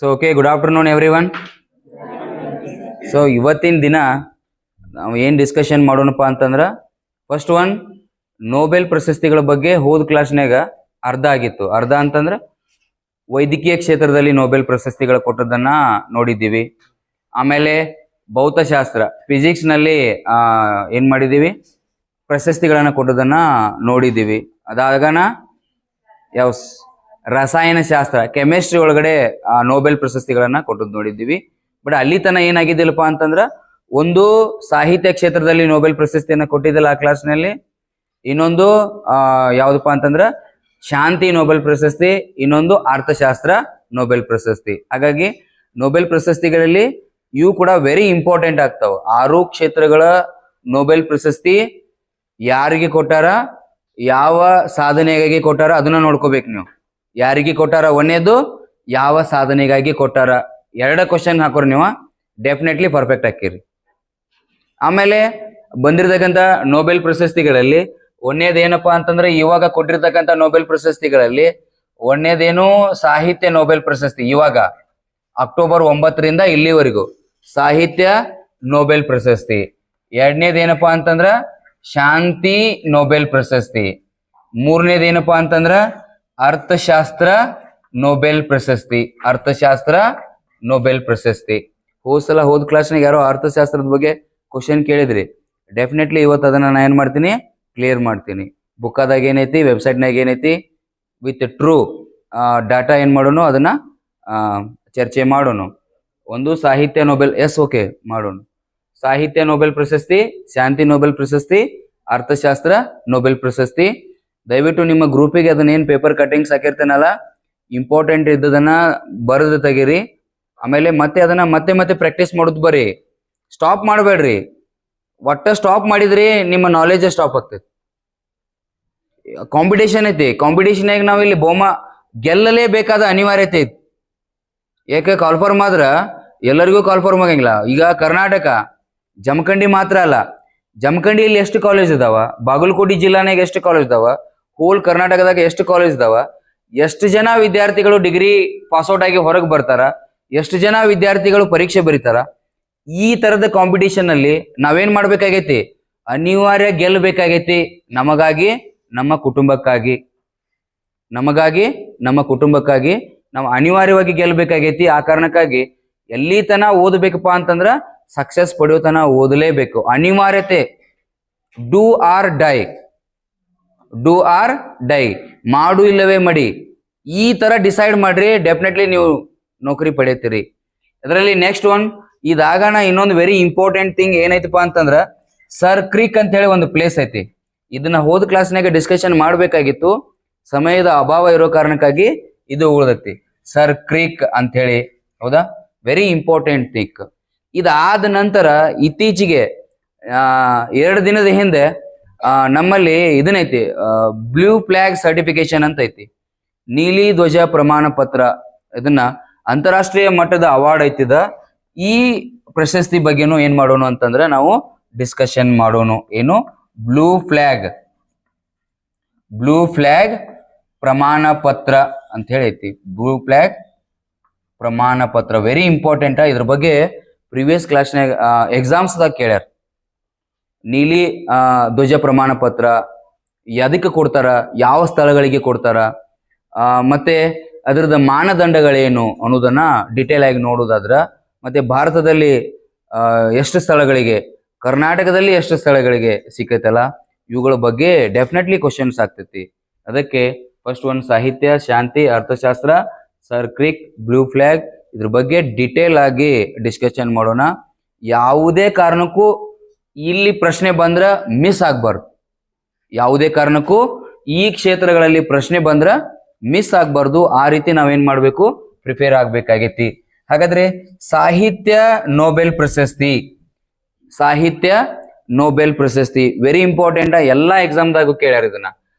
Okay, good afternoon everyone. So ಇವತ್ತಿನ ದಿನ ನಾವು ಏನು ಡಿಸ್ಕಷನ್ ಮಾಡೋಣಪ್ಪ ಅಂತಂದ್ರೆ ಫಸ್ಟ್ ಒನ್ ನೋಬೆಲ್ ಪ್ರಶಸ್ತಿಗಳ ಬಗ್ಗೆ ಹೋದ ಕ್ಲಾಸ್ನಾಗ ಅರ್ಧ ಆಗಿತ್ತು. ಅರ್ಧ ಅಂತಂದ್ರೆ ವೈದ್ಯಕೀಯ ಕ್ಷೇತ್ರದಲ್ಲಿ ನೋಬೆಲ್ ಪ್ರಶಸ್ತಿಗಳು ಕೊಟ್ಟದನ್ನ ನೋಡಿದ್ದೀವಿ. ಆಮೇಲೆ ಭೌತಶಾಸ್ತ್ರ ಫಿಸಿಕ್ಸ್ನಲ್ಲಿ ಏನು ಮಾಡಿದ್ದೀವಿ, ಪ್ರಶಸ್ತಿಗಳನ್ನು ಕೊಟ್ಟದನ್ನ ನೋಡಿದ್ದೀವಿ. ಅದಾಗನ ಯಾವ ರಸಾಯನಶಾಸ್ತ್ರ ಕೆಮಿಸ್ಟ್ರಿ ಒಳಗಡೆ ನೋಬೆಲ್ ಪ್ರಶಸ್ತಿಗಳನ್ನ ಕೊಟ್ಟದ್ದು ನೋಡಿದ್ದೀವಿ. ಬಟ್ ಅಲ್ಲಿ ತನ ಏನಾಗಿದ್ದಿಲ್ಲಪ್ಪ ಅಂತಂದ್ರೆ ಒಂದು ಸಾಹಿತ್ಯ ಕ್ಷೇತ್ರದಲ್ಲಿ ನೋಬೆಲ್ ಪ್ರಶಸ್ತಿಯನ್ನ ಕೊಟ್ಟಿದ್ದಿಲ್ಲ ಆ ಕ್ಲಾಸ್ನಲ್ಲಿ. ಇನ್ನೊಂದು ಯಾವ್ದಪ್ಪ ಅಂತಂದ್ರೆ ಶಾಂತಿ ನೋಬೆಲ್ ಪ್ರಶಸ್ತಿ, ಇನ್ನೊಂದು ಅರ್ಥಶಾಸ್ತ್ರ ನೋಬೆಲ್ ಪ್ರಶಸ್ತಿ. ಹಾಗಾಗಿ ನೋಬೆಲ್ ಪ್ರಶಸ್ತಿಗಳಲ್ಲಿ ಇವು ಕೂಡ ವೆರಿ ಇಂಪಾರ್ಟೆಂಟ್ ಆಗ್ತಾವ. 6 ಕ್ಷೇತ್ರಗಳ ನೋಬೆಲ್ ಪ್ರಶಸ್ತಿ ಯಾರಿಗೆ ಕೊಟ್ಟಾರ, ಯಾವ ಸಾಧನೆಗಾಗಿ ಕೊಟ್ಟಾರ ಅದನ್ನ ನೋಡ್ಕೋಬೇಕು ನೀವು. ಯಾರಿಗೆ ಕೊಟ್ಟಾರ, ಒಂದೇದು ಯಾವ ಸಾಧನೆಗಾಗಿ ಕೊಟ್ಟಾರ. 2 ಕ್ವಶನ್ ಹಾಕೋರಿ ನೀವು, ಡೆಫಿನೆಟ್ಲಿ ಪರ್ಫೆಕ್ಟ್ ಹಾಕಿರಿ. ಆಮೇಲೆ ಬಂದಿರತಕ್ಕಂಥ ನೋಬೆಲ್ ಪ್ರಶಸ್ತಿಗಳಲ್ಲಿ ಒಂದೇದೇನಪ್ಪಾ ಅಂತಂದ್ರೆ ಇವಾಗ ಕೊಟ್ಟಿರ್ತಕ್ಕಂಥ ನೋಬೆಲ್ ಪ್ರಶಸ್ತಿಗಳಲ್ಲಿ ಒಂದೇದೇನು ಸಾಹಿತ್ಯ ನೋಬೆಲ್ ಪ್ರಶಸ್ತಿ. ಇವಾಗ ಅಕ್ಟೋಬರ್ 9ರಿಂದ ಇಲ್ಲಿವರೆಗೂ ಸಾಹಿತ್ಯ ನೋಬೆಲ್ ಪ್ರಶಸ್ತಿ. 2ನೇದೇನಪ್ಪಾ ಅಂತಂದ್ರ ಶಾಂತಿ ನೋಬೆಲ್ ಪ್ರಶಸ್ತಿ. 3ನೇದೇನಪ್ಪಾ ಅಂತಂದ್ರ ಅರ್ಥಶಾಸ್ತ್ರ ನೋಬೆಲ್ ಪ್ರಶಸ್ತಿ. ಅರ್ಥಶಾಸ್ತ್ರ ನೋಬೆಲ್ ಪ್ರಶಸ್ತಿ. ಹೋದ ಕ್ಲಾಸ್ನಾಗ ಯಾರೋ ಅರ್ಥಶಾಸ್ತ್ರದ ಬಗ್ಗೆ ಕ್ವಶನ್ ಕೇಳಿದ್ರಿ. ಡೆಫಿನೆಟ್ಲಿ ಇವತ್ತು ಅದನ್ನ ನಾನು ಏನ್ ಮಾಡ್ತೀನಿ, ಕ್ಲಿಯರ್ ಮಾಡ್ತೀನಿ. ಬುಕ್ಕಾದಾಗ ಏನೈತಿ, ವೆಬ್ಸೈಟ್ನಾಗ ಏನೈತಿ, ವಿತ್ ಟ್ರೂ ಡಾಟಾ ಏನ್ ಮಾಡೋಣ ಅದನ್ನ ಚರ್ಚೆ ಮಾಡೋಣ. ಒಂದು ಸಾಹಿತ್ಯ ನೋಬೆಲ್ ಓಕೆ ಮಾಡೋಣ. ಸಾಹಿತ್ಯ ನೋಬೆಲ್ ಪ್ರಶಸ್ತಿ, ಶಾಂತಿ ನೋಬೆಲ್ ಪ್ರಶಸ್ತಿ, ಅರ್ಥಶಾಸ್ತ್ರ ನೋಬೆಲ್ ಪ್ರಶಸ್ತಿ. ದಯವಿಟ್ಟು ನಿಮ್ಮ ಗ್ರೂಪಿಗೆ ಅದನ್ನ ಏನ್ ಪೇಪರ್ ಕಟಿಂಗ್ಸ್ ಹಾಕಿರ್ತೇನಲ್ಲ, ಇಂಪಾರ್ಟೆಂಟ್ ಇದ್ದದನ್ನ ಬರೆದು ತೆಗೀರಿ. ಆಮೇಲೆ ಮತ್ತೆ ಅದನ್ನ ಮತ್ತೆ ಪ್ರಾಕ್ಟೀಸ್ ಮಾಡೋದು ಬರ್ರಿ. ಸ್ಟಾಪ್ ಮಾಡಬೇಡ್ರಿ. ಒಟ್ಟ ಸ್ಟಾಪ್ ಮಾಡಿದ್ರಿ ನಿಮ್ಮ ನಾಲೆಜ್ ಸ್ಟಾಪ್ ಆಗ್ತೈತಿ. ಕಾಂಪಿಟೇಷನ್ ಐತಿ. ಕಾಂಪಿಟೇಷನ್ ನಾವು ಇಲ್ಲಿ ಗೆಲ್ಲಲೇಬೇಕಾದ ಅನಿವಾರ್ಯತೆ ಐತಿ. ಯಾಕೆ ಕಾಲ್ಫಾರ್ಮ್ ಆದ್ರ ಎಲ್ಲರಿಗೂ ಕಾಲ್ಫಾರ್ಮ್ ಆಗಂಗಿಲ್ಲ. ಈಗ ಕರ್ನಾಟಕ ಜಮಖಂಡಿ ಮಾತ್ರ ಅಲ್ಲ, ಜಮಖಂಡಿಯಲ್ಲಿ ಎಷ್ಟು ಕಾಲೇಜ್ ಇದಾವ, ಬಾಗಲಕೋಟೆ ಜಿಲ್ಲಾನಾಗ ಎಷ್ಟು ಕಾಲೇಜ್ ಇದಾವ, ಹೋಲ್ ಕರ್ನಾಟಕದಾಗ ಎಷ್ಟು ಕಾಲೇಜ್ ಇದಾವ, ಎಷ್ಟು ಜನ ವಿದ್ಯಾರ್ಥಿಗಳು ಡಿಗ್ರಿ ಪಾಸ್ಔಟ್ ಆಗಿ ಹೊರಗೆ ಬರ್ತಾರ, ಎಷ್ಟು ಜನ ವಿದ್ಯಾರ್ಥಿಗಳು ಪರೀಕ್ಷೆ ಬರೀತಾರ. ಈ ತರದ ಕಾಂಪಿಟೇಷನ್ ಅಲ್ಲಿ ನಾವೇನ್ ಮಾಡ್ಬೇಕಾಗೈತಿ, ಅನಿವಾರ್ಯ ಗೆಲ್ಲಬೇಕಾಗೈತಿ. ನಮಗಾಗಿ ನಮ್ಮ ಕುಟುಂಬಕ್ಕಾಗಿ ನಾವು ಅನಿವಾರ್ಯವಾಗಿ ಗೆಲ್ಲಬೇಕಾಗೈತಿ. ಆ ಕಾರಣಕ್ಕಾಗಿ ಎಲ್ಲಿ ತನ ಓದಬೇಕಪ್ಪ ಅಂತಂದ್ರ ಸಕ್ಸಸ್ ಪಡೆಯೋ ತನ ಓದಲೇಬೇಕು. ಅನಿವಾರ್ಯತೆ. ಡೂ ಆರ್ ಡೈ, ಮಾಡು ಇಲ್ಲವೇ ಮಡಿ, ಈ ತರ ಡಿಸೈಡ್ ಮಾಡ್ರಿ. ಡೆಫಿನೆಟ್ಲಿ ನೀವು ನೌಕರಿ ಪಡೆಯುತ್ತೀರಿ. ಅದರಲ್ಲಿ ನೆಕ್ಸ್ಟ್ ಒನ್ ಇದಾಗಣ ಇನ್ನೊಂದು ವೆರಿ ಇಂಪಾರ್ಟೆಂಟ್ ಥಿಂಗ್ ಏನೈತಪ್ಪ ಅಂತಂದ್ರ ಸರ್ ಕ್ರೀಕ್ ಅಂತ ಹೇಳಿ ಒಂದು ಪ್ಲೇಸ್ ಐತಿ. ಇದನ್ನ ಹೋದ ಕ್ಲಾಸ್ನಾಗ ಡಿಸ್ಕಷನ್ ಮಾಡ್ಬೇಕಾಗಿತ್ತು, ಸಮಯದ ಅಭಾವ ಇರೋ ಕಾರಣಕ್ಕಾಗಿ ಇದು ಉಳಿದೈತಿ. ಸರ್ ಕ್ರೀಕ್ ಅಂತ ಹೇಳಿ, ಹೌದಾ, ವೆರಿ ಇಂಪಾರ್ಟೆಂಟ್ ಥಿಂಗ್. ಇದಾದ ನಂತರ ಇತ್ತೀಚೆಗೆ 2 ದಿನದ ಹಿಂದೆ ನಮ್ಮಲ್ಲಿ ಇದನ್ನೈತಿ, ಬ್ಲೂ ಫ್ಲಾಗ್ ಸರ್ಟಿಫಿಕೇಶನ್ ಅಂತ ಐತಿ, ನೀಲಿ ಧ್ವಜ ಪ್ರಮಾಣ ಪತ್ರ. ಇದನ್ನ ಅಂತಾರಾಷ್ಟ್ರೀಯ ಮಟ್ಟದ ಅವಾರ್ಡ್ ಐತಿದ. ಈ ಪ್ರಶಸ್ತಿ ಬಗ್ಗೆನೂ ಏನ್ ಮಾಡೋಣ ಅಂತಂದ್ರೆ ನಾವು ಡಿಸ್ಕಷನ್ ಮಾಡೋಣ. ಏನು, ಬ್ಲೂ ಫ್ಲಾಗ್ ಪ್ರಮಾಣ ಪತ್ರ ಅಂತ ಹೇಳೈತಿ. ಬ್ಲೂ ಫ್ಲಾಗ್ ಪ್ರಮಾಣ ಪತ್ರ ವೆರಿ ಇಂಪಾರ್ಟೆಂಟ್. ಇದ್ರ ಬಗ್ಗೆ ಪ್ರಿವಿಯಸ್ ಕ್ಲಾಸ್ನಾಗ ಎಕ್ಸಾಮ್ಸ್ದಾಗ ಕೇಳ್ಯಾರ. ನೀಲಿ ಧ್ವಜ ಪ್ರಮಾಣ ಪತ್ರ ಎದಕ್ಕೆ ಕೊಡ್ತಾರ, ಯಾವ ಸ್ಥಳಗಳಿಗೆ ಕೊಡ್ತಾರ, ಮತ್ತೆ ಅದರದ ಮಾನದಂಡಗಳೇನು ಅನ್ನೋದನ್ನ ಡಿಟೇಲ್ ಆಗಿ ನೋಡೋದಾದ್ರ, ಮತ್ತೆ ಭಾರತದಲ್ಲಿ ಎಷ್ಟು ಸ್ಥಳಗಳಿಗೆ, ಕರ್ನಾಟಕದಲ್ಲಿ ಎಷ್ಟು ಸ್ಥಳಗಳಿಗೆ ಸಿಕ್ಕೈತಲ್ಲ, ಇವುಗಳ ಬಗ್ಗೆ ಡೆಫಿನೆಟ್ಲಿ ಕ್ವಶನ್ಸ್ ಆಗ್ತೈತಿ. ಅದಕ್ಕೆ ಫಸ್ಟ್ ಒಂದು ಸಾಹಿತ್ಯ, ಶಾಂತಿ, ಅರ್ಥಶಾಸ್ತ್ರ, ಸರ್ ಕ್ರೀಕ್, ಬ್ಲೂ ಫ್ಲಾಗ್ ಇದ್ರ ಬಗ್ಗೆ ಡಿಟೇಲ್ ಆಗಿ ಡಿಸ್ಕಷನ್ ಮಾಡೋಣ. ಯಾವುದೇ ಕಾರಣಕ್ಕೂ ಇಲ್ಲಿ ಪ್ರಶ್ನೆ ಬಂದ್ರ ಮಿಸ್ ಆಗ್ಬಾರ್ದು. ಯಾವುದೇ ಕಾರಣಕ್ಕೂ ಈ ಕ್ಷೇತ್ರಗಳಲ್ಲಿ ಪ್ರಶ್ನೆ ಬಂದ್ರ ಮಿಸ್ ಆಗ್ಬಾರ್ದು. ಆ ರೀತಿ ನಾವೇನ್ ಮಾಡ್ಬೇಕು, ಪ್ರಿಪೇರ್ ಆಗ್ಬೇಕಾಗೈತಿ. ಹಾಗಾದ್ರೆ ಸಾಹಿತ್ಯ ನೋಬೆಲ್ ಪ್ರಶಸ್ತಿ ವೆರಿ ಇಂಪಾರ್ಟೆಂಟ್. ಎಲ್ಲಾ ಎಕ್ಸಾಮ್ದಾಗೂ ಕೇಳ್ಯಾರ ಇದನ್ನ.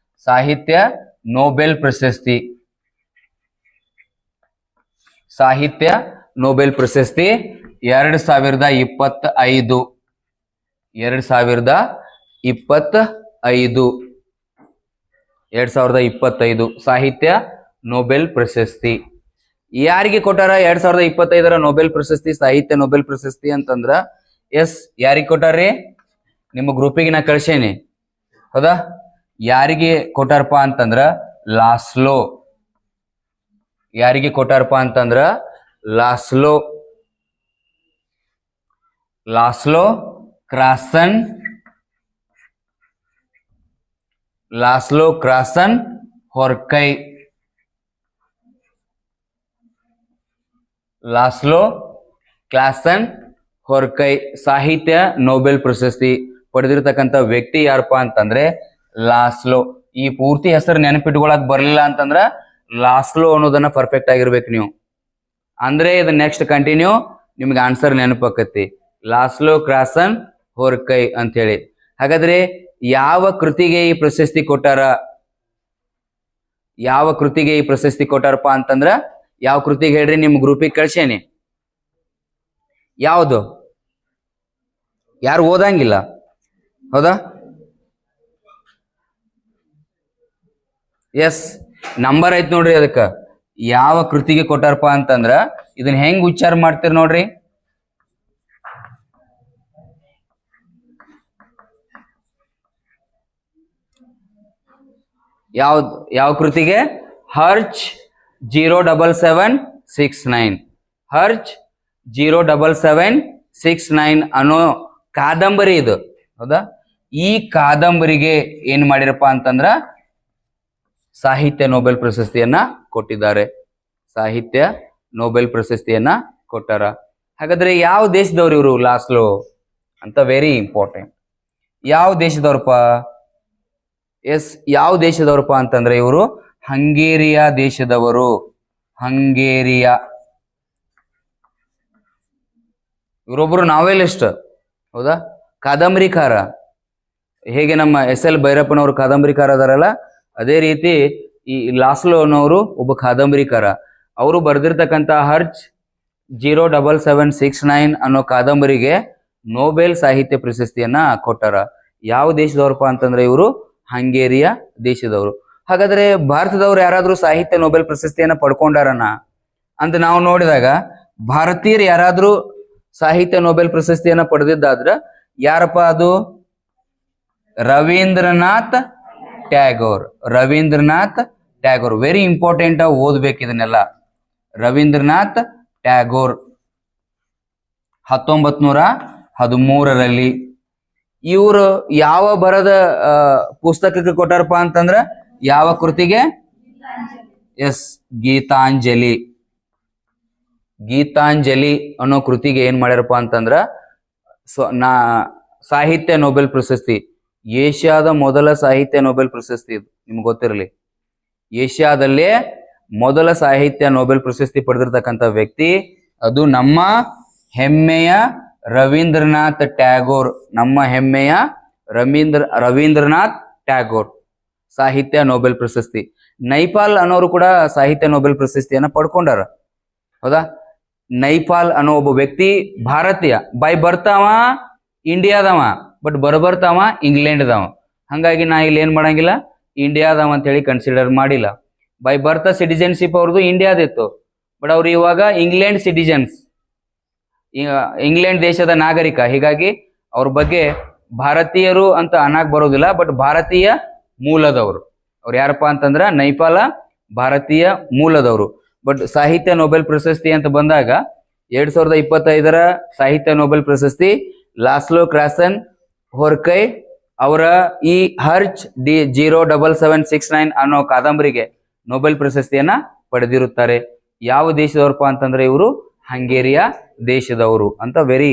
ಸಾಹಿತ್ಯ ನೋಬೆಲ್ ಪ್ರಶಸ್ತಿ 2025 ಸಾಹಿತ್ಯ ನೋಬೆಲ್ ಪ್ರಶಸ್ತಿ ಯಾರಿಗೆ ಕೊಟ್ಟಾರ 2025 ನೊಬೆಲ್ ಪ್ರಶಸ್ತಿ, ಸಾಹಿತ್ಯ ನೊಬೆಲ್ ಪ್ರಶಸ್ತಿ ಅಂತಂದ್ರ ಎಸ್ ಯಾರಿಗೆ ಕೊಟ್ಟಾರ್ರಿ? ನಿಮ್ಮ ಗ್ರೂಪಿಗೆ ನಾ ಕಳ್ಸೇನಿ, ಹೌದಾ? ಯಾರಿಗೆ ಕೊಟ್ಟಾರಪ್ಪ ಅಂತಂದ್ರ ಲಾಸ್ಲೋ. ಯಾರಿಗೆ ಕೊಟ್ಟಾರಪ್ಪ ಅಂತಂದ್ರ ಲಾಸ್ಲೋ ಕ್ರಾಸನ್ ಹೊರ್ಕೈ. ಲಾಸ್ಲೋ ಕ್ಲಾಸನ್ ಹೊರ್ಕೈ ಸಾಹಿತ್ಯ ನೊಬೆಲ್ ಪ್ರಶಸ್ತಿ ಪಡೆದಿರ್ತಕ್ಕಂಥ ವ್ಯಕ್ತಿ ಯಾರಪ್ಪ ಅಂತಂದ್ರೆ ಲಾಸ್ಲೋ. ಈ ಪೂರ್ತಿ ಹೆಸರು ನೆನಪಿಟ್ಕೊಳಕ್ ಬರ್ಲಿಲ್ಲ ಅಂತಂದ್ರ ಲಾಸ್ಲೋ ಅನ್ನೋದನ್ನ ಪರ್ಫೆಕ್ಟ್ ಆಗಿರ್ಬೇಕು ನೀವು, ಅಂದ್ರೆ ಇದು ನೆಕ್ಸ್ಟ್ ಕಂಟಿನ್ಯೂ ನಿಮ್ಗೆ ಆನ್ಸರ್ ನೆನಪಾಕತಿ. ಲಾಸ್ಲೋ ಕ್ರಾಸನ್ ಹೊರ್ಕೈ ಅಂತ ಹೇಳಿ. ಹಾಗಾದ್ರೆ ಯಾವ ಕೃತಿಗೆ ಈ ಪ್ರಶಸ್ತಿ ಕೊಟ್ಟಾರ? ಯಾವ ಕೃತಿಗೆ ಈ ಪ್ರಶಸ್ತಿ ಕೊಟ್ಟಾರಪ್ಪ ಅಂತಂದ್ರ ಯಾವ ಕೃತಿಗೆ ಹೇಳ್ರಿ? ನಿಮ್ ಗ್ರೂಪಿಗೆ ಕಳ್ಸೇನಿ. ಯಾವುದು? ಯಾರು ಓದಂಗಿಲ್ಲ, ಹೌದಾ? ಎಸ್, ನಂಬರ್ ಐತ್ ನೋಡ್ರಿ ಅದಕ್ಕ. ಯಾವ ಕೃತಿಗೆ ಕೊಟ್ಟಾರಪ್ಪ ಅಂತಂದ್ರ ಇದನ್ನ ಹೆಂಗ್ ಉಚ್ಚಾರ ಮಾಡ್ತೀರಿ ನೋಡ್ರಿ. ಯಾವ ಕೃತಿಗೆ? ಹರ್ಚ್ 07769. ಹರ್ಚ್ 07769 ಅನ್ನೋ ಕಾದಂಬರಿ ಇದು, ಹೌದಾ? ಈ ಕಾದಂಬರಿಗೆ ಏನ್ ಮಾಡಿರಪ್ಪ ಅಂತಂದ್ರ ಸಾಹಿತ್ಯ ನೊಬೆಲ್ ಪ್ರಶಸ್ತಿಯನ್ನ ಕೊಟ್ಟಿದ್ದಾರೆ. ಸಾಹಿತ್ಯ ನೊಬೆಲ್ ಪ್ರಶಸ್ತಿಯನ್ನ ಕೊಟ್ಟಾರ. ಹಾಗಾದ್ರೆ ಯಾವ ದೇಶದವ್ರು ಇವರು ಲಾಸ್ಲೋ ಅಂತ? Very important. ಯಾವ ದೇಶದವ್ರಪ್ಪ? ಎಸ್, ಯಾವ ದೇಶದವ್ರಪ್ಪ ಅಂತಂದ್ರೆ ಇವರು ಹಂಗೇರಿಯಾ ದೇಶದವರು. ಹಂಗೇರಿಯಾ. ಇವರೊಬ್ರು ನಾವೆಲಿಸ್ಟ್, ಹೌದಾ? ಕಾದಂಬರಿಕಾರ. ಹೇಗೆ ನಮ್ಮ SL ಭೈರಪ್ಪನವರು ಕಾದಂಬರಿಕಾರ ಅದಾರಲ್ಲ, ಅದೇ ರೀತಿ ಈ ಲಾಸ್ಲೋ ಅನ್ನೋರು ಒಬ್ಬ ಕಾದಂಬರಿಕಾರ. ಅವರು ಬರೆದಿರ್ತಕ್ಕಂಥ ಹರ್ಚ್ 07769 ಅನ್ನೋ ಕಾದಂಬರಿಗೆ ನೊಬೆಲ್ ಸಾಹಿತ್ಯ ಪ್ರಶಸ್ತಿಯನ್ನ ಕೊಟ್ಟಾರ. ಯಾವ ದೇಶದವ್ರಪ್ಪ ಅಂತಂದ್ರೆ ಇವರು ಹಂಗೇರಿಯಾ ದೇಶದವರು. ಹಾಗಾದ್ರೆ ಭಾರತದವ್ರು ಯಾರಾದ್ರೂ ಸಾಹಿತ್ಯ ನೊಬೆಲ್ ಪ್ರಶಸ್ತಿಯನ್ನ ಪಡ್ಕೊಂಡಾರನ ಅಂತ ನಾವು ನೋಡಿದಾಗ, ಭಾರತೀಯರು ಯಾರಾದ್ರೂ ಸಾಹಿತ್ಯ ನೊಬೆಲ್ ಪ್ರಶಸ್ತಿಯನ್ನ ಪಡೆದಿದ್ದಾದ್ರ ಯಾರಪ್ಪ ಅದು? ರವೀಂದ್ರನಾಥ್ ಟ್ಯಾಗೋರ್. ರವೀಂದ್ರನಾಥ್ ಟ್ಯಾಗೋರ್. ವೆರಿ ಇಂಪಾರ್ಟೆಂಟ್, ಓದ್ಬೇಕು ಇದನ್ನೆಲ್ಲ. ರವೀಂದ್ರನಾಥ್ ಟ್ಯಾಗೋರ್ 1913 ಇವರು ಯಾವ ಬರದ ಪುಸ್ತಕಕ್ಕೆ ಕೊಟ್ಟಾರಪ್ಪ ಅಂತಂದ್ರ ಯಾವ ಕೃತಿಗೆ? ಎಸ್, ಗೀತಾಂಜಲಿ. ಗೀತಾಂಜಲಿ ಅನ್ನೋ ಕೃತಿಗೆ ಏನ್ ಮಾಡ್ಯಾರಪ್ಪ ಅಂತಂದ್ರ ಸಾಹಿತ್ಯ ನೊಬೆಲ್ ಪ್ರಶಸ್ತಿ. ಏಷ್ಯಾದ ಮೊದಲ ಸಾಹಿತ್ಯ ನೊಬೆಲ್ ಪ್ರಶಸ್ತಿ ಇದು, ನಿಮ್ಗೆ ಗೊತ್ತಿರಲಿ. ಏಷ್ಯಾದಲ್ಲೇ ಮೊದಲ ಸಾಹಿತ್ಯ ನೊಬೆಲ್ ಪ್ರಶಸ್ತಿ ಪಡೆದಿರ್ತಕ್ಕಂಥ ವ್ಯಕ್ತಿ ಅದು ನಮ್ಮ ಹೆಮ್ಮೆಯ ರವೀಂದ್ರನಾಥ್ ಟ್ಯಾಗೋರ್. ನಮ್ಮ ಹೆಮ್ಮೆಯ ರವೀಂದ್ರನಾಥ್ ಟ್ಯಾಗೋರ್ ಸಾಹಿತ್ಯ ನೊಬೆಲ್ ಪ್ರಶಸ್ತಿ. ನೈಪಾಲ್ ಅನ್ನೋರು ಕೂಡ ಸಾಹಿತ್ಯ ನೊಬೆಲ್ ಪ್ರಶಸ್ತಿಯನ್ನ ಪಡ್ಕೊಂಡಾರ, ಹೌದಾ? ನೈಪಾಲ್ ಅನ್ನೋ ಒಬ್ಬ ವ್ಯಕ್ತಿ ಭಾರತೀಯ, ಬೈ ಬರ್ತಾವ ಇಂಡಿಯಾದವ, ಬಟ್ ಬರ್ತಾವ ಇಂಗ್ಲೆಂಡ್ದವ. ಹಂಗಾಗಿ ನಾ ಇಲ್ಲಿ ಏನ್ ಮಾಡಂಗಿಲ್ಲ, ಇಂಡಿಯಾದವ ಅಂತ ಹೇಳಿ ಕನ್ಸಿಡರ್ ಮಾಡಿಲ್ಲ. ಬೈ ಬರ್ತ ಸಿಟಿಜನ್ಶಿಪ್ ಅವ್ರದ್ದು ಇಂಡಿಯಾದಿತ್ತು, ಬಟ್ ಅವ್ರು ಇವಾಗ ಇಂಗ್ಲೆಂಡ್ ಸಿಟಿಜನ್ಸ್, ಇಂಗ್ಲೆಂಡ್ ದೇಶದ ನಾಗರಿಕ. ಹೀಗಾಗಿ ಅವ್ರ ಬಗ್ಗೆ ಭಾರತೀಯರು ಅಂತ ಅನ್ನಕ್ ಬರೋದಿಲ್ಲ, ಬಟ್ ಭಾರತೀಯ ಮೂಲದವರು. ಅವ್ರು ಯಾರಪ್ಪ ಅಂತಂದ್ರ ನೈಪಾಲ ಭಾರತೀಯ ಮೂಲದವರು. ಬಟ್ ಸಾಹಿತ್ಯ ನೊಬೆಲ್ ಪ್ರಶಸ್ತಿ ಅಂತ ಬಂದಾಗ 2025 ಸಾಹಿತ್ಯ ನೊಬೆಲ್ ಪ್ರಶಸ್ತಿ ಲಾಸ್ಲೋ ಕ್ರಾಸನ್ ಹೊರ್ಕೈ ಅವರ ಈ ಹರ್ಚ್ 07769 ಅನ್ನೋ ಕಾದಂಬರಿಗೆ ನೊಬೆಲ್ ಪ್ರಶಸ್ತಿಯನ್ನ ಪಡೆದಿರುತ್ತಾರೆ. ಯಾವ ದೇಶದವರಪ್ಪ ಅಂತಂದ್ರೆ ಇವರು ಹಂಗೇರಿಯಾ ದೇಶದವರು ಅಂತ. Very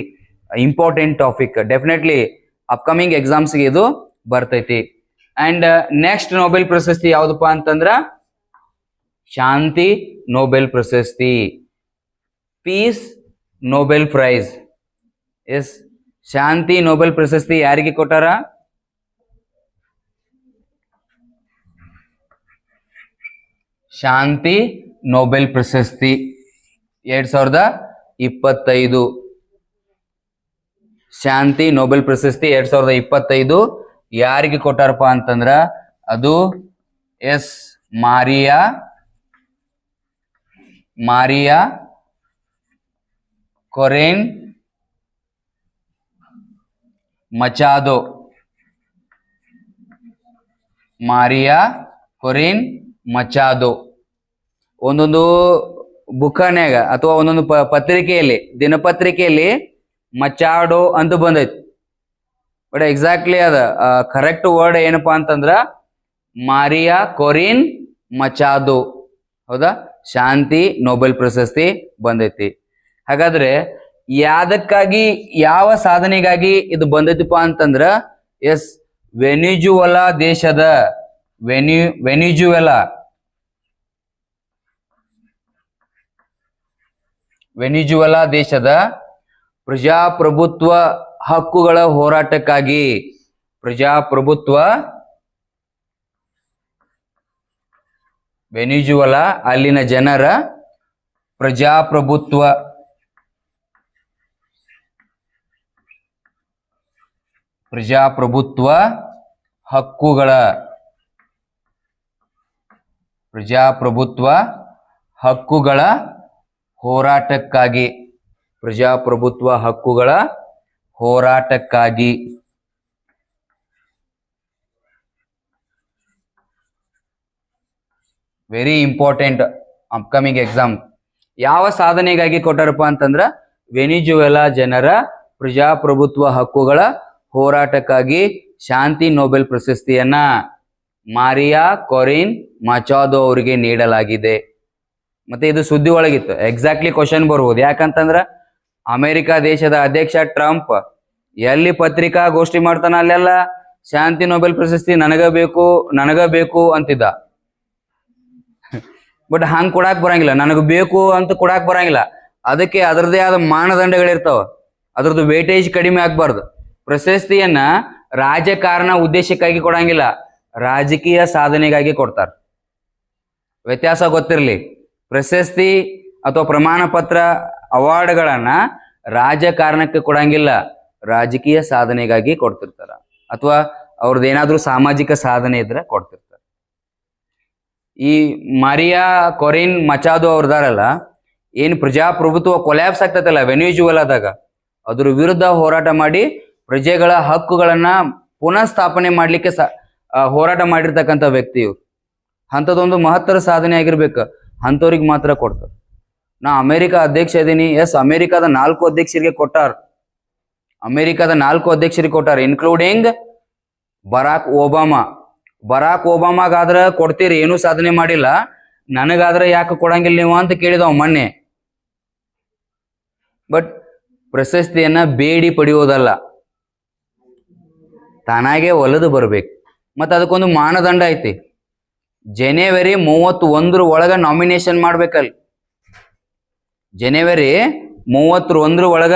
important topic, definitely upcoming ಎಕ್ಸಾಮ್ಸ್ಗೆ ಇದು ಬರ್ತೈತಿ. ಅಂಡ್ ನೆಕ್ಸ್ಟ್ ನೊಬೆಲ್ ಪ್ರಶಸ್ತಿ ಯಾವ್ದಪ್ಪ ಅಂತಂದ್ರ ಶಾಂತಿ ನೊಬೆಲ್ ಪ್ರಶಸ್ತಿ, ಪೀಸ್ ನೊಬೆಲ್ ಪ್ರೈಸ್. ಎಸ್, ಶಾಂತಿ ನೊಬೆಲ್ ಪ್ರಶಸ್ತಿ ಯಾರಿಗೆ ಕೊಟ್ಟಾರ? ಶಾಂತಿ ನೊಬೆಲ್ ಪ್ರಶಸ್ತಿ 2025. ಶಾಂತಿ ನೊಬೆಲ್ ಪ್ರಶಸ್ತಿ 2025 ಯಾರಿಗೆ ಕೊಟ್ಟಾರಪ್ಪ ಅಂತಂದ್ರ ಅದು ಎಸ್ ಮಾರಿಯಾ ಮಾರಿಯಾ ಕೊರಿನ್ ಮಚಾದೋ. ಮಾರಿಯಾ ಕೊರಿನ್ ಮಚಾದೋ. ಒಂದೊಂದು ಬುಕ್ನ್ಯಾಗ ಅಥವಾ ಒಂದೊಂದು ಪತ್ರಿಕೆಯಲ್ಲಿ, ದಿನಪತ್ರಿಕೆಯಲ್ಲಿ ಮಚಾಡೋ ಅಂತ ಬಂದೈತಿ. ಬಟ್ ಎಕ್ಸಾಕ್ಟ್ಲಿ ಅದ ಕರೆಕ್ಟ್ ವರ್ಡ್ ಏನಪ್ಪಾ ಅಂತಂದ್ರ ಮಾರಿಯಾ ಕೊರಿನ್ ಮಚಾದೋ. ಹೌದಾ? ಶಾಂತಿ ನೊಬೆಲ್ ಪ್ರಶಸ್ತಿ ಬಂದೈತಿ. ಹಾಗಾದ್ರೆ ಯಾದಕ್ಕಾಗಿ, ಯಾವ ಸಾಧನೆಗಾಗಿ ಇದು ಬಂದೈತಿಪ್ಪ ಅಂತಂದ್ರ ಎಸ್, ವೆನಿಜುವಲಾ ದೇಶದ ವೆನಿಜುವಲಾ ದೇಶದ ಪ್ರಜಾಪ್ರಭುತ್ವ ಹಕ್ಕುಗಳ ಹೋರಾಟಕ್ಕಾಗಿ, ವೆನಿಜುವಲಾ ಅಲ್ಲಿನ ಜನರ ಪ್ರಜಾಪ್ರಭುತ್ವ ಹಕ್ಕುಗಳ ಹೋರಾಟಕ್ಕಾಗಿ ವೆರಿ ಇಂಪಾರ್ಟೆಂಟ್ ಅಪ್ಕಮಿಂಗ್ ಎಕ್ಸಾಮ್. ಯಾವ ಸಾಧನೆಗಾಗಿ ಕೊಟ್ಟಾರಪ್ಪ ಅಂತಂದ್ರ ವೆನಿಜುವೆಲಾ ಜನರ ಪ್ರಜಾಪ್ರಭುತ್ವ ಹಕ್ಕುಗಳ ಹೋರಾಟಕ್ಕಾಗಿ ಶಾಂತಿ ನೊಬೆಲ್ ಪ್ರಶಸ್ತಿಯನ್ನ ಮಾರಿಯಾ ಕೊರಿನ್ ಮಚಾದೋ ಅವರಿಗೆ ನೀಡಲಾಗಿದೆ. ಮತ್ತೆ ಇದು ಸುದ್ದಿ ಒಳಗಿತ್ತು. ಎಕ್ಸಾಕ್ಟ್ಲಿ ಕ್ವಶನ್ ಬರ್ಬೋದು. ಯಾಕಂತಂದ್ರ ಅಮೆರಿಕ ದೇಶದ ಅಧ್ಯಕ್ಷ ಟ್ರಂಪ್ ಎಲ್ಲಿ ಪತ್ರಿಕಾಗೋಷ್ಠಿ ಮಾಡ್ತಾನ ಅಲ್ಲೆಲ್ಲ ಶಾಂತಿ ನೊಬೆಲ್ ಪ್ರಶಸ್ತಿ ನನಗ ಬೇಕು ಅಂತಿದ್ದ. ಬಟ್ ಹಂಗ್ ಕೊಡಾಕ್ ಬರಂಗಿಲ್ಲ, ನನಗ್ ಬೇಕು ಅಂತ ಕೊಡಾಕ್ ಬರಂಗಿಲ್ಲ. ಅದಕ್ಕೆ ಅದರದೇ ಆದ ಮಾನದಂಡಗಳಿರ್ತಾವ. ಅದ್ರದ್ದು ವೇಟೇಜ್ ಕಡಿಮೆ ಆಗ್ಬಾರ್ದು. ಪ್ರಶಸ್ತಿಯನ್ನ ರಾಜಕಾರಣ ಉದ್ದೇಶಕ್ಕಾಗಿ ಕೊಡಂಗಿಲ್ಲ, ರಾಜಕೀಯ ಸಾಧನೆಗಾಗಿ ಕೊಡ್ತಾರ. ವ್ಯತ್ಯಾಸ ಗೊತ್ತಿರ್ಲಿ. ಪ್ರಶಸ್ತಿ ಅಥವಾ ಪ್ರಮಾಣ ಪತ್ರ, ಅವಾರ್ಡ್ಗಳನ್ನ ರಾಜಕಾರಣಕ್ಕೆ ಕೊಡಂಗಿಲ್ಲ, ರಾಜಕೀಯ ಸಾಧನೆಗಾಗಿ ಕೊಡ್ತಿರ್ತಾರ. ಅಥವಾ ಅವ್ರದ್ದು ಏನಾದ್ರೂ ಸಾಮಾಜಿಕ ಸಾಧನೆ ಇದ್ರೆ ಕೊಡ್ತಿರ್ತಾರೆ. ಈ ಮಾರಿಯಾ ಕೊರಿನ್ ಮಚಾದೋ ಅವ್ರದಾರಲ್ಲ, ಏನ್ ಪ್ರಜಾಪ್ರಭುತ್ವ ಕೊಲ್ಯಾಪ್ಸ್ ಆಗ್ತೈತಲ್ಲ ವೆನಿಜುವೆಲಾದಾಗ, ಅದ್ರ ವಿರುದ್ಧ ಹೋರಾಟ ಮಾಡಿ ಪ್ರಜೆಗಳ ಹಕ್ಕುಗಳನ್ನ ಪುನಃ ಸ್ಥಾಪನೆ ಮಾಡ್ಲಿಕ್ಕೆ ಹೋರಾಟ ಮಾಡಿರ್ತಕ್ಕಂಥ ವ್ಯಕ್ತಿ ಇವ್ರು. ಅಂಥದ್ದೊಂದು ಮಹತ್ತರ ಸಾಧನೆ ಆಗಿರ್ಬೇಕು. ಅಂಥವ್ರಿಗೆ ಮಾತ್ರ ಕೊಡ್ತಾರೆ. ನಾ ಅಮೆರಿಕ ಅಧ್ಯಕ್ಷ ಇದೀನಿ. ಎಸ್, ಅಮೆರಿಕದ 4 ಅಧ್ಯಕ್ಷರಿಗೆ ಕೊಟ್ಟಾರ. ಇನ್ಕ್ಲೂಡಿಂಗ್ ಬರಾಕ್ ಒಬಾಮಾಗಾದ್ರ ಕೊಡ್ತೀರಿ, ಏನೂ ಸಾಧನೆ ಮಾಡಿಲ್ಲ, ನನಗಾದ್ರೆ ಯಾಕೆ ಕೊಡಂಗಿಲ್ಲ ನೀವು ಅಂತ ಕೇಳಿದವ ಮೊನ್ನೆ. ಬಟ್ ಪ್ರಶಸ್ತಿಯನ್ನ ಬೇಡಿ ಪಡೆಯೋದಲ್ಲ, ತಾನಾಗೆ ಒಲಿದು ಬರ್ಬೇಕು. ಮತ್ತೆ ಅದಕ್ಕೊಂದು ಮಾನದಂಡ ಐತಿ. ಜನವರಿ 31 ಒಳಗ ನಾಮಿನೇಷನ್ ಮಾಡ್ಬೇಕಲ್ಲಿ. ಜನವರಿ 31 ಒಳಗ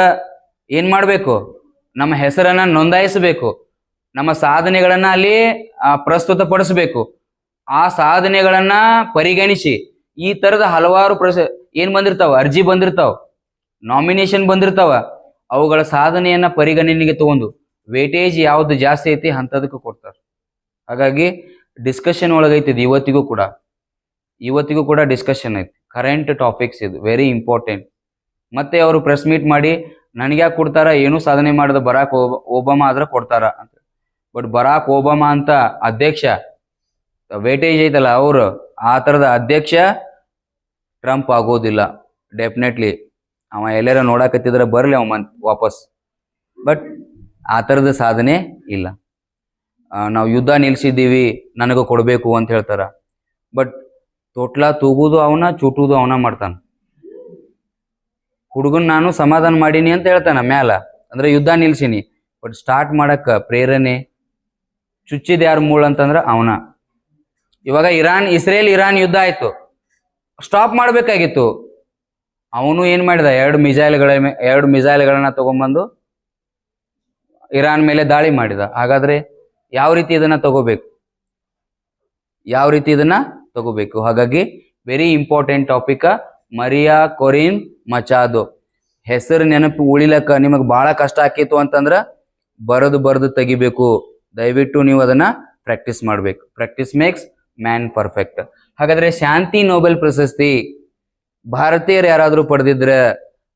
ಏನ್ ಮಾಡ್ಬೇಕು? ನಮ್ಮ ಹೆಸರನ್ನ ನೋಂದಾಯಿಸಬೇಕು, ನಮ್ಮ ಸಾಧನೆಗಳನ್ನ ಅಲ್ಲಿ ಪ್ರಸ್ತುತಪಡಿಸಬೇಕು. ಆ ಸಾಧನೆಗಳನ್ನ ಪರಿಗಣಿಸಿ ಈ ತರದ ಹಲವಾರು ಏನ್ ಬಂದಿರ್ತಾವ, ಅರ್ಜಿ ಬಂದಿರ್ತಾವ, ನಾಮಿನೇಷನ್ ಬಂದಿರ್ತಾವ, ಅವುಗಳ ಸಾಧನೆಯನ್ನ ಪರಿಗಣನೆಗೆ ತಗೊಂಡು ವೇಟೇಜ್ ಯಾವ್ದು ಜಾಸ್ತಿ ಐತಿ ಅಂತದಕ್ಕೆ ಕೊಡ್ತಾರೆ. ಹಾಗಾಗಿ ಡಿಸ್ಕಷನ್ ಒಳಗೈತಿ. ಇವತ್ತಿಗೂ ಕೂಡ ಡಿಸ್ಕಷನ್ ಐತಿ. ಕರೆಂಟ್ ಟಾಪಿಕ್ಸ್ ಇದು ವೆರಿ ಇಂಪಾರ್ಟೆಂಟ್. ಮತ್ತೆ ಅವರು ಪ್ರೆಸ್ ಮೀಟ್ ಮಾಡಿ ನನಗ್ಯಾಕೆ ಕೊಡ್ತಾರ, ಏನೂ ಸಾಧನೆ ಮಾಡಿದ ಬರಾಕ್ ಒಬಾಮಾ ಆದ್ರೆ ಕೊಡ್ತಾರ ಅಂತ. ಬಟ್ ಬರಾಕ್ ಒಬಾಮಾ ಅಂತ ಅಧ್ಯಕ್ಷ ವೇಟೇಜ್ ಐತಲ್ಲ, ಅವರು ಆ ಥರದ ಅಧ್ಯಕ್ಷ ಟ್ರಂಪ್ ಆಗೋದಿಲ್ಲ. ಡೆಫಿನೆಟ್ಲಿ ಅವ ಎಲ್ಲಾರ ನೋಡಕತ್ತಿದ್ರೆ ಬರಲಿ ಅವ ವಾಪಸ್. ಬಟ್ ಆ ಥರದ ಸಾಧನೆ ಇಲ್ಲ. ನಾವು ಯುದ್ಧ ನಿಲ್ಸಿದ್ದೀವಿ, ನನಗೂ ಕೊಡಬೇಕು ಅಂತ ಹೇಳ್ತಾರ. ಬಟ್ ತೊಟ್ಲ ತೂಗುದು ಅವನ, ಚುಟುದು ಅವನ ಮಾಡ್ತಾನ. ಹುಡುಗನ್ ನಾನು ಸಮಾಧಾನ ಮಾಡೀನಿ ಅಂತ ಹೇಳ್ತಾನ ಮ್ಯಾಲ, ಅಂದ್ರೆ ಯುದ್ಧ ನಿಲ್ಸಿನಿ. ಬಟ್ ಸ್ಟಾರ್ಟ್ ಮಾಡಕ್ಕ ಪ್ರೇರಣೆ ಚುಚ್ಚಿದ ಯಾರು ಮೂಳ ಅಂತಂದ್ರ ಅವನ. ಇವಾಗ ಇಸ್ರೇಲ್ ಇರಾನ್ ಯುದ್ಧ ಆಯ್ತು, ಸ್ಟಾಪ್ ಮಾಡ್ಬೇಕಾಗಿತ್ತು. ಅವನು ಏನ್ ಮಾಡಿದ, 2 ಮಿಸೈಲ್ಗಳನ್ನ ತಗೊಂಡ್ಬಂದು ಇರಾನ್ ಮೇಲೆ ದಾಳಿ ಮಾಡಿದ. ಹಾಗಾದ್ರೆ ಯಾವ ರೀತಿ ಇದನ್ನ ತಗೋಬೇಕು? ಹಾಗಾಗಿ ವೆರಿ ಇಂಪಾರ್ಟೆಂಟ್ ಟಾಪಿಕ್ ಮಾರಿಯಾ ಕೊರಿನ್ ಮಚಾದೋ. ಹೆಸರು ನೆನಪು ಉಳಿಲಕ್ಕ ನಿಮಗೆ ಬಹಳ ಕಷ್ಟ ಆಕಿತ್ತು ಅಂತಂದ್ರ ಬರೆದು ತೆಗಿಬೇಕು. ದಯವಿಟ್ಟು ನೀವು ಅದನ್ನ ಪ್ರಾಕ್ಟೀಸ್ ಮಾಡ್ಬೇಕು. Practice makes man perfect. ಹಾಗಾದ್ರೆ ಶಾಂತಿ ನೊಬೆಲ್ ಪ್ರಶಸ್ತಿ ಭಾರತೀಯರು ಯಾರಾದ್ರೂ ಪಡೆದಿದ್ರೆ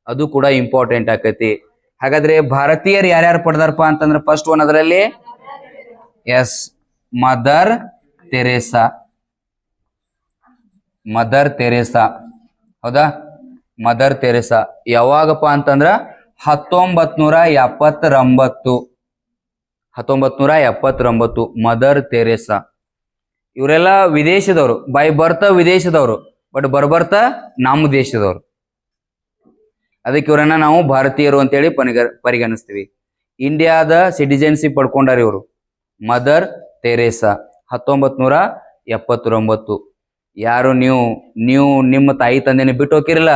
ಅದು ಕೂಡ ಇಂಪಾರ್ಟೆಂಟ್ ಆಕೈತಿ. ಹಾಗಾದ್ರೆ ಭಾರತೀಯರು ಯಾರ್ಯಾರು ಪಡೆದಾರಪ್ಪ ಅಂತಂದ್ರೆ ಫಸ್ಟ್ ಒನ್ ಅದರಲ್ಲಿ yes Mother Teresa. Mother Teresa, ಹೌದಾ? ಮದರ್ ತೆರೇಸಾ ಯಾವಾಗಪ್ಪ ಅಂತಂದ್ರ 1979. 1979 ಮದರ್ ತೆರೇಸಾ. ಇವರೆಲ್ಲ ವಿದೇಶದವರು, ಬೈ ಬರ್ತ ವಿದೇಶದವರು, ಬಟ್ ಬರ್ಬರ್ತ ನಮ್ಮ ದೇಶದವರು. ಅದಕ್ಕೆ ಇವರನ್ನ ನಾವು ಭಾರತೀಯರು ಅಂತೇಳಿ ಪರಿಗಣಿಸ್ತೀವಿ. ಇಂಡಿಯಾದ ಸಿಟಿಜನ್ಶಿಪ್ ಪಡ್ಕೊಂಡಾರ ಇವರು. Mother Teresa 1979. ಯಾರು ನೀವು ನಿಮ್ಮ ತಾಯಿ ತಂದೆನ ಬಿಟ್ಟು ಹೋಗಿರಲ್ಲ,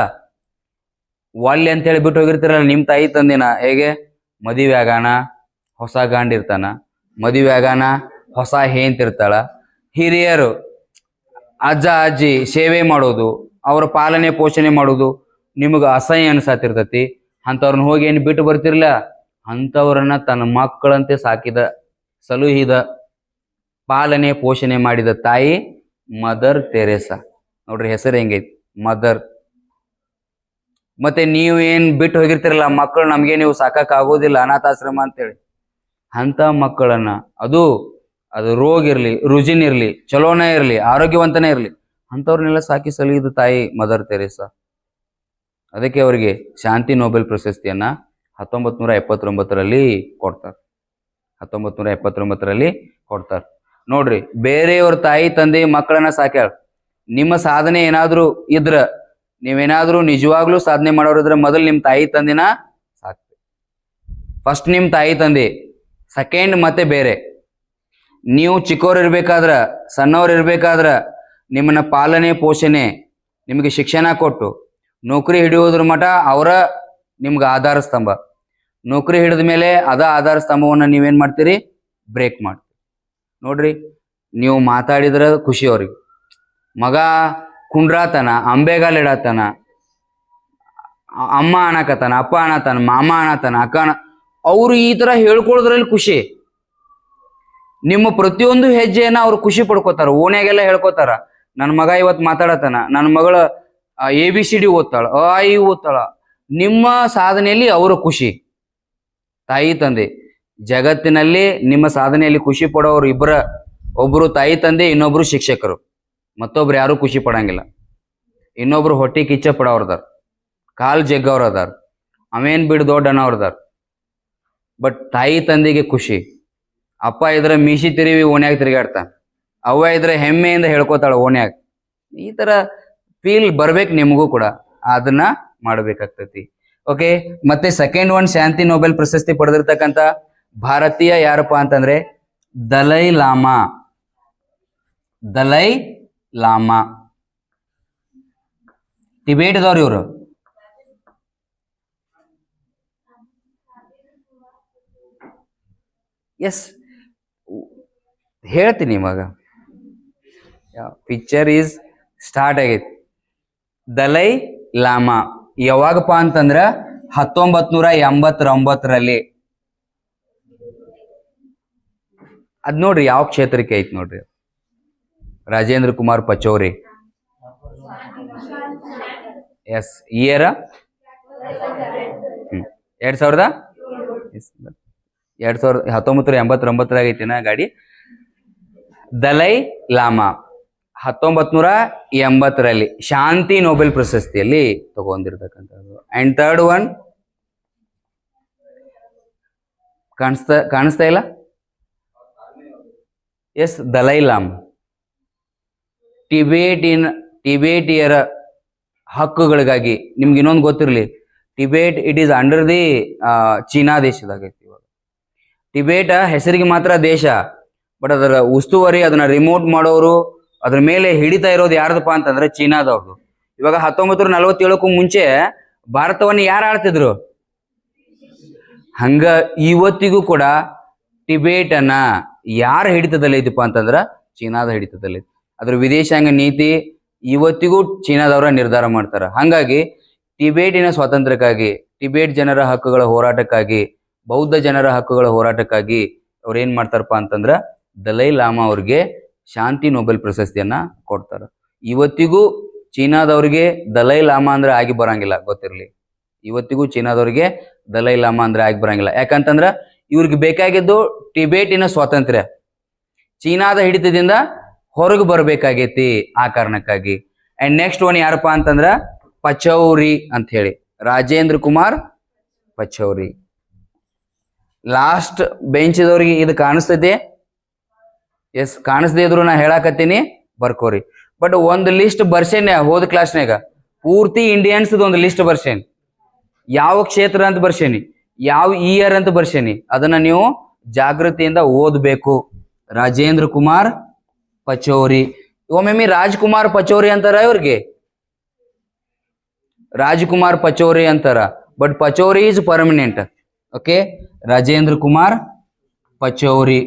ಒಳ್ಳೆ ಅಂತ ಹೇಳಿ ಬಿಟ್ಟು ಹೋಗಿರ್ತಿರಲ್ಲ ನಿಮ್ಮ ತಾಯಿ ತಂದೆನ. ಹೇಗೆ? ಮದುವೆ ಆಗಾನ ಹೊಸ ಗಂಡ ಇರ್ತಾನ, ಮದುವೆ ಆಗಾನ ಹೊಸ ಹೇಂತಿರ್ತಾಳ, ಹಿರಿಯರು ಅಜ್ಜ ಅಜ್ಜಿ ಸೇವೆ ಮಾಡೋದು, ಅವರ ಪಾಲನೆ ಪೋಷಣೆ ಮಾಡೋದು ನಿಮಗೆ ಅಸಹ್ಯ ಅನ್ಸಾತಿರ್ತತಿ. ಅಂಥವ್ರನ್ನ ಹೋಗಿ ಏನು ಬಿಟ್ಟು ಬರ್ತಿರ್ಲ, ಅಂಥವ್ರನ್ನ ತನ್ನ ಮಕ್ಕಳಂತೆ ಸಾಕಿದ, ಸಲುಹಿದ, ಪಾಲನೆ ಪೋಷಣೆ ಮಾಡಿದ ತಾಯಿ ಮದರ್ ತೆರೇಸಾ. ನೋಡ್ರಿ ಹೆಸರು ಹೆಂಗೈತಿ, ಮದರ್. ಮತ್ತೆ ನೀವು ಏನ್ ಬಿಟ್ಟು ಹೋಗಿರ್ತಿರಲ್ಲ ಮಕ್ಕಳು, ನಮ್ಗೆ ನೀವು ಸಾಕಕ್ ಆಗೋದಿಲ್ಲ ಅನಾಥಾಶ್ರಮ ಅಂತೇಳಿ, ಅಂತ ಮಕ್ಕಳನ್ನ ಅದು ರೋಗ ಇರ್ಲಿ, ರುಜಿನ್ ಇರ್ಲಿ, ಚಲೋನ ಇರ್ಲಿ, ಆರೋಗ್ಯವಂತನೇ ಇರ್ಲಿ, ಅಂಥವ್ರನ್ನೆಲ್ಲ ಸಾಕಿ ಸಲುಹಿದ ತಾಯಿ ಮದರ್ ತೆರೇಸಾ. ಅದಕ್ಕೆ ಅವರಿಗೆ ಶಾಂತಿ ನೊಬೆಲ್ ಪ್ರಶಸ್ತಿಯನ್ನ 1979ರಲ್ಲಿ ಕೊಡ್ತಾರೆ. 1979ರಲ್ಲಿ ಕೊಡ್ತಾರೆ. ನೋಡ್ರಿ, ಬೇರೆಯವ್ರ ತಾಯಿ ತಂದೆ ಮಕ್ಕಳನ್ನ ಸಾಕ್ಯಾಳ. ನಿಮ್ಮ ಸಾಧನೆ ಏನಾದ್ರೂ ಇದ್ರ, ನೀವೇನಾದ್ರೂ ನಿಜವಾಗ್ಲೂ ಸಾಧನೆ ಮಾಡೋರಿದ್ರೆ ಮೊದಲು ನಿಮ್ಮ ತಾಯಿ ತಂದಿನ ಸಾಕ್ರಿ. ಫಸ್ಟ್ ನಿಮ್ಮ ತಾಯಿ ತಂದೆ, ಸೆಕೆಂಡ್ ಮತ್ತೆ ಬೇರೆ. ನೀವು ಚಿಕ್ಕವ್ರು ಇರ್ಬೇಕಾದ್ರ, ಸಣ್ಣವ್ರು ಇರ್ಬೇಕಾದ್ರ ನಿಮ್ಮನ್ನ ಪಾಲನೆ ಪೋಷಣೆ, ನಿಮಗೆ ಶಿಕ್ಷಣ ಕೊಟ್ಟು ನೌಕರಿ ಹಿಡಿಯೋದ್ರ ಮಠ ಅವರ ನಿಮ್ಗೆ ಆಧಾರ ಸ್ತಂಭ. ನೌಕರಿ ಹಿಡಿದ ಮೇಲೆ ಅದ ಆಧಾರ ಸ್ತಂಭವನ್ನ ನೀವೇನ್ ಮಾಡ್ತೀರಿ? ಬ್ರೇಕ್ ಮಾಡ್ತೀರಿ. ನೋಡ್ರಿ, ನೀವು ಮಾತಾಡಿದ್ರ ಖುಷಿ ಅವ್ರಿಗೆ. ಮಗ ಕುಂಡ್ರಾತನ, ಅಂಬೆಗಾಲ್ ಇಡತಾನ, ಅಮ್ಮ ಅನ್ನಕತಾನ, ಅಪ್ಪ ಅನ್ನತಾನ, ಮಾಮ ಅನ್ನತಾನ, ಅಕ್ಕ ಅವ್ರು ಈ ತರ ಹೇಳ್ಕೊಳ್ಳೋದ್ರಲ್ಲಿ ಖುಷಿ. ನಿಮ್ಮ ಪ್ರತಿಯೊಂದು ಹೆಜ್ಜೆಯನ್ನ ಅವ್ರು ಖುಷಿ ಪಡ್ಕೋತಾರ. ಓಣ್ಯಾಗೆಲ್ಲ ಹೇಳ್ಕೋತಾರ, ನನ್ನ ಮಗ ಇವತ್ತು ಮಾತಾಡತಾನ, ನನ್ನ ಮಗಳ ABCD ಓದ್ತಾಳ, I ಓದ್ತಾಳ. ನಿಮ್ಮ ಸಾಧನೆಯಲ್ಲಿ ಅವರ ಖುಷಿ. ತಾಯಿ ತಂದೆ ಜಗತ್ತಿನಲ್ಲಿ ನಿಮ್ಮ ಸಾಧನೆಯಲ್ಲಿ ಖುಷಿ ಪಡೋರು ಒಬ್ರು ತಾಯಿ ತಂದೆ, ಇನ್ನೊಬ್ರು ಶಿಕ್ಷಕರು. ಮತ್ತೊಬ್ರು ಯಾರು ಖುಷಿ ಪಡಂಗಿಲ್ಲ. ಇನ್ನೊಬ್ರು ಹೊಟ್ಟಿ ಕಿಚ್ಚ ಪಡೋರ್ದಾರ, ಕಾಲ್ ಜಗ್ಗವ್ರ ಅದಾರ, ಅವೇನ್ ಬಿಡ್ ದೊಡ್ಡ ಅನ್ನೋರ್ದಾರ. ಬಟ್ ತಾಯಿ ತಂದೆಗೆ ಖುಷಿ. ಅಪ್ಪ ಇದ್ರೆ ಮೀಸಿ ತಿರುವಿ ಓಣ್ಯಾಗ ತಿರುಗಾಡ್ತಾನ, ಅವ್ವ ಇದ್ರೆ ಹೆಮ್ಮೆಯಿಂದ ಹೇಳ್ಕೊತಾಳ ಓಣ್ಯಾಗ. ಈ ತರ ಫೀಲ್ ಬರ್ಬೇಕು ನಿಮಗೂ ಕೂಡ, ಅದನ್ನ ಮಾಡ್ಬೇಕಾಗ್ತತಿ. ಓಕೆ, ಮತ್ತೆ ಸೆಕೆಂಡ್ ಒನ್ ಶಾಂತಿ ನೊಬೆಲ್ ಪ್ರಶಸ್ತಿ ಪಡೆದಿರ್ತಕ್ಕಂಥ ಭಾರತೀಯ ಯಾರಪ್ಪ ಅಂತಂದ್ರೆ ದಲೈ ಲಾಮಾ. ದಲೈ ಲಾಮಾ ಟಿಬೇಟ್ದವ್ರು ಇವರು. ಎಸ್, ಹೇಳ್ತೀನಿ ಇವಾಗ. ಪಿಕ್ಚರ್ ಈಸ್ ಸ್ಟಾರ್ಟ್ ಆಗೈತಿ. ದಲೈ ಲಾಮಾ ಯಾವಾಗಪ್ಪ ಅಂತಂದ್ರ 1989ರಲ್ಲಿ. ಅದ್ ನೋಡ್ರಿ ಯಾವ ಕ್ಷೇತ್ರಕ್ಕೆ ಐತಿ ನೋಡ್ರಿ. ರಾಜೇಂದ್ರ ಕುಮಾರ್ ಪಚೌರಿ. ಎಸ್, ಇಯರ್ 1989 ಐತಿನ ಗಾಡಿ. ದಲೈ ಲಾಮಾ 1980ರಲ್ಲಿ ಶಾಂತಿ ನೊಬೆಲ್ ಪ್ರಶಸ್ತಿಯಲ್ಲಿ ತಗೊಂಡಿರ್ತಕ್ಕಂಥದ್ದು. ಅಂಡ್ ಥರ್ಡ್ ಒನ್ ಕಾಣಿಸ್ತಾ ಇಲ್ಲ? ಎಸ್, ದಲೈ ಲಾಮಾ ಟಿಬೇಟಿಯರ ಹಕ್ಕುಗಳಿಗಾಗಿ. ನಿಮ್ಗೆ ಇನ್ನೊಂದು ಗೊತ್ತಿರಲಿ, Tibet it is under the China ದೇಶದಾಗೈತಿ. ಇವಾಗ ಟಿಬೇಟ್ ಹೆಸರಿಗೆ ಮಾತ್ರ ದೇಶ, ಬಟ್ ಅದರ ಉಸ್ತುವಾರಿ, ಅದನ್ನ ರಿಮೋಟ್ ಮಾಡೋರು, ಅದ್ರ ಮೇಲೆ ಹಿಡಿತಾ ಇರೋದು ಯಾರ್ದಪ್ಪ ಅಂತಂದ್ರೆ ಚೀನಾದವ್ರದ್ದು. ಇವಾಗ 1947ಕ್ಕೂ ಮುಂಚೆ ಭಾರತವನ್ನು ಯಾರು ಆಳ್ತಿದ್ರು? ಹಂಗ ಇವತ್ತಿಗೂ ಕೂಡ ಟಿಬೇಟ್ ಅನ್ನ ಯಾರ ಹಿಡಿತದಲ್ಲಿ ಐತಿಪ್ಪ ಅಂತಂದ್ರ ಚೀನಾದ ಹಿಡಿತದಲ್ಲಿ. ಅದ್ರ ವಿದೇಶಾಂಗ ನೀತಿ ಇವತ್ತಿಗೂ ಚೀನಾದವರ ನಿರ್ಧಾರ ಮಾಡ್ತಾರ. ಹಂಗಾಗಿ ಟಿಬೇಟಿನ ಸ್ವಾತಂತ್ರ್ಯಕ್ಕಾಗಿ, ಟಿಬೇಟ್ ಜನರ ಹಕ್ಕುಗಳ ಹೋರಾಟಕ್ಕಾಗಿ, ಬೌದ್ಧ ಜನರ ಹಕ್ಕುಗಳ ಹೋರಾಟಕ್ಕಾಗಿ ಅವ್ರು ಏನ್ ಮಾಡ್ತಾರಪ್ಪ ಅಂತಂದ್ರ ದಲೈ ಲಾಮಾ ಅವ್ರಿಗೆ ಶಾಂತಿ ನೊಬೆಲ್ ಪ್ರಶಸ್ತಿಯನ್ನ ಕೊಡ್ತಾರ. ಇವತ್ತಿಗೂ ಚೀನಾದವ್ರಿಗೆ ದಲೈ ಲಾಮಾ ಅಂದ್ರೆ ಆಗಿ ಬರಂಗಿಲ್ಲ, ಗೊತ್ತಿರ್ಲಿ. ಇವತ್ತಿಗೂ ಚೀನಾದವ್ರಿಗೆ ದಲೈ ಲಾಮಾ ಅಂದ್ರೆ ಆಗಿ ಬರಂಗಿಲ್ಲ. ಯಾಕಂತಂದ್ರ ಇವ್ರಿಗೆ ಬೇಕಾಗಿದ್ದು ಟಿಬೇಟಿನ ಸ್ವಾತಂತ್ರ್ಯ, ಚೀನಾದ ಹಿಡಿತದಿಂದ ಹೊರಗೆ ಬರ್ಬೇಕಾಗೈತಿ, ಆ ಕಾರಣಕ್ಕಾಗಿ. ಅಂಡ್ ನೆಕ್ಸ್ಟ್ ಒನ್ ಯಾರಪ್ಪ ಅಂತಂದ್ರ ಪಚೌರಿ ಅಂತ ಹೇಳಿ, ರಾಜೇಂದ್ರ ಕುಮಾರ್ ಪಚೌರಿ. ಲಾಸ್ಟ್ ಬೆಂಚ್ದವ್ರಿಗೆ ಇದು ಕಾಣಿಸ್ತೈತಿ? ಎಸ್, ಕಾಣಿಸ್ದೇ ಇದ್ರು ನಾ ಹೇಳಾಕತ್ತೀನಿ, ಬರ್ಕೋರಿ. ಬಟ್ ಒಂದು ಲಿಸ್ಟ್ ಬರ್ಸೇನೆ ಹೋದ ಕ್ಲಾಸ್ನಾಗ, ಪೂರ್ತಿ ಇಂಡಿಯನ್ಸ್ ಒಂದು ಲಿಸ್ಟ್ ಬರ್ಸೇನಿ, ಯಾವ ಕ್ಷೇತ್ರ ಅಂತ ಬರ್ಸೇನಿ, ಯಾವ ಇಯರ್ ಅಂತ ಬರ್ಸೇನಿ. ಅದನ್ನ ನೀವು ಜಾಗೃತಿಯಿಂದ ಓದ್ಬೇಕು. ರಾಜೇಂದ್ರ ಕುಮಾರ್ ಪಚೌರಿ. ಒಮ್ಮೊಮ್ಮೆ ರಾಜ್ಕುಮಾರ್ ಪಚೌರಿ ಅಂತಾರ, ಇವ್ರಿಗೆ ರಾಜ್ಕುಮಾರ್ ಪಚೌರಿ ಅಂತಾರ, but Pachauri is permanent. Okay, Rajendra Kumar Pachauri.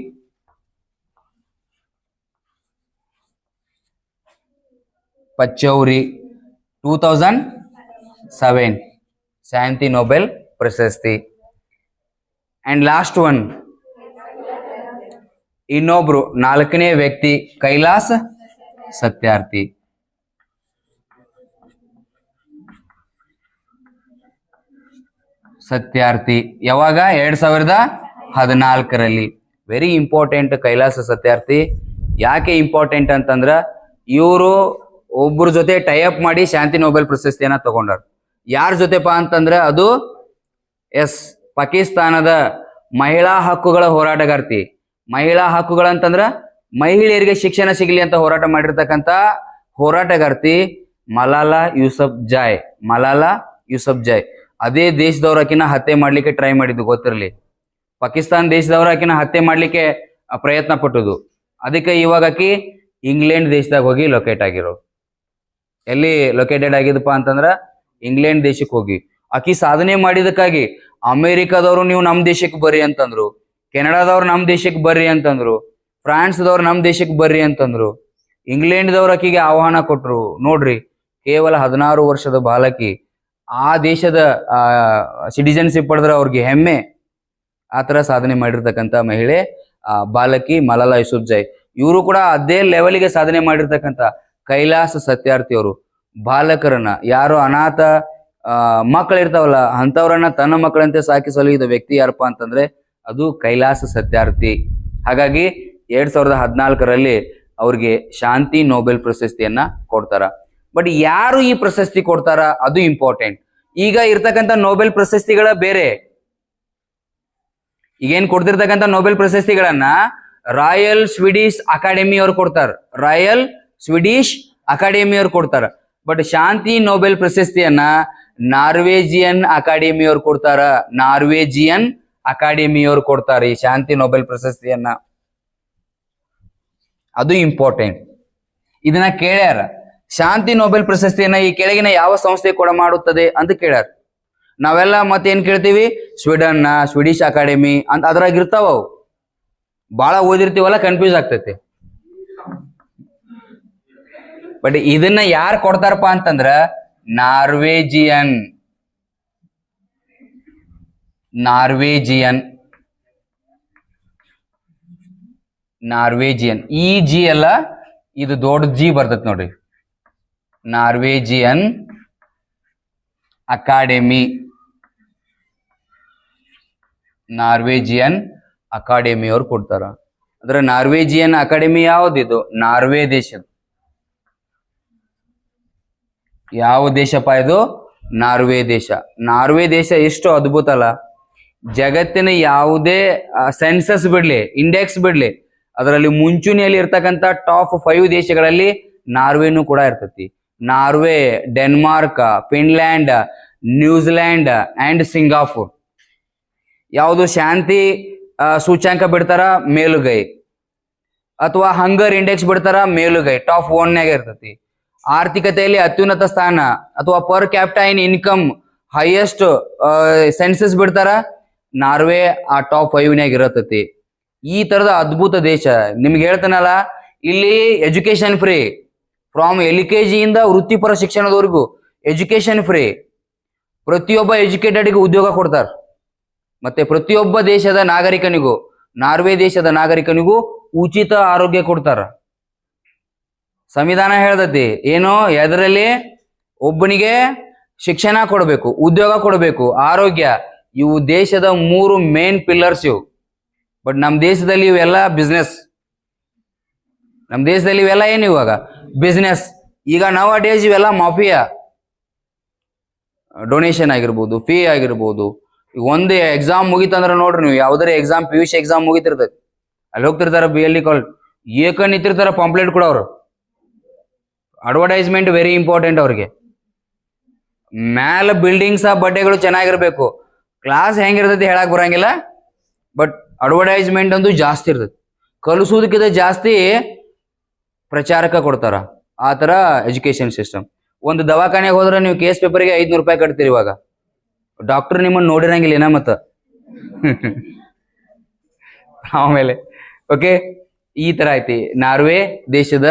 Pachauri 2007 ಶಾಂತಿ ನೊಬೆಲ್ ಪ್ರಶಸ್ತಿ. ಅಂಡ್ ಲಾಸ್ಟ್ ಒನ್ ಇನ್ನೊಬ್ರು ನಾಲ್ಕನೇ ವ್ಯಕ್ತಿ ಕೈಲಾಸ್ ಸತ್ಯಾರ್ಥಿ. ಸತ್ಯಾರ್ಥಿ ಯಾವಾಗ? 2014ರಲ್ಲಿ. Very important Kailash Satyarthi. ಯಾಕೆ ಇಂಪಾರ್ಟೆಂಟ್ ಅಂತಂದ್ರ ಇವರು ಒಬ್ಬರ ಜೊತೆ ಟೈಅಪ್ ಮಾಡಿ ಶಾಂತಿ ನೊಬೆಲ್ ಪ್ರಶಸ್ತಿಯನ್ನ ತಗೊಂಡಾರ. ಯಾರ ಜೊತೆಪ್ಪ ಅಂತಂದ್ರ ಅದು ಪಾಕಿಸ್ತಾನದ ಮಹಿಳಾ ಹಕ್ಕುಗಳ ಹೋರಾಟಗಾರ್ತಿ. ಮಹಿಳಾ ಹಕ್ಕುಗಳಂತಂದ್ರ ಮಹಿಳೆಯರಿಗೆ ಶಿಕ್ಷಣ ಸಿಗಲಿ ಅಂತ ಹೋರಾಟ ಮಾಡಿರ್ತಕ್ಕಂಥ ಹೋರಾಟಗಾರ್ತಿ ಮಲಾಲಾ ಯೂಸಫ್ಜಾಯ್. ಮಲಾಲಾ ಯೂಸಫ್ಜಾಯ್ ಅದೇ ದೇಶದವ್ರಕಿನ ಹತ್ಯೆ ಮಾಡ್ಲಿಕ್ಕೆ ಟ್ರೈ ಮಾಡಿದ್ದು, ಗೊತ್ತಿರಲಿ. ಪಾಕಿಸ್ತಾನ ದೇಶದವ್ರಕಿನ ಹತ್ಯೆ ಮಾಡ್ಲಿಕ್ಕೆ ಪ್ರಯತ್ನ ಪಟ್ಟುದು. ಅದಕ್ಕೆ ಇವಾಗ ಆಕಿ ಇಂಗ್ಲೆಂಡ್ ದೇಶದಾಗ ಹೋಗಿ ಲೊಕೇಟ್ ಆಗಿರೋ. ಎಲ್ಲಿ ಲೊಕೇಟೆಡ್ ಆಗಿದಪ್ಪ ಅಂತಂದ್ರ ಇಂಗ್ಲೆಂಡ್ ದೇಶಕ್ಕೆ ಹೋಗಿ ಆಕಿ ಸಾಧನೆ ಮಾಡಿದಕ್ಕಾಗಿ ಅಮೆರಿಕದವ್ರು ನೀವು ನಮ್ ದೇಶಕ್ಕೆ ಬರ್ರಿ ಅಂತಂದ್ರು, ಕೆನಡಾದವ್ರು ನಮ್ ದೇಶಕ್ಕೆ ಬರ್ರಿ ಅಂತಂದ್ರು, ಫ್ರಾನ್ಸ್ದವ್ರು ನಮ್ ದೇಶಕ್ಕೆ ಬರ್ರಿ ಅಂತಂದ್ರು, ಇಂಗ್ಲೆಂಡ್ದವ್ರು ಆಕಿಗೆ ಆಹ್ವಾನ ಕೊಟ್ರು. ನೋಡ್ರಿ, ಕೇವಲ 16 ವರ್ಷದ ಬಾಲಕಿ ಆ ದೇಶದ ಸಿಟಿಜನ್ಶಿಪ್ ಪಡೆದ್ರೆ ಅವ್ರಿಗೆ ಹೆಮ್ಮೆ. ಆತರ ಸಾಧನೆ ಮಾಡಿರ್ತಕ್ಕಂಥ ಮಹಿಳೆ ಬಾಲಕಿ ಮಲಾಲಾ ಯೂಸಫ್ಜಾಯ್. ಇವರು ಕೂಡ ಅದೇ ಲೆವೆಲ್ಗೆ ಸಾಧನೆ ಮಾಡಿರ್ತಕ್ಕಂಥ ಕೈಲಾಸ ಸತ್ಯಾರ್ಥಿ ಅವರು. ಬಾಲಕರನ್ನ, ಯಾರು ಅನಾಥ ಮಕ್ಕಳಿರ್ತಾವಲ್ಲ ಅಂತವ್ರನ್ನ ತನ್ನ ಮಕ್ಕಳಂತೆ ಸಾಕಿ ಸಲಹಿದ ವ್ಯಕ್ತಿ ಯಾರಪ್ಪ ಅಂತಂದ್ರೆ ಅದು ಕೈಲಾಸ ಸತ್ಯಾರ್ಥಿ. ಹಾಗಾಗಿ 2014ರಲ್ಲಿ ಅವ್ರಿಗೆ ಶಾಂತಿ ನೊಬೆಲ್ ಪ್ರಶಸ್ತಿಯನ್ನ ಕೊಡ್ತಾರ. ಬಟ್ ಯಾರು ಈ ಪ್ರಶಸ್ತಿ ಕೊಡ್ತಾರ ಅದು ಇಂಪಾರ್ಟೆಂಟ್. ಈಗ ಇರ್ತಕ್ಕಂಥ ನೊಬೆಲ್ ಪ್ರಶಸ್ತಿಗಳ ಬೇರೆ. ಈಗೇನ್ ಕೊಡ್ತಿರ್ತಕ್ಕಂಥ ನೊಬೆಲ್ ಪ್ರಶಸ್ತಿಗಳನ್ನ ರಾಯಲ್ ಸ್ವೀಡಿಶ್ ಅಕಾಡೆಮಿ ಅವ್ರು ಕೊಡ್ತಾರ, ರಾಯಲ್ ಸ್ವೀಡಿಶ್ ಅಕಾಡೆಮಿ ಅವ್ರು ಕೊಡ್ತಾರ. ಬಟ್ ಶಾಂತಿ ನೊಬೆಲ್ ಪ್ರಶಸ್ತಿಯನ್ನ ನಾರ್ವೇಜಿಯನ್ ಅಕಾಡೆಮಿ ಅವ್ರು ಕೊಡ್ತಾರ, ನಾರ್ವೇಜಿಯನ್ ಅಕಾಡೆಮಿ ಅವ್ರು ಕೊಡ್ತಾರೆ ಈ ಶಾಂತಿ ನೊಬೆಲ್ ಪ್ರಶಸ್ತಿಯನ್ನ. ಅದು ಇಂಪಾರ್ಟೆಂಟ್. ಇದನ್ನ ಕೇಳ್ಯಾರ. ಶಾಂತಿ ನೊಬೆಲ್ ಪ್ರಶಸ್ತಿಯನ್ನ ಈ ಕೆಳಗಿನ ಯಾವ ಸಂಸ್ಥೆ ಕೊಡ ಮಾಡುತ್ತದೆ ಅಂತ ಕೇಳ್ಯಾರ. ನಾವೆಲ್ಲ ಮತ್ತೇನ್ ಕೇಳ್ತೀವಿ? ಸ್ವೀಡನ್ ಸ್ವೀಡಿಶ್ ಅಕಾಡೆಮಿ ಅಂತ ಅದ್ರಾಗ ಇರ್ತಾವ. ಅವು ಬಹಳ ಓದಿರ್ತೀವಲ್ಲ, ಕನ್ಫ್ಯೂಸ್ ಆಗ್ತೈತಿ. ಬಟ್ ಇದನ್ನ ಯಾರು ಕೊಡ್ತಾರಪ್ಪ ಅಂತಂದ್ರ ನಾರ್ವೇಜಿಯನ್. ನಾರ್ವೇಜಿಯನ್ ನಾರ್ವೇಜಿಯನ್ ಈ ಜಿ ಅಲ್ಲ, ಇದು ದೊಡ್ಡ ಜಿ ಬರ್ತೈತಿ ನೋಡ್ರಿ. Norwegian academy. ನಾರ್ವೇಜಿಯನ್ ಅಕಾಡೆಮಿ ಅವ್ರು ಕೊಡ್ತಾರ. ಅಂದ್ರೆ ನಾರ್ವೇಜಿಯನ್ ಅಕಾಡೆಮಿ ಯಾವ್ದಿದು? ನಾರ್ವೇ ದೇಶದ. ಯಾವ ದೇಶಪ್ಪ ಇದು? ನಾರ್ವೇ ದೇಶ. ನಾರ್ವೇ ದೇಶ ಎಷ್ಟು ಅದ್ಭುತ ಅಲ್ಲ. ಜಗತ್ತಿನ ಯಾವುದೇ ಸೆನ್ಸಸ್ ಬಿಡ್ಲಿ, ಇಂಡೆಕ್ಸ್ ಬಿಡ್ಲಿ, ಅದರಲ್ಲಿ ಮುಂಚೂಣಿಯಲ್ಲಿ ಇರ್ತಕ್ಕಂಥ ಟಾಪ್ 5 ದೇಶಗಳಲ್ಲಿ ನಾರ್ವೇನು ಕೂಡ ಇರ್ತೈತಿ. Norway, Denmark, Finland, New Zealand and Singapore. ಯಾವುದು ಶಾಂತಿ ಸೂಚ್ಯಾಂಕ ಬಿಡ್ತಾರ ಮೇಲುಗೈ, ಅಥವಾ ಹಂಗರ್ ಇಂಡೆಕ್ಸ್ ಬಿಡ್ತಾರ ಮೇಲುಗೈ, ಟಾಪ್ 1 ಇರ್ತೈತಿ. ಆರ್ಥಿಕತೆಯಲ್ಲಿ ಅತ್ಯುನ್ನತ ಸ್ಥಾನ ಅಥವಾ per capita in income highest census ಬಿಡ್ತಾರ, ನಾರ್ವೇ ಆ ಟಾಪ್ 5 ಇರತೈತಿ. ಈ ತರದ ಅದ್ಭುತ ದೇಶ. ನಿಮ್ಗೆ ಹೇಳ್ತಾನಲ್ಲ, ಇಲ್ಲಿ ಎಜುಕೇಶನ್ ಫ್ರೀ, ಫ್ರಾಮ್ LKG ಇಂದ ವೃತ್ತಿಪರ ಶಿಕ್ಷಣದವರೆಗೂ ಎಜುಕೇಶನ್ ಫ್ರೀ. ಪ್ರತಿಯೊಬ್ಬ ಎಜುಕೇಟೆಡ್ಗೆ ಉದ್ಯೋಗ ಕೊಡ್ತಾರ. ಮತ್ತೆ ಪ್ರತಿಯೊಬ್ಬ ದೇಶದ ನಾಗರಿಕನಿಗೂ, ನಾರ್ವೇ ದೇಶದ ನಾಗರಿಕನಿಗೂ ಉಚಿತ ಆರೋಗ್ಯ ಕೊಡ್ತಾರ. ಸಂವಿಧಾನ ಹೇಳ್ತತಿ ಏನು, ಎದರಲ್ಲಿ ಒಬ್ಬನಿಗೆ ಶಿಕ್ಷಣ ಕೊಡಬೇಕು, ಉದ್ಯೋಗ ಕೊಡಬೇಕು, ಆರೋಗ್ಯ, ಇವು ದೇಶದ 3 ಮೇನ್ ಪಿಲ್ಲರ್ಸ್ ಇವು. ಬಟ್ ನಮ್ಮ ದೇಶದಲ್ಲಿ ಇವೆಲ್ಲ ಬಿಸ್ನೆಸ್. ನಮ್ಮ ದೇಶದಲ್ಲಿ ಇವೆಲ್ಲ ಏನು ಇವಾಗ ಬಿಸ್ನೆಸ್. ಈಗ ನವ ಡೇಸ್ ಇವೆಲ್ಲ ಮಾಫಿಯಾ. ಡೊನೇಷನ್ ಆಗಿರ್ಬೋದು, ಫೀ ಆಗಿರ್ಬೋದು. ಈಗ ಒಂದು ಎಕ್ಸಾಮ್ ಮುಗಿತಂದ್ರೆ ನೋಡ್ರಿ ನೀವು, ಯಾವ್ದಾರ ಎಕ್ಸಾಮ್ PUC ಎಕ್ಸಾಮ್ ಮುಗಿತಿರ್ತೈತಿ, ಅಲ್ಲಿ ಹೋಗ್ತಿರ್ತಾರ BLE ಕಾಲೇಜ್, ಏಕ ನಿಂತಿರ್ತಾರ ಪಾಂಪ್ಲೆಟ್ ಕೂಡ ಅವ್ರು. ಅಡ್ವರ್ಟೈಸ್ಮೆಂಟ್ ವೆರಿ ಇಂಪಾರ್ಟೆಂಟ್ ಅವ್ರಿಗೆ. ಮ್ಯಾಲ ಬಿಲ್ಡಿಂಗ್ಸ್ ಬಡ್ಡೆಗಳು ಚೆನ್ನಾಗಿರ್ಬೇಕು, ಕ್ಲಾಸ್ ಹೆಂಗಿರ್ತೈತಿ ಹೇಳಕ್ ಬರಂಗಿಲ್ಲ. ಬಟ್ ಅಡ್ವರ್ಟೈಸ್ಮೆಂಟ್ ಅಂತೂ ಜಾಸ್ತಿ ಇರ್ತೈತಿ. ಕಲಿಸೋದಕ್ಕಿಂತ ಜಾಸ್ತಿ ಪ್ರಚಾರಕ ಕೊಡ್ತಾರ. ಆ ತರ ಎಜುಕೇಶನ್ ಸಿಸ್ಟಮ್. ಒಂದು ದವಾಖಾನೆಗೆ ಹೋದ್ರೆ ನೀವು ಕೇಸ್ ಪೇಪರ್ಗೆ 500 ರೂಪಾಯಿ ಕಟ್ತೀರಿ. ಇವಾಗ ಡಾಕ್ಟರ್ ನಿಮ್ಮನ್ನು ನೋಡಿರಂಗಿಲ್ಲ ಏನ ಮತ್ತ. ಆಮೇಲೆ ಓಕೆ, ಈ ತರ ಐತಿ. ನಾರ್ವೆ ದೇಶದ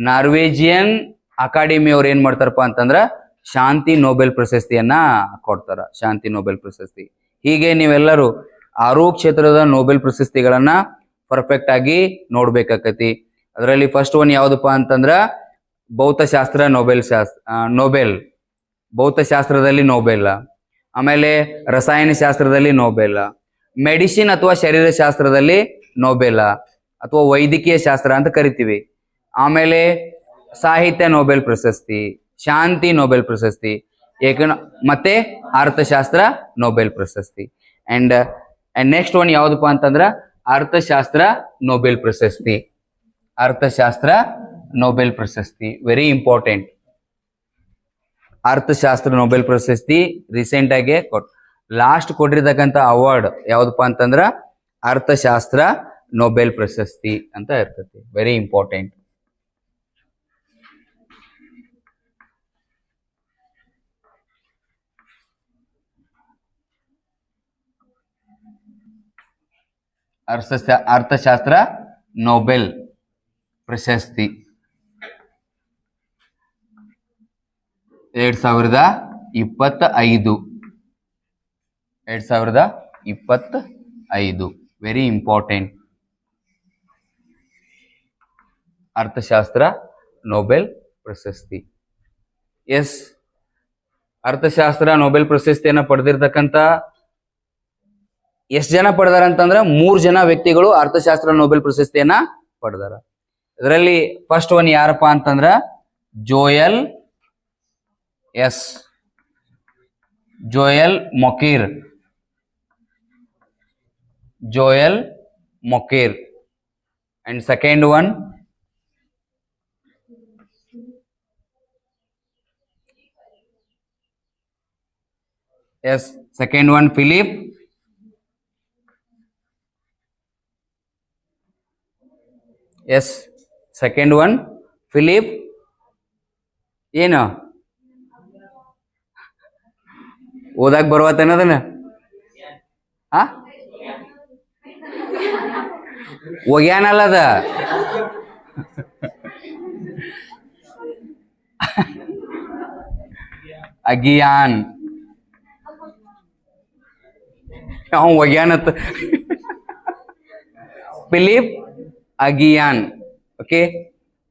ನಾರ್ವೇಜಿಯನ್ ಅಕಾಡೆಮಿ ಅವ್ರು ಏನ್ ಮಾಡ್ತಾರಪ್ಪ ಅಂತಂದ್ರ ಶಾಂತಿ ನೊಬೆಲ್ ಪ್ರಶಸ್ತಿಯನ್ನ ಕೊಡ್ತಾರ. ಶಾಂತಿ ನೊಬೆಲ್ ಪ್ರಶಸ್ತಿ. ಹೀಗೆ ನೀವೆಲ್ಲರೂ ಆರೋಗ್ಯ ಕ್ಷೇತ್ರದ ನೊಬೆಲ್ ಪ್ರಶಸ್ತಿಗಳನ್ನ ಪರ್ಫೆಕ್ಟ್ ಆಗಿ ನೋಡ್ಬೇಕಾಕತಿ. ಅದರಲ್ಲಿ ಫಸ್ಟ್ ಒನ್ ಯಾವ್ದಪ್ಪ ಅಂತಂದ್ರ ಭೌತಶಾಸ್ತ್ರ ನೊಬೆಲ್, ಭೌತಶಾಸ್ತ್ರದಲ್ಲಿ ನೊಬೆಲ್. ಆಮೇಲೆ ರಸಾಯನಶಾಸ್ತ್ರದಲ್ಲಿ ನೊಬೆಲ್, ಮೆಡಿಸಿನ್ ಅಥವಾ ಶರೀರಶಾಸ್ತ್ರದಲ್ಲಿ ನೊಬೆಲ್ ಅಥವಾ ವೈದ್ಯಕೀಯ ಶಾಸ್ತ್ರ ಅಂತ ಕರಿತೀವಿ. ಆಮೇಲೆ ಸಾಹಿತ್ಯ ನೊಬೆಲ್ ಪ್ರಶಸ್ತಿ, ಶಾಂತಿ ನೊಬೆಲ್ ಪ್ರಶಸ್ತಿ, ಮತ್ತೆ ಅರ್ಥಶಾಸ್ತ್ರ ನೊಬೆಲ್ ಪ್ರಶಸ್ತಿ. ಅಂಡ್ ನೆಕ್ಸ್ಟ್ ಒನ್ ಯಾವ್ದಪ್ಪ ಅಂತಂದ್ರ ಅರ್ಥಶಾಸ್ತ್ರ ನೊಬೆಲ್ ಪ್ರಶಸ್ತಿ. ಅರ್ಥಶಾಸ್ತ್ರ ನೊಬೆಲ್ ಪ್ರಶಸ್ತಿ ವೆರಿ ಇಂಪಾರ್ಟೆಂಟ್. ಅರ್ಥಶಾಸ್ತ್ರ ನೊಬೆಲ್ ಪ್ರಶಸ್ತಿ ರೀಸೆಂಟ್ ಆಗಿ ಲಾಸ್ಟ್ ಕೊಟ್ಟಿರ್ತಕ್ಕಂಥ ಅವಾರ್ಡ್ ಯಾವ್ದಪ್ಪ ಅಂತಂದ್ರ ಅರ್ಥಶಾಸ್ತ್ರ ನೊಬೆಲ್ ಪ್ರಶಸ್ತಿ ಅಂತ ಇರ್ತೈತಿ. Very important. ಅರ್ಥಶಾಸ್ತ್ರ ನೊಬೆಲ್ ಪ್ರಶಸ್ತಿ 2025 ವೆರಿ ಇಂಪಾರ್ಟೆಂಟ್. ಅರ್ಥಶಾಸ್ತ್ರ ನೊಬೆಲ್ ಪ್ರಶಸ್ತಿ. ಎಸ್, ಅರ್ಥಶಾಸ್ತ್ರ ನೊಬೆಲ್ ಪ್ರಶಸ್ತಿಯನ್ನ ಪಡೆದಿರ್ತಕ್ಕಂಥ ಎಷ್ಟು ಜನ ಪಡೆದಾರ ಅಂತಂದ್ರ 3 ಜನ ವ್ಯಕ್ತಿಗಳು ಅರ್ಥಶಾಸ್ತ್ರ ನೊಬೆಲ್ ಪ್ರಶಸ್ತಿಯನ್ನ ಪಡೆದಾರ. ಇದರಲ್ಲಿ ಫಸ್ಟ್ ಒನ್ ಯಾರಪ್ಪ ಅಂತಂದ್ರ Joel Mokyr. And second one Philippe ಏನು ಓದಾಕ್ ಬರುವತ್ತನ್ನದನ್ನ ಒಗ್ಯಾನಲ್ಲದ ಅಗಿಯಾನ್ ಒಗ್ಯಾನತ್ Philippe Aghion. Okay.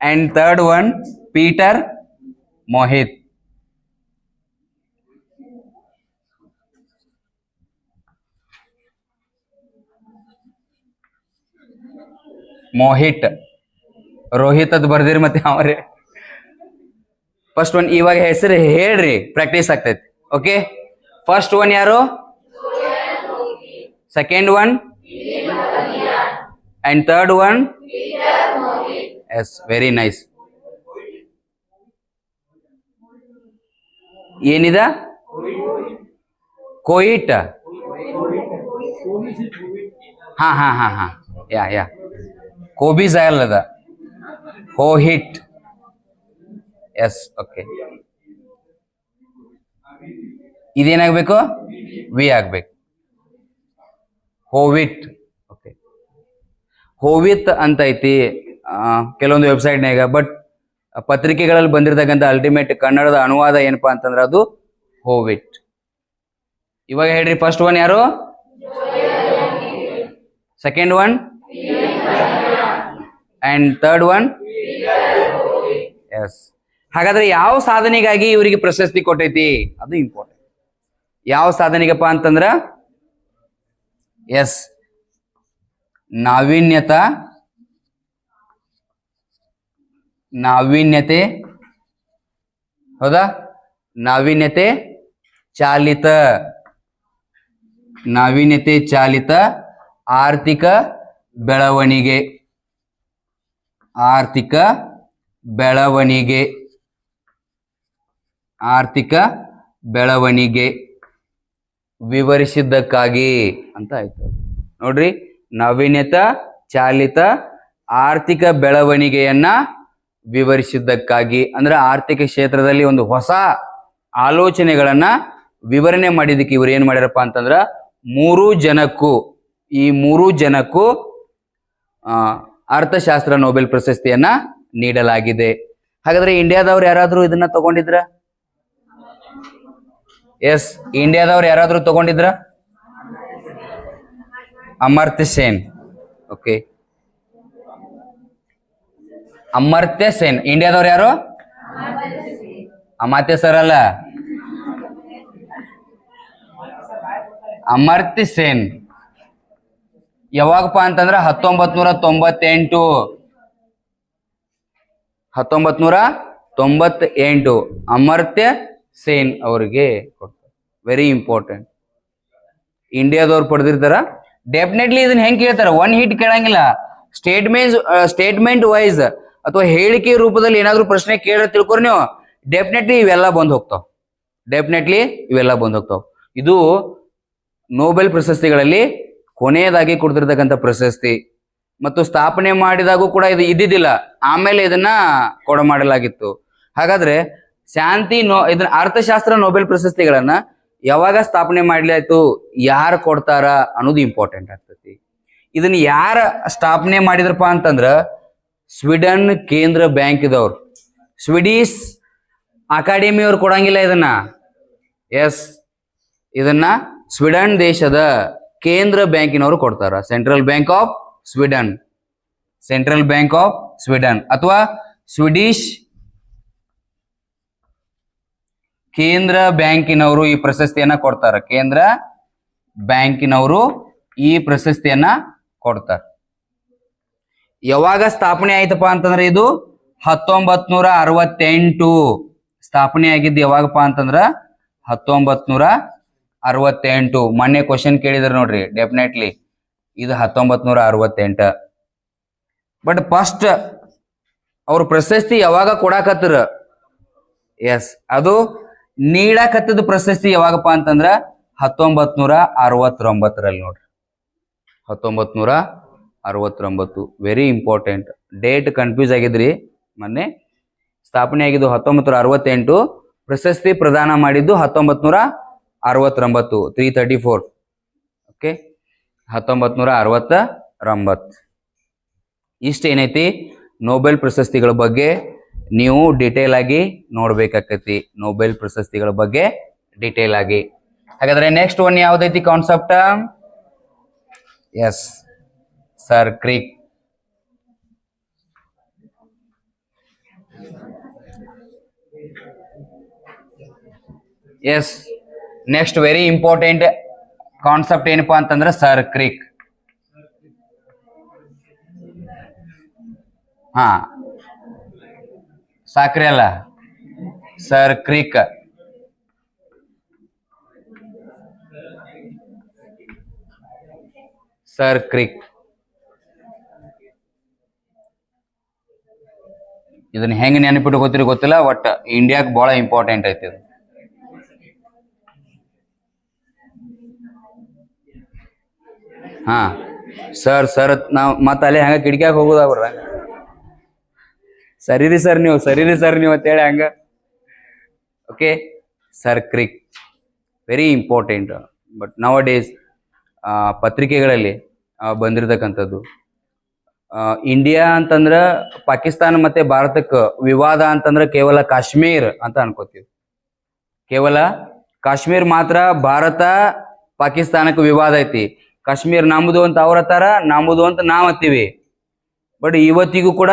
And third one Peter ಮೋಹಿತ್. ರೋಹಿತ್ ಅದ್ ಬರ್ದಿರಿ ಮತ್ತೆ ಅವ್ರೆ. ಫಸ್ಟ್ ಒನ್ ಇವಾಗ ಹೆಸರು ಹೇಳ್ರಿ, ಪ್ರಾಕ್ಟೀಸ್ ಆಗ್ತೈತಿ. ಓಕೆ. ಫಸ್ಟ್ ಒನ್ ಯಾರು? Second one and third one? Yes, very nice. ಏನಿದ? ಕೋಯಿಟ್. ಹಾ ಯಾ ಕೋಬಿಸ್ ಅಲ್ಲದ, ಹೋಹಿಟ್. Yes, okay. ಇದೇನಾಗ್ಬೇಕು? ವಿ ಆಗ್ಬೇಕು. ಹೋವಿಟ್. ಓಕೆ. ಹೋವಿತ್ ಅಂತ ಐತಿ ಕೆಲವೊಂದು ವೆಬ್ಸೈಟ್ನಾಗ. ಬಟ್ ಪತ್ರಿಕೆಗಳಲ್ಲಿ ಬಂದಿರತಕ್ಕಂಥ ಅಲ್ಟಿಮೇಟ್ ಕನ್ನಡದ ಅನುವಾದ ಏನಪ್ಪಾ ಅಂತಂದ್ರೆ ಅದು ಹೋವಿಟ್. ಇವಾಗ ಹೇಳ್ರಿ, ಫಸ್ಟ್ ಒನ್ ಯಾರು? Second one and third one? Yes. ಹಾಗಾದ್ರೆ ಯಾವ ಸಾಧನೆಗಾಗಿ ಇವರಿಗೆ ಪ್ರಶಸ್ತಿ ಕೊಟ್ಟೈತಿ ಅದು ಇಂಪಾರ್ಟೆಂಟ್. ಯಾವ ಸಾಧನೆಗಪ್ಪ ಅಂತಂದ್ರ ಎಸ್ ನಾವೀನ್ಯತೆ ಹೌದಾ, ನಾವೀನ್ಯತೆ ಚಾಲಿತ ಆರ್ಥಿಕ ಬೆಳವಣಿಗೆ ವಿವರಿಸಿದ್ದಕ್ಕಾಗಿ ಅಂತ ಆಯ್ತು ನೋಡ್ರಿ. ನಾವೀನ್ಯತಾ ಚಾಲಿತ ಆರ್ಥಿಕ ಬೆಳವಣಿಗೆಯನ್ನ ವಿವರಿಸಿದ್ದಕ್ಕಾಗಿ ಅಂದ್ರೆ ಆರ್ಥಿಕ ಕ್ಷೇತ್ರದಲ್ಲಿ ಒಂದು ಹೊಸ ಆಲೋಚನೆಗಳನ್ನ ವಿವರಣೆ ಮಾಡಿದ್ದಕ್ಕೆ ಇವ್ರು ಏನ್ ಮಾಡ್ಯಾರಪ್ಪ ಅಂತಂದ್ರ ಈ ಮೂರು ಜನಕ್ಕೂ ಅರ್ಥಶಾಸ್ತ್ರ ನೊಬೆಲ್ ಪ್ರಶಸ್ತಿಯನ್ನ ನೀಡಲಾಗಿದೆ. ಹಾಗಾದ್ರೆ ಇಂಡಿಯಾದವ್ರು ಯಾರಾದ್ರೂ ಇದನ್ನ ತಗೊಂಡಿದ್ರ? ಎಸ್, ಇಂಡಿಯಾದವ್ರು ಯಾರಾದ್ರೂ ತಗೊಂಡಿದ್ರ? ಅಮರ್ತ್ಯ ಸೇನ್. ಓಕೆ, ಅಮರ್ತ್ಯ ಸೇನ್ ಇಂಡಿಯಾದವ್ರು ಯಾರು? ಅಮಾತ್ಯ ಸರ್ ಅಲ್ಲ, ಅಮರ್ತ್ಯ ಸೇನ್. ಯಾವಾಗಪ್ಪ ಅಂತಂದ್ರ 1998 ಅಮರ್ತ್ಯ ಸೇನ್ ಅವ್ರಿಗೆ ಕೊಡ್ತಾರೆ. Very important. ಇಂಡಿಯಾದವ್ರು ಪಡೆದಿರ್ತಾರ. ಡೆಫಿನೆಟ್ಲಿ ಇದನ್ನ ಹೆಂಗ್ ಕೇಳ್ತಾರ? ಒನ್ ಹಿಟ್ ಕೇಳಂಗಿಲ್ಲ. ಸ್ಟೇಟ್ಮೆಂಟ್ ವೈಸ್ ಅಥವಾ ಹೇಳಿಕೆ ರೂಪದಲ್ಲಿ ಏನಾದ್ರು ಪ್ರಶ್ನೆ ಕೇಳ ತಿಳ್ಕೊರಿ ನೀವು, ಡೆಫಿನೆಟ್ಲಿ ಇವೆಲ್ಲ ಬಂದ್ ಹೋಗ್ತಾವ. ಇದು ನೊಬೆಲ್ ಪ್ರಶಸ್ತಿಗಳಲ್ಲಿ ಕೊನೆಯದಾಗಿ ಕೊಡ್ತಿರ್ತಕ್ಕಂಥ ಪ್ರಶಸ್ತಿ ಮತ್ತು ಸ್ಥಾಪನೆ ಮಾಡಿದಾಗೂ ಕೂಡ ಇದು ಇದ್ದಿದ್ದಿಲ್ಲ, ಆಮೇಲೆ ಇದನ್ನ ಕೊಡಮಾಡಲಾಗಿತ್ತು. ಹಾಗಾದ್ರೆ ಇದನ್ನ ಅರ್ಥಶಾಸ್ತ್ರ ನೊಬೆಲ್ ಪ್ರಶಸ್ತಿಗಳನ್ನ ಯಾವಾಗ ಸ್ಥಾಪನೆ ಮಾಡ್ಲಾಯ್ತು, ಯಾರು ಕೊಡ್ತಾರ ಅನ್ನೋದು ಇಂಪಾರ್ಟೆಂಟ್ ಆಗ್ತತಿ. ಇದನ್ನ ಯಾರ ಸ್ಥಾಪನೆ ಮಾಡಿದ್ರಪ್ಪ ಅಂತಂದ್ರ ಸ್ವೀಡನ್ ಕೇಂದ್ರ ಬ್ಯಾಂಕ್ ಇದವ್ರು. ಸ್ವೀಡಿಶ್ ಅಕಾಡೆಮಿ ಅವ್ರು ಕೊಡಂಗಿಲ್ಲ ಇದನ್ನ. ಎಸ್, ಇದನ್ನ ಸ್ವೀಡನ್ ದೇಶದ ಕೇಂದ್ರ ಬ್ಯಾಂಕಿನವರು ಕೊಡ್ತಾರ. ಸೆಂಟ್ರಲ್ ಬ್ಯಾಂಕ್ ಆಫ್ ಸ್ವೀಡನ್ ಅಥವಾ ಸ್ವೀಡಿಶ್ ಕೇಂದ್ರ ಬ್ಯಾಂಕಿನವರು ಈ ಪ್ರಶಸ್ತಿಯನ್ನ ಕೊಡ್ತಾರ. ಕೇಂದ್ರ ಬ್ಯಾಂಕಿನವರು ಈ ಪ್ರಶಸ್ತಿಯನ್ನ ಕೊಡ್ತಾರ. ಯಾವಾಗ ಸ್ಥಾಪನೆ ಆಯ್ತಪ್ಪ ಅಂತಂದ್ರೆ ಇದು 1968 ಸ್ಥಾಪನೆ ಆಗಿದ್ದು. ಯಾವಾಗಪ್ಪ ಅಂತಂದ್ರ 1968. ಮೊನ್ನೆ ಕ್ವಶನ್ ಕೇಳಿದ್ರ ನೋಡ್ರಿ, ಡೆಫಿನೆಟ್ಲಿ ಇದು 1968. ಬಟ್ ಫಸ್ಟ್ ಅವ್ರ ಪ್ರಶಸ್ತಿ ಯಾವಾಗ ಕೊಡಾಕತ್ತರ? ಎಸ್, ಅದು ನೀಡಾಕತ್ತದ ಪ್ರಶಸ್ತಿ ಯಾವಾಗಪ್ಪ ಅಂತಂದ್ರ 1969 ನೋಡ್ರಿ. 1969 ವೆರಿ ಇಂಪಾರ್ಟೆಂಟ್. ಡೇಟ್ ಕನ್ಫ್ಯೂಸ್ ಆಗಿದ್ರಿ. ಮೊನ್ನೆ ಸ್ಥಾಪನೆ ಆಗಿದ್ದು 1968, ಪ್ರಶಸ್ತಿ ಪ್ರದಾನ ಮಾಡಿದ್ದು 1969, 334. ಓಕೆ, 1969. ಇಷ್ಟೇನೈತಿ ನೊಬೆಲ್ ಪ್ರಶಸ್ತಿಗಳ ಬಗ್ಗೆ ನೀವು ಡಿಟೇಲ್ ಆಗಿ ನೋಡ್ಬೇಕಾಕತಿ. ನೊಬೆಲ್ ಪ್ರಶಸ್ತಿಗಳ ಬಗ್ಗೆ ಡಿಟೇಲ್ ಆಗಿ. ಹಾಗಾದ್ರೆ ನೆಕ್ಸ್ಟ್ ಒನ್ ಯಾವ್ದೈತಿ concept? Yes, Sir Creek. Yes, next very important concept ಏನಪ್ಪಾ ಅಂತಂದ್ರೆ ಸರ್ ಕ್ರಿಕ್. ಹಾ, ಸಾಕ್ರಿ ಅಲ್ಲ, ಸರ್ ಕ್ರಿಕ್. ಇದನ್ನ ಹೆಂಗ್ ನೆನಪಿಟ್ಟು ಗೊತ್ತಿಲ್ಲ, ಒಟ್ ಇಂಡಿಯಾಕ್ ಬಹಳ ಇಂಪಾರ್ಟೆಂಟ್ ಐತಿ ಇದು. ಹಾ, ಸರ್ ನಾವ್ ಮತ್ತ ಅಲ್ಲಿ ಹಂಗ ಕಿಟಕಿಯಾಗ ಹೋಗುದಾಗ್ರ, ಸರಿರಿ ಸರ್ ನೀವು ಅಂತೇಳಿ ಹಂಗ. Okay, Sir Creek very important. But nowadays ಪತ್ರಿಕೆಗಳಲ್ಲಿ ಬಂದಿರತಕ್ಕಂಥದ್ದು, ಇಂಡಿಯಾ ಅಂತಂದ್ರ ಪಾಕಿಸ್ತಾನ ಮತ್ತೆ ಭಾರತಕ್ಕೆ ವಿವಾದ ಅಂತಂದ್ರ ಕೇವಲ ಕಾಶ್ಮೀರ್ ಅಂತ ಅನ್ಕೋತೀವಿ. ಕೇವಲ ಕಾಶ್ಮೀರ್ ಮಾತ್ರ ಭಾರತ ಪಾಕಿಸ್ತಾನಕ್ಕೆ ವಿವಾದ ಐತಿ. ಕಾಶ್ಮೀರ್ ನಮ್ಮದು ಅಂತ ಅವ್ರ ಹತ್ತಾರ, ನಮ್ಮದು ಅಂತ ನಾವ್ ಹತ್ತೀವಿ. ಬಟ್ ಇವತ್ತಿಗೂ ಕೂಡ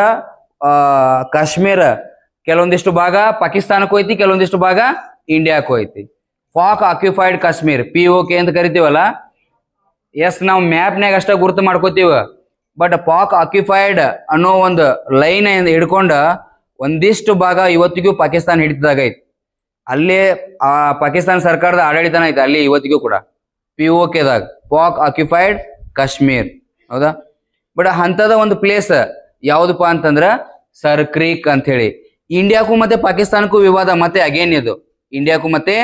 ಕಾಶ್ಮೀರ ಕೆಲವೊಂದಿಷ್ಟು ಭಾಗ ಪಾಕಿಸ್ತಾನಕ್ಕೂ ಐತಿ, ಕೆಲವೊಂದಿಷ್ಟು ಭಾಗ ಇಂಡಿಯಾಕ್ಕೂ ಐತಿ. ಪಾಕ್ ಆಕ್ಯುಪೈಡ್ ಕಾಶ್ಮೀರ್ POK ಅಂತ ಕರಿತೀವಲ್ಲ, ಎಸ್ ನಾವು ಮ್ಯಾಪ್ನಾಗ ಅಷ್ಟ ಗುರುತು ಮಾಡ್ಕೋತೀವ, ಬಟ್ ಪಾಕ್ ಆಕ್ಯುಪೈಡ್ ಅನ್ನೋ ಒಂದು ಲೈನ್ ಹಿಡ್ಕೊಂಡ ಒಂದಿಷ್ಟು ಭಾಗ ಇವತ್ತಿಗೂ ಪಾಕಿಸ್ತಾನ ಹಿಡಿತದಾಗ ಐತಿ. ಅಲ್ಲೇ ಆ ಪಾಕಿಸ್ತಾನ ಸರ್ಕಾರದ ಆಡಳಿತನ ಐತೆ ಅಲ್ಲಿ ಇವತ್ತಿಗೂ ಕೂಡ POKದಾಗ, ಪಾಕ್ ಆಕ್ಯುಪೈಡ್ ಕಾಶ್ಮೀರ್. ಹೌದಾ? ಬಟ್ ಅಂತದ ಒಂದು ಪ್ಲೇಸ್ ಯಾವ್ದಪ್ಪ ಅಂತಂದ್ರ ಸರ್ ಕ್ರೀಕ್ ಅಂತ ಹೇಳಿ. ಇಂಡಿಯಾಕ್ಕೂ ಮತ್ತೆ ಪಾಕಿಸ್ತಾನಕ್ಕೂ ವಿವಾದ ಮತ್ತೆ ಅಗೇನ್ ಇದು, ಇಂಡಿಯಾಕ್ಕೂ ಮತ್ತೆ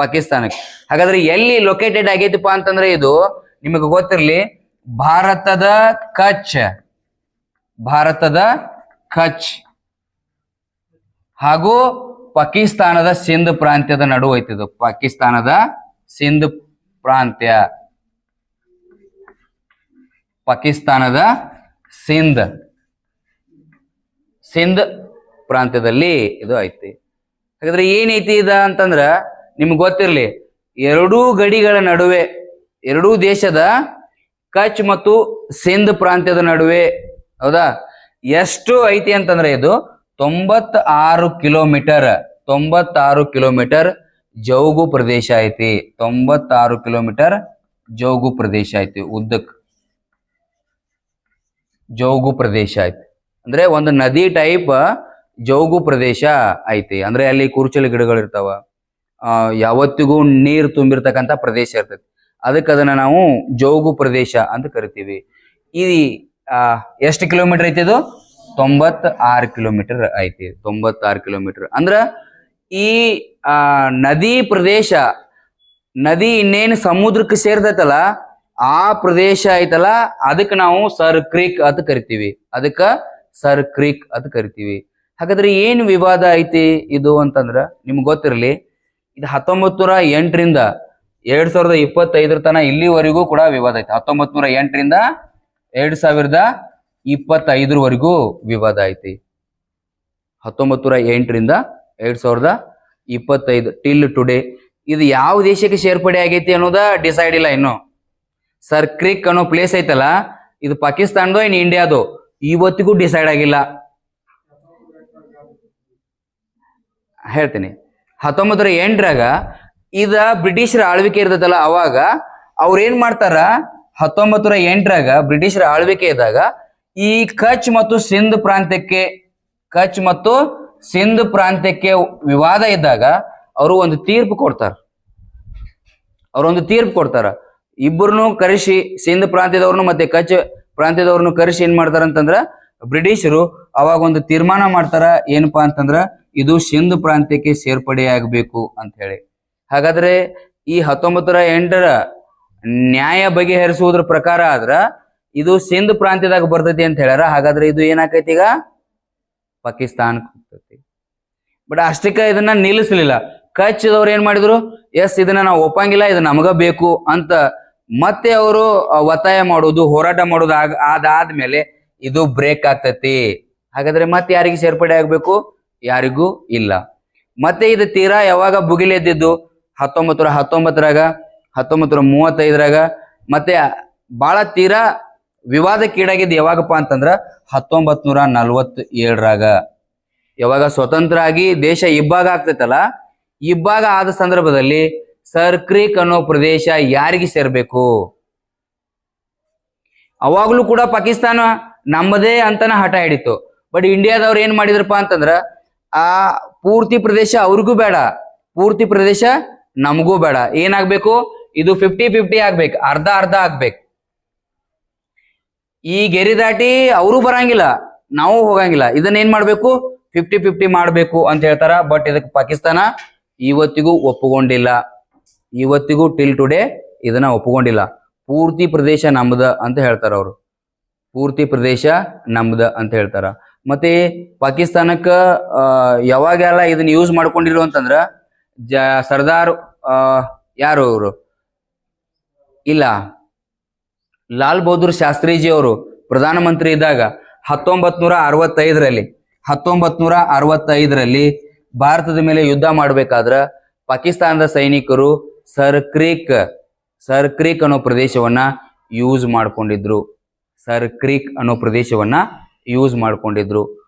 ಪಾಕಿಸ್ತಾನಕ್ಕೆ. ಹಾಗಾದ್ರೆ ಎಲ್ಲಿ ಲೊಕೇಟೆಡ್ ಆಗೈತಿಪ್ಪ ಅಂತಂದ್ರೆ ಇದು ನಿಮಗೆ ಗೊತ್ತಿರ್ಲಿ, ಭಾರತದ ಕಚ್ ಹಾಗೂ ಪಾಕಿಸ್ತಾನದ ಸಿಂಧ್ ಪ್ರಾಂತ್ಯದ ನಡುವೆ ಐತಿದು. ಪಾಕಿಸ್ತಾನದ ಸಿಂಧ್ ಪ್ರಾಂತ್ಯ, ಪಾಕಿಸ್ತಾನದ ಸಿಂಧ್ ಪ್ರಾಂತ್ಯದಲ್ಲಿ ಇದು ಐತಿ. ಹಾಗಾದ್ರೆ ಏನೈತಿ ಇದ ಅಂತಂದ್ರ ನಿಮ್ಗೆ ಗೊತ್ತಿರ್ಲಿ, ಎರಡೂ ಗಡಿಗಳ ನಡುವೆ, ಎರಡೂ ದೇಶದ ಕಚ್ ಮತ್ತು ಸಿಂಧ್ ಪ್ರಾಂತ್ಯದ ನಡುವೆ, ಹೌದಾ, ಎಷ್ಟು ಐತಿ ಅಂತಂದ್ರೆ ಇದು 96 ಕಿಲೋಮೀಟರ್ ಜೌಗು ಪ್ರದೇಶ ಐತಿ. 96 ಕಿಲೋಮೀಟರ್ ಜೌಗು ಪ್ರದೇಶ ಐತಿ ಉದ್ದಕ್. ಜೌಗು ಪ್ರದೇಶ ಐತಿ ಅಂದ್ರೆ ಒಂದು ನದಿ ಟೈಪ್ ಜೌಗು ಪ್ರದೇಶ ಐತಿ. ಅಂದ್ರೆ ಅಲ್ಲಿ ಕುರುಚಲು ಗಿಡಗಳು ಇರ್ತಾವ, ಯಾವತ್ತಿಗೂ ನೀರು ತುಂಬಿರ್ತಕ್ಕಂಥ ಪ್ರದೇಶ ಇರ್ತೈತಿ. ಅದಕ್ಕೆ ಅದನ್ನ ನಾವು ಜೌಗು ಪ್ರದೇಶ ಅಂತ ಕರಿತೀವಿ. ಈ ಎಷ್ಟು ಕಿಲೋಮೀಟರ್ ಐತಿ ಇದು? 96 ಕಿಲೋಮೀಟರ್ ಐತಿ. 96 ಕಿಲೋಮೀಟರ್ ಅಂದ್ರ ಈ ನದಿ ಪ್ರದೇಶ, ನದಿ ಇನ್ನೇನು ಸಮುದ್ರಕ್ಕೆ ಸೇರ್ತೈತಲ್ಲ ಆ ಪ್ರದೇಶ ಐತಲ್ಲ, ಅದಕ್ಕೆ ನಾವು ಸರ್ ಕ್ರೀಕ್ ಅಂತ ಕರಿತೀವಿ. ಹಾಗಾದ್ರೆ ಏನು ವಿವಾದ ಐತಿ ಇದು ಅಂತಂದ್ರ ನಿಮ್ಗೆ ಗೊತ್ತಿರಲಿ, ಇದು 1908ರಿಂದ 2025 ತನ ಇಲ್ಲಿವರೆಗೂ ಕೂಡ ವಿವಾದ ಐತಿ. 1908ರಿಂದ 2025 ವಿವಾದ ಐತಿ. 1908ರಿಂದ 2025 ಟಿಲ್ ಟುಡೇ. ಇದು ಯಾವ ದೇಶಕ್ಕೆ ಸೇರ್ಪಡೆ ಆಗೈತಿ ಅನ್ನೋದ ಡಿಸೈಡ್ ಇಲ್ಲ ಇನ್ನು. ಸರ್ ಕ್ರೀಕ್ ಅನ್ನೋ ಪ್ಲೇಸ್ ಐತಲ್ಲ, ಇದು ಪಾಕಿಸ್ತಾನದೋ ಇನ್ ಇಂಡಿಯಾದೋ ಇವತ್ತಿಗೂ ಡಿಸೈಡ್ ಆಗಿಲ್ಲ. ಹೇಳ್ತೀನಿ, 1908ರಾಗ ಇದ ಬ್ರಿಟಿಷರ ಆಳ್ವಿಕೆ ಇರ್ತೈತಲ್ಲ, ಅವಾಗ ಅವ್ರ ಏನ್ ಮಾಡ್ತಾರ, 1908ರಾಗ ಬ್ರಿಟಿಷರ ಆಳ್ವಿಕೆ ಇದ್ದಾಗ ಈ ಕಚ್ ಮತ್ತು ಸಿಂಧ್ ಪ್ರಾಂತ್ಯಕ್ಕೆ ವಿವಾದ ಇದ್ದಾಗ ಅವರು ಒಂದು ತೀರ್ಪು ಕೊಡ್ತಾರ. ಇಬ್ಬರನ್ನು ಕರೆಸಿ, ಸಿಂಧ್ ಪ್ರಾಂತ್ಯದವ್ರನ್ನು ಮತ್ತೆ ಕಚ್ ಪ್ರಾಂತ್ಯದವ್ರನ್ನು ಕರೆಸಿ ಏನ್ ಮಾಡ್ತಾರ ಅಂತಂದ್ರ ಬ್ರಿಟಿಷರು ಅವಾಗ ಒಂದು ತೀರ್ಮಾನ ಮಾಡ್ತಾರ. ಏನಪ್ಪಾ ಅಂತಂದ್ರ ಇದು ಸಿಂಧ್ ಪ್ರಾಂತ್ಯಕ್ಕೆ ಸೇರ್ಪಡೆಯಾಗಬೇಕು ಅಂತ ಹೇಳಿ. ಹಾಗಾದ್ರೆ ಈ 1908ರ ನ್ಯಾಯ ಬಗೆಹರಿಸುವುದ್ರ ಪ್ರಕಾರ ಆದ್ರ ಇದು ಸಿಂಧ್ ಪ್ರಾಂತ್ಯದಾಗ ಬರ್ತೈತಿ ಅಂತ ಹೇಳ್ಯಾರ. ಹಾಗಾದ್ರೆ ಇದು ಏನಾಕೈತಿ, ಈಗ ಪಾಕಿಸ್ತಾನಕ್ಕೆ ಹೋಗ್ತೈತಿ. ಬಟ್ ಅಷ್ಟಕ್ಕೆ ಇದನ್ನ ನಿಲ್ಲಿಸಲಿಲ್ಲ. ಕಚ್ದವ್ರು ಏನ್ ಮಾಡಿದ್ರು, ಎಸ್ ಇದನ್ನ ನಾವು ಒಪ್ಪಂಗಿಲ್ಲ, ಇದು ನಮಗ ಬೇಕು ಅಂತ ಮತ್ತೆ ಅವರು ಒತ್ತಾಯ ಮಾಡೋದು, ಹೋರಾಟ ಮಾಡೋದು ಅದಾದ್ಮೇಲೆ ಇದು ಬ್ರೇಕ್ ಆಗ್ತೈತಿ. ಹಾಗಾದ್ರೆ ಮತ್ತೆ ಯಾರಿಗೆ ಸೇರ್ಪಡೆ ಆಗ್ಬೇಕು? ಯಾರಿಗೂ ಇಲ್ಲ. ಮತ್ತೆ ಇದು ತೀರಾ ಯಾವಾಗ ಭುಗಿಲೆದ್ದಿದ್ದು? 1919ರಾಗ, 1935ರಾಗ, ಮತ್ತೆ ಬಹಳ ತೀರಾ ವಿವಾದಕ್ಕೀಡಾಗಿದ್ದು ಯಾವಾಗಪ್ಪ ಅಂತಂದ್ರ 1947ರಾಗ. ಯಾವಾಗ ಸ್ವತಂತ್ರ ಆಗಿ ದೇಶ ಇಬ್ಬಾಗ ಆಗ್ತೈತಲ್ಲ, ಇಬ್ಬಾಗ ಆದ ಸಂದರ್ಭದಲ್ಲಿ ಸರ್ ಕ್ರೀಕ್ ಅನ್ನೋ ಪ್ರದೇಶ ಯಾರಿಗೆ ಸೇರ್ಬೇಕು? ಅವಾಗ್ಲೂ ಕೂಡ ಪಾಕಿಸ್ತಾನ ನಮ್ಮದೇ ಅಂತನ ಹಠ ಹಿಡಿತು. ಬಟ್ ಇಂಡಿಯಾದವ್ರು ಏನ್ ಮಾಡಿದ್ರಪ್ಪ ಅಂತಂದ್ರ ಆ ಪೂರ್ತಿ ಪ್ರದೇಶ ಅವ್ರಿಗೂ ಬೇಡ, ಪೂರ್ತಿ ಪ್ರದೇಶ ನಮಗೂ ಬೇಡ. ಏನಾಗ್ಬೇಕು? ಇದು 50-50 ಆಗ್ಬೇಕು, ಅರ್ಧ ಆಗ್ಬೇಕು. ಈ ಗೆರೆ ದಾಟಿ ಅವರು ಬರಂಗಿಲ್ಲ, ನಾವು ಹೋಗಂಗಿಲ್ಲ. ಇದನ್ನ ಏನ್ ಮಾಡ್ಬೇಕು? 50-50 ಮಾಡ್ಬೇಕು ಅಂತ ಹೇಳ್ತಾರ. ಬಟ್ ಇದಕ್ಕೆ ಪಾಕಿಸ್ತಾನ ಇವತ್ತಿಗೂ ಒಪ್ಪುಗೊಂಡಿಲ್ಲ. ಇವತ್ತಿಗೂ ಟಿಲ್ ಟುಡೇ ಇದನ್ನ ಒಪ್ಪುಗೊಂಡಿಲ್ಲ. ಪೂರ್ತಿ ಪ್ರದೇಶ ನಮ್ದ ಅಂತ ಹೇಳ್ತಾರ ಅವರು. ಪೂರ್ತಿ ಪ್ರದೇಶ ನಮ್ದ ಅಂತ ಹೇಳ್ತಾರ. ಮತ್ತೆ ಪಾಕಿಸ್ತಾನಕ್ಕ ಯಾವಾಗೆಲ್ಲ ಇದನ್ನ ಯೂಸ್ ಮಾಡ್ಕೊಂಡಿರು ಅಂತಂದ್ರ ಸರ್ದಾರ್ ಯಾರು ಅವರು ಇಲ್ಲ, ಲಾಲ್ ಬಹದ್ದೂರ್ ಶಾಸ್ತ್ರಿಜಿ ಅವರು ಪ್ರಧಾನಮಂತ್ರಿ ಇದ್ದಾಗ 1965ರಲ್ಲಿ ಭಾರತದ ಮೇಲೆ ಯುದ್ಧ ಮಾಡ್ಬೇಕಾದ್ರ ಪಾಕಿಸ್ತಾನದ ಸೈನಿಕರು ಸರ್ ಕ್ರೀಕ್ ಅನ್ನೋ ಪ್ರದೇಶವನ್ನ ಯೂಸ್ ಮಾಡ್ಕೊಂಡಿದ್ರು.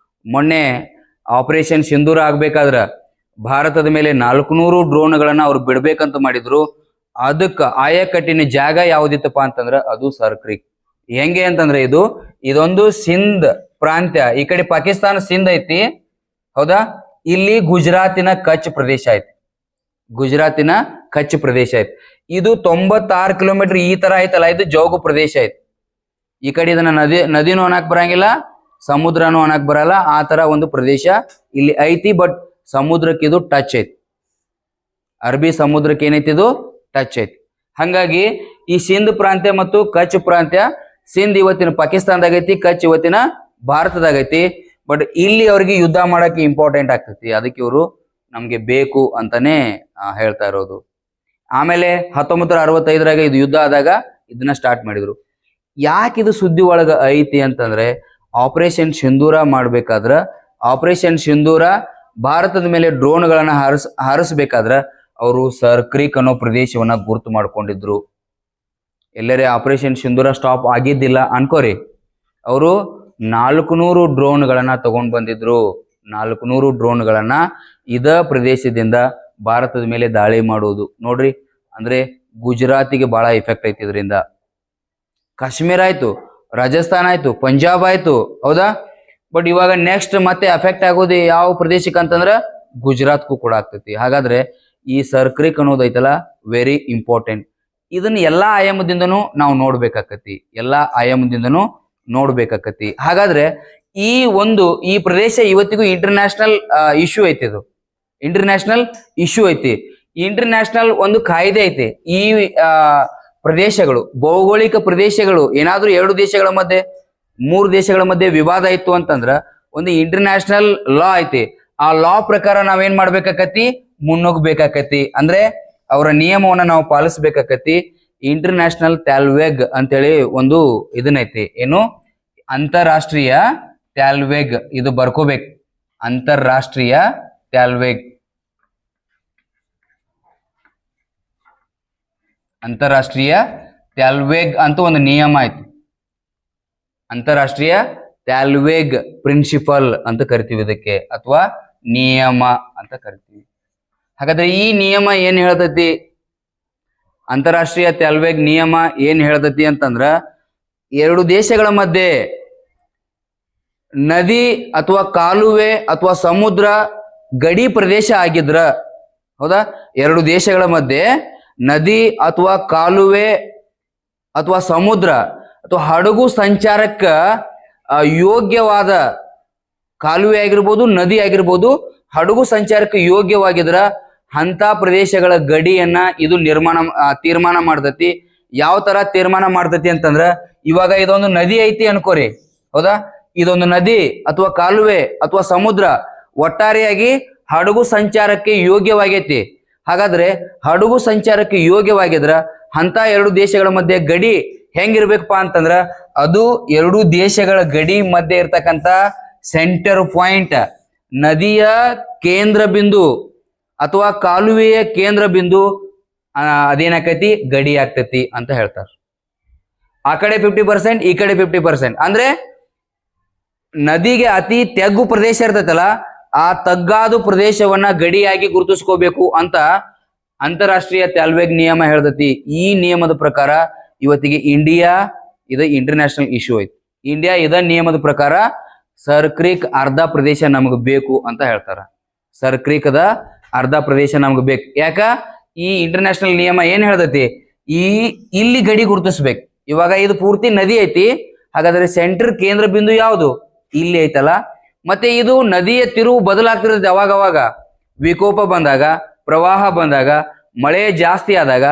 ಮೊನ್ನೆ ಆಪರೇಷನ್ ಸಿಂಧೂರ ಆಗ್ಬೇಕಾದ್ರ ಭಾರತದ ಮೇಲೆ 400 ಡ್ರೋನ್ಗಳನ್ನ ಅವ್ರು ಬಿಡ್ಬೇಕಂತ ಮಾಡಿದ್ರು. ಅದಕ್ಕೆ ಆಯಕಟ್ಟಿನ ಜಾಗ ಯಾವ್ದಿತ್ತಪ್ಪ ಅಂತಂದ್ರ ಅದು ಸರ್ ಕ್ರೀಕ್. ಹೆಂಗೆ ಅಂತಂದ್ರೆ ಇದೊಂದು ಸಿಂಧ್ ಪ್ರಾಂತ್ಯ, ಈ ಕಡೆ ಪಾಕಿಸ್ತಾನ ಸಿಂಧ್ ಐತಿ ಹೌದಾ, ಇಲ್ಲಿ ಗುಜರಾತಿನ ಕಚ್ ಪ್ರದೇಶ ಐತಿ, ಗುಜರಾತಿನ ಕಚ್ ಪ್ರದೇಶ ಐತಿ. ಇದು 96 ಕಿಲೋಮೀಟರ್ ಈ ತರ ಐತಲ್ಲ, ಇದು ಜೌಗು ಪ್ರದೇಶ ಐತಿ. ಈ ಕಡೆ ಇದನ್ನ ನದಿನೂ ಅನ್ನಕ್ ಬರಂಗಿಲ್ಲ, ಸಮುದ್ರನೂ ಅನ್ನಕ್ ಬರಲ್ಲ, ಆ ತರ ಒಂದು ಪ್ರದೇಶ ಇಲ್ಲಿ ಐತಿ. ಬಟ್ ಸಮುದ್ರಕ್ಕೆ ಇದು ಟಚ್ ಐತಿ, ಅರಬ್ಬಿ ಸಮುದ್ರಕ್ಕೆ ಏನೈತಿ ಇದು ಟಚ್ ಐತಿ. ಹಂಗಾಗಿ ಈ ಸಿಂಧ್ ಪ್ರಾಂತ್ಯ ಮತ್ತು ಕಚ್ ಪ್ರಾಂತ್ಯ, ಸಿಂಧ್ ಇವತ್ತಿನ ಪಾಕಿಸ್ತಾನದಾಗ ಐತಿ, ಕಚ್ ಇವತ್ತಿನ ಭಾರತದಾಗ ಐತಿ. ಬಟ್ ಇಲ್ಲಿ ಅವ್ರಿಗೆ ಯುದ್ಧ ಮಾಡಕ್ಕೆ ಇಂಪಾರ್ಟೆಂಟ್ ಆಗ್ತೈತಿ, ಅದಕ್ಕೆ ಇವರು ನಮ್ಗೆ ಬೇಕು ಅಂತಾನೆ ಹೇಳ್ತಾ ಇರೋದು. ಆಮೇಲೆ 1965ರಾಗ ಇದು ಯುದ್ಧ ಆದಾಗ ಇದನ್ನ ಸ್ಟಾರ್ಟ್ ಮಾಡಿದ್ರು. ಯಾಕೆ ಇದು ಸುದ್ದಿ ಒಳಗ ಐತಿ ಅಂತಂದ್ರೆ, ಆಪರೇಷನ್ ಸಿಂಧೂರ ಮಾಡ್ಬೇಕಾದ್ರ, ಆಪರೇಷನ್ ಸಿಂಧೂರ ಭಾರತದ ಮೇಲೆ ಡ್ರೋನ್ಗಳನ್ನ ಹಾರಿಸ್ಬೇಕಾದ್ರ ಅವರು ಸರ್ ಕ್ರೀಕ್ ಅನ್ನೋ ಪ್ರದೇಶವನ್ನ ಗುರುತು ಮಾಡ್ಕೊಂಡಿದ್ರು. ಎಲ್ಲರೇ ಆಪರೇಷನ್ ಸಿಂಧೂರ ಸ್ಟಾಪ್ ಆಗಿದ್ದಿಲ್ಲ ಅನ್ಕೋರಿ, ಅವರು 400 ಡ್ರೋನ್ಗಳನ್ನ ತಗೊಂಡ್ ಬಂದಿದ್ರು. 400 ಡ್ರೋನ್ಗಳನ್ನ ಇದ ಪ್ರದೇಶದಿಂದ ಭಾರತದ ಮೇಲೆ ದಾಳಿ ಮಾಡುವುದು ನೋಡ್ರಿ. ಅಂದ್ರೆ ಗುಜರಾತಿಗೆ ಬಹಳ ಎಫೆಕ್ಟ್ ಐತಿ ಇದರಿಂದ. ಕಾಶ್ಮೀರ ಆಯ್ತು, ರಾಜಸ್ಥಾನ ಆಯ್ತು, ಪಂಜಾಬ್ ಆಯ್ತು ಹೌದಾ. ಬಟ್ ಇವಾಗ ನೆಕ್ಸ್ಟ್ ಮತ್ತೆ ಎಫೆಕ್ಟ್ ಆಗೋದು ಯಾವ ಪ್ರದೇಶಕ್ಕೆ ಅಂತಂದ್ರ ಗುಜರಾತ್ಗೂ ಕೂಡ ಆಗ್ತೈತಿ. ಹಾಗಾದ್ರೆ ಈ ಸರ್ ಕ್ರೀಕ್ ಅನ್ನೋದು ಐತಲ್ಲ ವೆರಿ ಇಂಪಾರ್ಟೆಂಟ್. ಇದನ್ನ ಎಲ್ಲಾ ಆಯಾಮದಿಂದನೂ ನಾವು ನೋಡ್ಬೇಕಾಕತಿ, ಎಲ್ಲಾ ಆಯಾಮದಿಂದನೂ ನೋಡ್ಬೇಕಾಕತಿ. ಹಾಗಾದ್ರೆ ಈ ಪ್ರದೇಶ ಇವತ್ತಿಗೂ ಇಂಟರ್ನ್ಯಾಷನಲ್ ಇಶ್ಯೂ ಐತಿ, ಇದು ಇಂಟರ್ನ್ಯಾಷನಲ್ ಇಶ್ಯೂ ಐತಿ. ಇಂಟರ್ನ್ಯಾಷನಲ್ ಒಂದು ಕಾಯ್ದೆ ಐತಿ. ಈ ಪ್ರದೇಶಗಳು, ಭೌಗೋಳಿಕ ಪ್ರದೇಶಗಳು ಏನಾದ್ರೂ 2 ದೇಶಗಳ ಮಧ್ಯೆ 3 ದೇಶಗಳ ಮಧ್ಯೆ ವಿವಾದ ಇತ್ತು ಅಂತಂದ್ರ ಒಂದು ಇಂಟರ್ನ್ಯಾಷನಲ್ ಲಾ ಐತಿ. ಆ ಲಾ ಪ್ರಕಾರ ನಾವೇನ್ ಮಾಡ್ಬೇಕಾಕತಿ, ಮುನ್ನುಗ್ಬೇಕಾಕತಿ. ಅಂದ್ರೆ ಅವರ ನಿಯಮವನ್ನ ನಾವು ಪಾಲಿಸ್ಬೇಕಾಕತಿ. ಇಂಟರ್ನ್ಯಾಷನಲ್ ಟ್ಯಾಲ್ವೆಗ್ ಅಂತೇಳಿ ಒಂದು ಇದನ್ನೈತಿ, ಏನು ಅಂತಾರಾಷ್ಟ್ರೀಯ ಟ್ಯಾಲ್ವೆಗ್, ಇದು ಬರ್ಕೋಬೇಕು, ಅಂತಾರಾಷ್ಟ್ರೀಯ ಟ್ಯಾಲ್ವೆಗ್, ಅಂತಾರಾಷ್ಟ್ರೀಯ ಟ್ಯಾಲ್ವೆಗ್ ಅಂತ ಒಂದು ನಿಯಮ ಐತಿ. ಅಂತಾರಾಷ್ಟ್ರೀಯ ಟ್ಯಾಲ್ವೆಗ್ ಪ್ರಿನ್ಸಿಪಲ್ ಅಂತ ಕರಿತೀವಿ ಇದಕ್ಕೆ, ಅಥವಾ ನಿಯಮ ಅಂತ ಕರಿತೀವಿ. ಹಾಗಾದ್ರೆ ಈ ನಿಯಮ ಏನ್ ಹೇಳ್ತೈತಿ, ಅಂತಾರಾಷ್ಟ್ರೀಯ ಟ್ಯಾಲ್ವೆಗ್ ನಿಯಮ ಏನ್ ಹೇಳ್ತೈತಿ ಅಂತಂದ್ರ, 2 ದೇಶಗಳ ಮಧ್ಯೆ ನದಿ ಅಥವಾ ಕಾಲುವೆ ಅಥವಾ ಸಮುದ್ರ ಗಡಿ ಪ್ರದೇಶ ಆಗಿದ್ರ ಹೌದಾ, 2 ದೇಶಗಳ ಮಧ್ಯೆ ನದಿ ಅಥವಾ ಕಾಲುವೆ ಅಥವಾ ಸಮುದ್ರ ಅಥವಾ ಹಡಗು ಸಂಚಾರಕ್ಕ ಯೋಗ್ಯವಾದ ಕಾಲುವೆ ಆಗಿರ್ಬೋದು, ನದಿ ಆಗಿರ್ಬೋದು, ಹಡಗು ಸಂಚಾರಕ್ಕೆ ಯೋಗ್ಯವಾಗಿದ್ರ ಅಂತ ಪ್ರದೇಶಗಳ ಗಡಿಯನ್ನ ಇದು ತೀರ್ಮಾನ ಮಾಡ್ತತಿ. ಯಾವ ತರ ತೀರ್ಮಾನ ಮಾಡ್ತತಿ ಅಂತಂದ್ರ, ಇವಾಗ ಇದೊಂದು ನದಿ ಐತಿ ಅನ್ಕೋರಿ ಹೌದಾ, ಇದೊಂದು ನದಿ ಅಥವಾ ಕಾಲುವೆ ಅಥವಾ ಸಮುದ್ರ ಒಟ್ಟಾರೆಯಾಗಿ ಹಡಗು ಸಂಚಾರಕ್ಕೆ ಯೋಗ್ಯವಾಗೈತಿ. ಹಾಗಾದ್ರೆ ಹಡಗು ಸಂಚಾರಕ್ಕೆ ಯೋಗ್ಯವಾಗಿದ್ರ ಅಂತ 2 ದೇಶಗಳ ಮಧ್ಯೆ ಗಡಿ ಹೆಂಗಿರ್ಬೇಕಪ್ಪ ಅಂತಂದ್ರ, ಅದು 2 ದೇಶಗಳ ಗಡಿ ಮಧ್ಯೆ ಇರ್ತಕ್ಕಂತ ಸೆಂಟರ್ ಪಾಯಿಂಟ್, ನದಿಯ ಕೇಂದ್ರ ಬಿಂದು ಅಥವಾ ಕಾಲುವೆಯ ಕೇಂದ್ರ ಬಿಂದು ಅದೇನಾಕೈತಿ, ಗಡಿ ಆಗ್ತೈತಿ ಅಂತ ಹೇಳ್ತಾರ. ಆ ಕಡೆ 50%, ಈ ಕಡೆ 50%. ಅಂದ್ರೆ ನದಿಗೆ ಅತಿ ತೆಗ್ಗು ಪ್ರದೇಶ ಇರ್ತೈತಲ್ಲ, ಆ ತಗ್ಗಾದು ಪ್ರದೇಶವನ್ನ ಗಡಿಯಾಗಿ ಗುರುತಿಸ್ಕೋಬೇಕು ಅಂತ ಅಂತಾರಾಷ್ಟ್ರೀಯ ಟ್ಯಾಲ್ವೆಗ್ ನಿಯಮ ಹೇಳ್ತೈತಿ. ಈ ನಿಯಮದ ಪ್ರಕಾರ ಇವತ್ತಿಗೆ ಇಂಡಿಯಾ ಇದು ಇಂಟರ್ನ್ಯಾಷನಲ್ ಇಶ್ಯೂ ಐತಿ. ಇಂಡಿಯಾ ಇದ ನಿಯಮದ ಪ್ರಕಾರ ಸರ್ ಕ್ರೀಕ್ ಅರ್ಧ ಪ್ರದೇಶ ನಮಗ್ ಬೇಕು ಅಂತ ಹೇಳ್ತಾರ. ಸರ್ ಕ್ರೀಕ್ದ ಅರ್ಧ ಪ್ರದೇಶ ನಮಗ್ ಬೇಕು. ಯಾಕ, ಈ ಇಂಟರ್ನ್ಯಾಷನಲ್ ನಿಯಮ ಏನ್ ಹೇಳ್ತೈತಿ, ಇಲ್ಲಿ ಗಡಿ ಗುರುತಿಸ್ಬೇಕು. ಇವಾಗ ಇದು ಪೂರ್ತಿ ನದಿ ಐತಿ, ಹಾಗಾದ್ರೆ ಸೆಂಟರ್ ಕೇಂದ್ರ ಬಿಂದು ಯಾವುದು, ಇಲ್ಲಿ ಐತಲ್ಲ. ಮತ್ತೆ ಇದು ನದಿಯ ತಿರುವು ಬದಲಾಗ್ತಿರ್ತೈತಿ. ಅವಾಗ ವಿಕೋಪ ಬಂದಾಗ, ಪ್ರವಾಹ ಬಂದಾಗ, ಮಳೆ ಜಾಸ್ತಿ ಆದಾಗ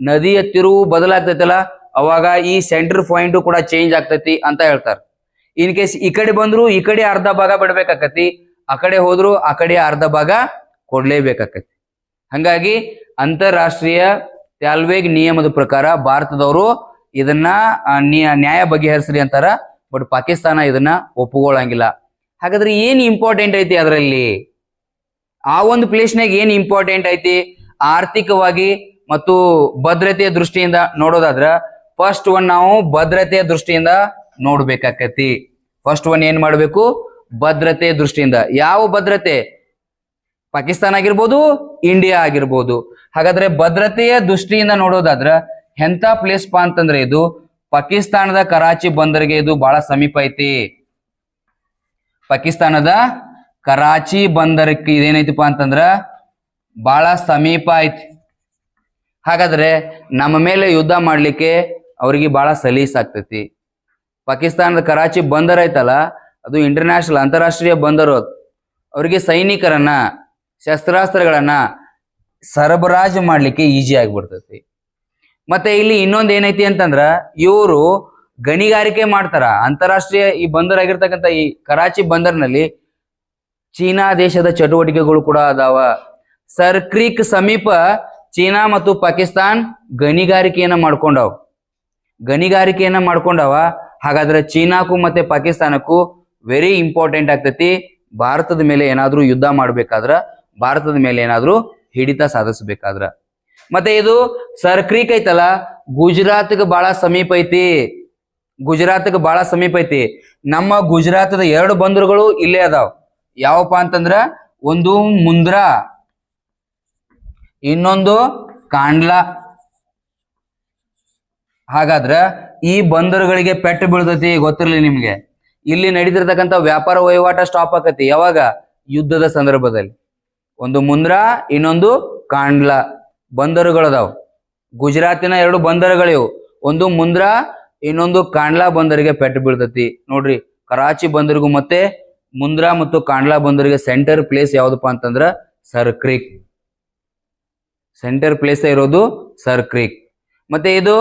ನದಿಯ ತಿರುವು ಬದಲಾಗ್ತೈತಲ್ಲ, ಅವಾಗ ಈ ಸೆಂಟರ್ ಪಾಯಿಂಟ್ ಕೂಡ ಚೇಂಜ್ ಆಗ್ತೈತಿ ಅಂತ ಹೇಳ್ತಾರ. ಇನ್ ಕೇಸ್ ಈ ಕಡೆ ಬಂದ್ರು ಈ ಕಡೆ ಅರ್ಧ ಭಾಗ ಬಿಡ್ಬೇಕಾಕತಿ, ಆ ಕಡೆ ಹೋದ್ರು ಆ ಕಡೆ ಅರ್ಧ ಭಾಗ ಕೊಡ್ಲೇಬೇಕಾಕತಿ. ಹಂಗಾಗಿ ಅಂತಾರಾಷ್ಟ್ರೀಯ ಟ್ಯಾಲ್ವೆಗ್ ನಿಯಮದ ಪ್ರಕಾರ ಭಾರತದವರು ಇದನ್ನ ನ್ಯಾಯ ಬಗೆಹರಿಸ್ರಿ ಅಂತಾರ. ಬಟ್ ಪಾಕಿಸ್ತಾನ ಇದನ್ನ ಒಪ್ಪುಗೊಳ್ಳಂಗಿಲ್ಲ. ಹಾಗಾದ್ರೆ ಏನ್ ಇಂಪಾರ್ಟೆಂಟ್ ಐತಿ ಅದರಲ್ಲಿ, ಆ ಒಂದು ಪ್ಲೇಸ್ನಾಗ ಏನ್ ಇಂಪಾರ್ಟೆಂಟ್ ಐತಿ ಆರ್ಥಿಕವಾಗಿ ಮತ್ತು ಭದ್ರತೆಯ ದೃಷ್ಟಿಯಿಂದ ನೋಡೋದಾದ್ರ, ಫಸ್ಟ್ ಒನ್ ನಾವು ಭದ್ರತೆಯ ದೃಷ್ಟಿಯಿಂದ ನೋಡ್ಬೇಕಾಕತಿ. ಫಸ್ಟ್ ಒನ್ ಏನ್ ಮಾಡ್ಬೇಕು, ಭದ್ರತೆ ದೃಷ್ಟಿಯಿಂದ. ಯಾವ ಭದ್ರತೆ? ಪಾಕಿಸ್ತಾನ ಆಗಿರ್ಬೋದು, ಇಂಡಿಯಾ ಆಗಿರ್ಬೋದು. ಹಾಗಾದ್ರೆ ಭದ್ರತೆಯ ದೃಷ್ಟಿಯಿಂದ ನೋಡೋದಾದ್ರ ಎಂತ ಪ್ಲೇಸ್ ಪಾ ಅಂತಂದ್ರೆ ಇದು ಪಾಕಿಸ್ತಾನದ ಕರಾಚಿ ಬಂದರಿಗೆ ಇದು ಬಹಳ ಸಮೀಪ ಐತಿ. ಪಾಕಿಸ್ತಾನದ ಕರಾಚಿ ಬಂದರಕ್ಕೆ ಇದೇನೈತಿಪ್ಪ ಅಂತಂದ್ರ ಬಹಳ ಸಮೀಪ ಐತಿ. ಹಾಗಾದ್ರೆ ನಮ್ಮ ಮೇಲೆ ಯುದ್ಧ ಮಾಡ್ಲಿಕ್ಕೆ ಅವ್ರಿಗೆ ಬಹಳ ಸಲೀಸ್ ಆಗ್ತೈತಿ. ಪಾಕಿಸ್ತಾನದ ಕರಾಚಿ ಬಂದರ್ ಐತಲ್ಲ, ಅದು ಇಂಟರ್ನ್ಯಾಷನಲ್ ಅಂತಾರಾಷ್ಟ್ರೀಯ ಬಂದರು. ಅವರಿಗೆ ಸೈನಿಕರನ್ನ ಶಸ್ತ್ರಾಸ್ತ್ರಗಳನ್ನ ಸರಬರಾಜು ಮಾಡ್ಲಿಕ್ಕೆ ಈಜಿ ಆಗಿಬಿಡ್ತೈತಿ. ಮತ್ತೆ ಇಲ್ಲಿ ಇನ್ನೊಂದು ಏನೈತಿ ಅಂತಂದ್ರ ಇವರು ಗಣಿಗಾರಿಕೆ ಮಾಡ್ತಾರ. ಅಂತಾರಾಷ್ಟ್ರೀಯ ಈ ಬಂದರ್ ಆಗಿರ್ತಕ್ಕಂಥ ಈ ಕರಾಚಿ ಬಂದರ್ನಲ್ಲಿ ಚೀನಾ ದೇಶದ ಚಟುವಟಿಕೆಗಳು ಕೂಡ ಅದಾವ. ಸರ್ ಕ್ರೀಕ್ ಸಮೀಪ ಚೀನಾ ಮತ್ತು ಪಾಕಿಸ್ತಾನ್ ಗಣಿಗಾರಿಕೆಯನ್ನ ಮಾಡ್ಕೊಂಡವ. ಹಾಗಾದ್ರೆ ಚೀನಾಕ್ಕೂ ಮತ್ತೆ ಪಾಕಿಸ್ತಾನಕ್ಕೂ ವೆರಿ ಇಂಪಾರ್ಟೆಂಟ್ ಆಗ್ತೈತಿ. ಭಾರತದ ಮೇಲೆ ಏನಾದ್ರೂ ಯುದ್ಧ ಮಾಡ್ಬೇಕಾದ್ರ, ಭಾರತದ ಮೇಲೆ ಏನಾದ್ರೂ ಹಿಡಿತ ಸಾಧಿಸಬೇಕಾದ್ರ. ಮತ್ತೆ ಇದು ಸರ್ ಕ್ರೀಕ್ ಐತಲ್ಲ, ಗುಜರಾತ್ಗೆ ಬಹಳ ಸಮೀಪ ಐತಿ. ನಮ್ಮ ಗುಜರಾತದ 2 ಬಂದರುಗಳು ಇಲ್ಲೇ ಅದಾವ. ಯಾವಪ್ಪ ಅಂತಂದ್ರ ಒಂದು ಮುಂದ್ರಾ, ಇನ್ನೊಂದು ಕಾಂಡ್ಲಾ. ಹಾಗಾದ್ರ ಈ ಬಂದರುಗಳಿಗೆ ಪೆಟ್ಟು ಬೀಳ್ತೈತಿ, ಗೊತ್ತಿರ್ಲಿ ನಿಮ್ಗೆ. ಇಲ್ಲಿ ನಡೀತಿರ್ತಕ್ಕಂಥ ವ್ಯಾಪಾರ ವಹಿವಾಟ ಸ್ಟಾಪ್ ಆಕತಿ. ಯಾವಾಗ? ಯುದ್ಧದ ಸಂದರ್ಭದಲ್ಲಿ. ಒಂದು ಮುಂದ್ರಾ, ಇನ್ನೊಂದು ಕಾಂಡ್ಲಾ ಬಂದರುಗಳದಾವ್. ಗುಜರಾತಿನ 2 ಬಂದರುಗಳಿವು. ಒಂದು ಮುಂದ್ರಾ, ಇನ್ನೊಂದು ಕಾಂಡ್ಲಾ ಬಂದರಿಗೆ ಪೆಟ್ಟು ಬೀಳ್ತತಿ. ನೋಡ್ರಿ, ಕರಾಚಿ ಬಂದರಿಗೂ ಮತ್ತೆ ಮುಂದ್ರಾ ಮತ್ತು ಕಾಂಡ್ಲಾ ಬಂದರಿಗೆ ಸೆಂಟರ್ ಪ್ಲೇಸ್ ಯಾವ್ದಪ್ಪ ಅಂತಂದ್ರ ಸರ್ ಕ್ರೀಕ್. ಸೆಂಟರ್ ಪ್ಲೇಸ್ ಇರೋದು ಸರ್ ಕ್ರೀಕ್. ಮತ್ತೆ ಇದು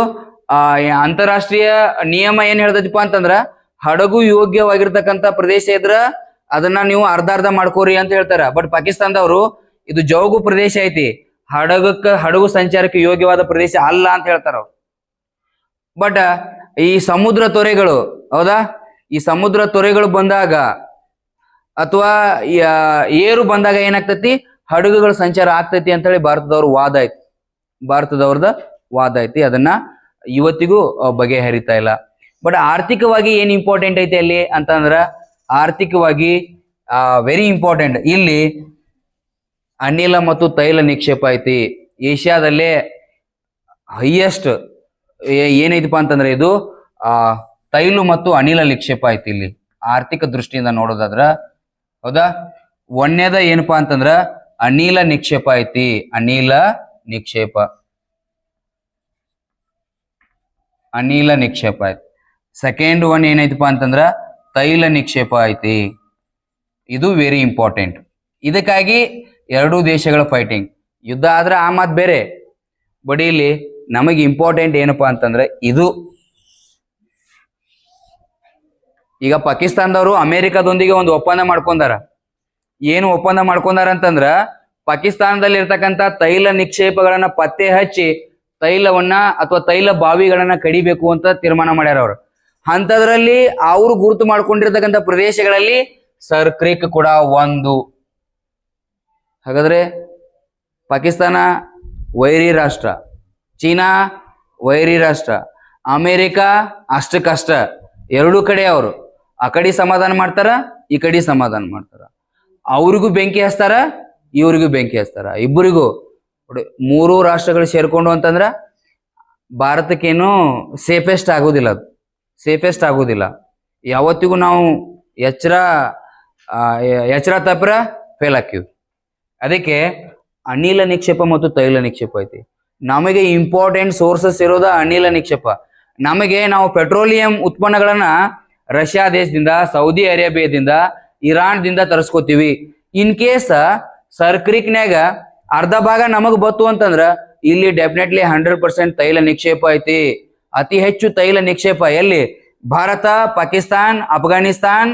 ಅಂತಾರಾಷ್ಟ್ರೀಯ ನಿಯಮ ಏನ್ ಹೇಳ್ತೈತಿಪ್ಪ ಅಂತಂದ್ರ ಹಡಗು ಯೋಗ್ಯವಾಗಿರ್ತಕ್ಕಂಥ ಪ್ರದೇಶ ಇದ್ರ ಅದನ್ನ ನೀವು ಅರ್ಧ ಮಾಡ್ಕೋರಿ ಅಂತ ಹೇಳ್ತಾರ. ಬಟ್ ಪಾಕಿಸ್ತಾನದವರು ಇದು ಜೌಗು ಪ್ರದೇಶ ಐತಿ, ಹಡಗು ಸಂಚಾರಕ್ಕೆ ಯೋಗ್ಯವಾದ ಪ್ರದೇಶ ಅಲ್ಲ ಅಂತ ಹೇಳ್ತಾರ ಅವ್ರು. ಬಟ್ ಈ ಸಮುದ್ರ ತೊರೆಗಳು, ಹೌದಾ, ಈ ಸಮುದ್ರ ತೊರೆಗಳು ಬಂದಾಗ ಅಥವಾ ಏರು ಬಂದಾಗ ಏನಾಗ್ತತಿ, ಹಡಗುಗಳ ಸಂಚಾರ ಆಗ್ತೈತಿ ಅಂತ ಹೇಳಿ ಭಾರತದವ್ರದ ವಾದ ಐತಿ. ಅದನ್ನ ಇವತ್ತಿಗೂ ಬಗೆಹರಿತಾ ಇಲ್ಲ. ಬಟ್ ಆರ್ಥಿಕವಾಗಿ ಏನ್ ಇಂಪಾರ್ಟೆಂಟ್ ಐತಿ ಅಲ್ಲಿ ಅಂತಂದ್ರ, ಆರ್ಥಿಕವಾಗಿ ವೆರಿ ಇಂಪಾರ್ಟೆಂಟ್. ಇಲ್ಲಿ ಅನಿಲ ಮತ್ತು ತೈಲ ನಿಕ್ಷೇಪ ಐತಿ. ಏಷ್ಯಾದಲ್ಲೇ ಹೈಯೆಸ್ಟ್ ಏನೈತಿಪ್ಪ ಅಂತಂದ್ರೆ ಇದು ತೈಲು ಮತ್ತು ಅನಿಲ ನಿಕ್ಷೇಪ ಐತಿ ಇಲ್ಲಿ ಆರ್ಥಿಕ ದೃಷ್ಟಿಯಿಂದ ನೋಡೋದಾದ್ರ. ಹೌದಾ, ಒಂದನೇದ ಏನಪ್ಪಾ ಅಂತಂದ್ರ ಅನಿಲ ನಿಕ್ಷೇಪ ಐತಿ. ಅನಿಲ ನಿಕ್ಷೇಪ ಐತಿ. ಸೆಕೆಂಡ್ ಒನ್ ಏನೈತಿಪ್ಪ ಅಂತಂದ್ರ ತೈಲ ನಿಕ್ಷೇಪ ಐತಿ. ಇದು ವೆರಿ ಇಂಪಾರ್ಟೆಂಟ್. ಇದಕ್ಕಾಗಿ 2 ದೇಶಗಳ ಫೈಟಿಂಗ್. ಯುದ್ಧ ಆದ್ರೆ ಆ ಮಾತು ಬೇರೆ. ಬಟ್ ಇಲ್ಲಿ ನಮಗೆ ಇಂಪಾರ್ಟೆಂಟ್ ಏನಪ್ಪಾ ಅಂತಂದ್ರೆ ಇದು. ಈಗ ಪಾಕಿಸ್ತಾನದವರು ಅಮೆರಿಕದೊಂದಿಗೆ ಒಂದು ಒಪ್ಪಂದ ಮಾಡ್ಕೊಂಡಾರ. ಏನು ಒಪ್ಪಂದ ಮಾಡ್ಕೊಂಡಾರ ಅಂತಂದ್ರ, ಪಾಕಿಸ್ತಾನದಲ್ಲಿ ಇರ್ತಕ್ಕಂಥ ತೈಲ ನಿಕ್ಷೇಪಗಳನ್ನ ಪತ್ತೆ ಹಚ್ಚಿ ತೈಲವನ್ನ ಅಥವಾ ತೈಲ ಬಾವಿಗಳನ್ನ ಕಡಿಬೇಕು ಅಂತ ತೀರ್ಮಾನ ಮಾಡ್ಯಾರ ಅವ್ರು. ಅಂತದ್ರಲ್ಲಿ ಅವರು ಗುರುತು ಮಾಡ್ಕೊಂಡಿರ್ತಕ್ಕಂಥ ಪ್ರದೇಶಗಳಲ್ಲಿ ಸರ್ ಕ್ರೀಕ್ ಕೂಡ ಒಂದು. ಹಾಗಾದ್ರೆ ಪಾಕಿಸ್ತಾನ ವೈರಿ ರಾಷ್ಟ್ರ, ಚೀನಾ ವೈರಿ ರಾಷ್ಟ್ರ, ಅಮೇರಿಕ ಅಷ್ಟಕ್ಕಷ್ಟ. 2 ಕಡೆ ಅವರು ಆ ಕಡೆ ಸಮಾಧಾನ ಮಾಡ್ತಾರ, ಈ ಕಡೆ ಸಮಾಧಾನ ಮಾಡ್ತಾರ. ಅವ್ರಿಗೂ ಬೆಂಕಿ ಹಚ್ತಾರ, ಇವ್ರಿಗೂ ಬೆಂಕಿ ಹಚ್ತಾರ. ಇಬ್ಬರಿಗೂ 3 ರಾಷ್ಟ್ರಗಳು ಸೇರ್ಕೊಂಡು ಅಂತಂದ್ರ ಭಾರತಕ್ಕೇನು ಸೇಫೆಸ್ಟ್ ಆಗೋದಿಲ್ಲ. ಯಾವತ್ತಿಗೂ ನಾವು ಎಚ್ಚರ ತಪ್ಪರ ಫೇಲ್ ಹಾಕಿವಿ. ಅದಕ್ಕೆ ಅನಿಲ ನಿಕ್ಷೇಪ ಮತ್ತು ತೈಲ ನಿಕ್ಷೇಪ ಐತಿ. ನಮಗೆ ಇಂಪಾರ್ಟೆಂಟ್ ಸೋರ್ಸಸ್ ಇರೋದ ಅನಿಲ ನಿಕ್ಷೇಪ. ನಾವು ಪೆಟ್ರೋಲಿಯಂ ಉತ್ಪನ್ನಗಳನ್ನ ರಷ್ಯಾ ದೇಶದಿಂದ, ಸೌದಿ ಅರೇಬಿಯಾದಿಂದ, ಇರಾನ್ದಿಂದ ತರಿಸ್ಕೋತೀವಿ. ಇನ್ ಕೇಸ್ ಸರ್ ಕ್ರೀಕ್ನ್ಯಾಗ ಅರ್ಧ ಭಾಗ ನಮಗ್ ಬತ್ತು ಅಂತಂದ್ರ ಇಲ್ಲಿ ಡೆಫಿನೆಟ್ಲಿ 100% ತೈಲ ನಿಕ್ಷೇಪ ಐತಿ. ಅತಿ ಹೆಚ್ಚು ತೈಲ ನಿಕ್ಷೇಪ ಎಲ್ಲಿ? ಭಾರತ, ಪಾಕಿಸ್ತಾನ್, ಅಫ್ಘಾನಿಸ್ತಾನ್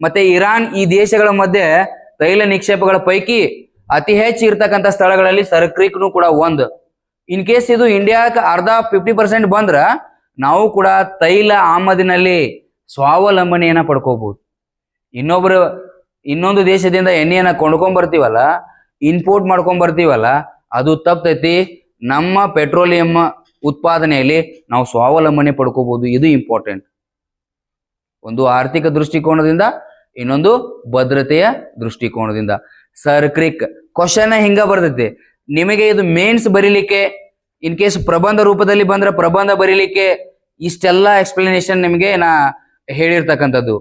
ಮತ್ತೆ ಇರಾನ್ ಈ ದೇಶಗಳ ಮಧ್ಯೆ ತೈಲ ನಿಕ್ಷೇಪಗಳ ಪೈಕಿ ಅತಿ ಹೆಚ್ಚು ಇರ್ತಕ್ಕಂಥ ಸ್ಥಳಗಳಲ್ಲಿ ಸರ್ ಕ್ರೀಕ್ನು ಕೂಡ ಒಂದು. ಇನ್ ಕೇಸ್ ಇದು ಇಂಡಿಯಾಕ್ಕೆ ಅರ್ಧ 50% ಬಂದ್ರ ನಾವು ಕೂಡ ತೈಲ ಆಮದಿನಲ್ಲಿ ಸ್ವಾವಲಂಬನೆಯನ್ನ ಪಡ್ಕೋಬಹುದು. ಇನ್ನೊಂದು ದೇಶದಿಂದ ಎಣ್ಣೆಯನ್ನ ಕೊಂಡ್ಕೊಂಡ್ ಬರ್ತೀವಲ್ಲ, ಇಂಪೋರ್ಟ್ ಮಾಡ್ಕೊಂಡ್ ಬರ್ತೀವಲ್ಲ, ಅದು ತಪ್ಪತೈತಿ. ನಮ್ಮ ಪೆಟ್ರೋಲಿಯಂ ಉತ್ಪಾದನೆಯಲ್ಲಿ ನಾವು ಸ್ವಾವಲಂಬನೆ ಪಡ್ಕೋಬಹುದು. ಇದು ಇಂಪಾರ್ಟೆಂಟ್. ಒಂದು ಆರ್ಥಿಕ ದೃಷ್ಟಿಕೋನದಿಂದ ಇನ್ನೊಂದು ಭದ್ರತೆಯ ದೃಷ್ಟಿಕೋನದಿಂದ. ಸರ್ ಕ್ರಿಕ್ ಕ್ವಶನ್ ಹಿಂಗ ಬರ್ತೈತಿ ನಿಮಗೆ. ಇದು ಮೇನ್ಸ್ ಬರೀಲಿಕ್ಕೆ ಇನ್ ಕೇಸ್ ಪ್ರಬಂಧ ರೂಪದಲ್ಲಿ ಬಂದ್ರೆ ಪ್ರಬಂಧ ಬರೀಲಿಕ್ಕೆ ಇಷ್ಟೆಲ್ಲ ಎಕ್ಸ್ಪ್ಲನೇಷನ್ ನಿಮಗೆ ನಾ ಹೇಳಿರ್ತಕ್ಕಂಥದ್ದು.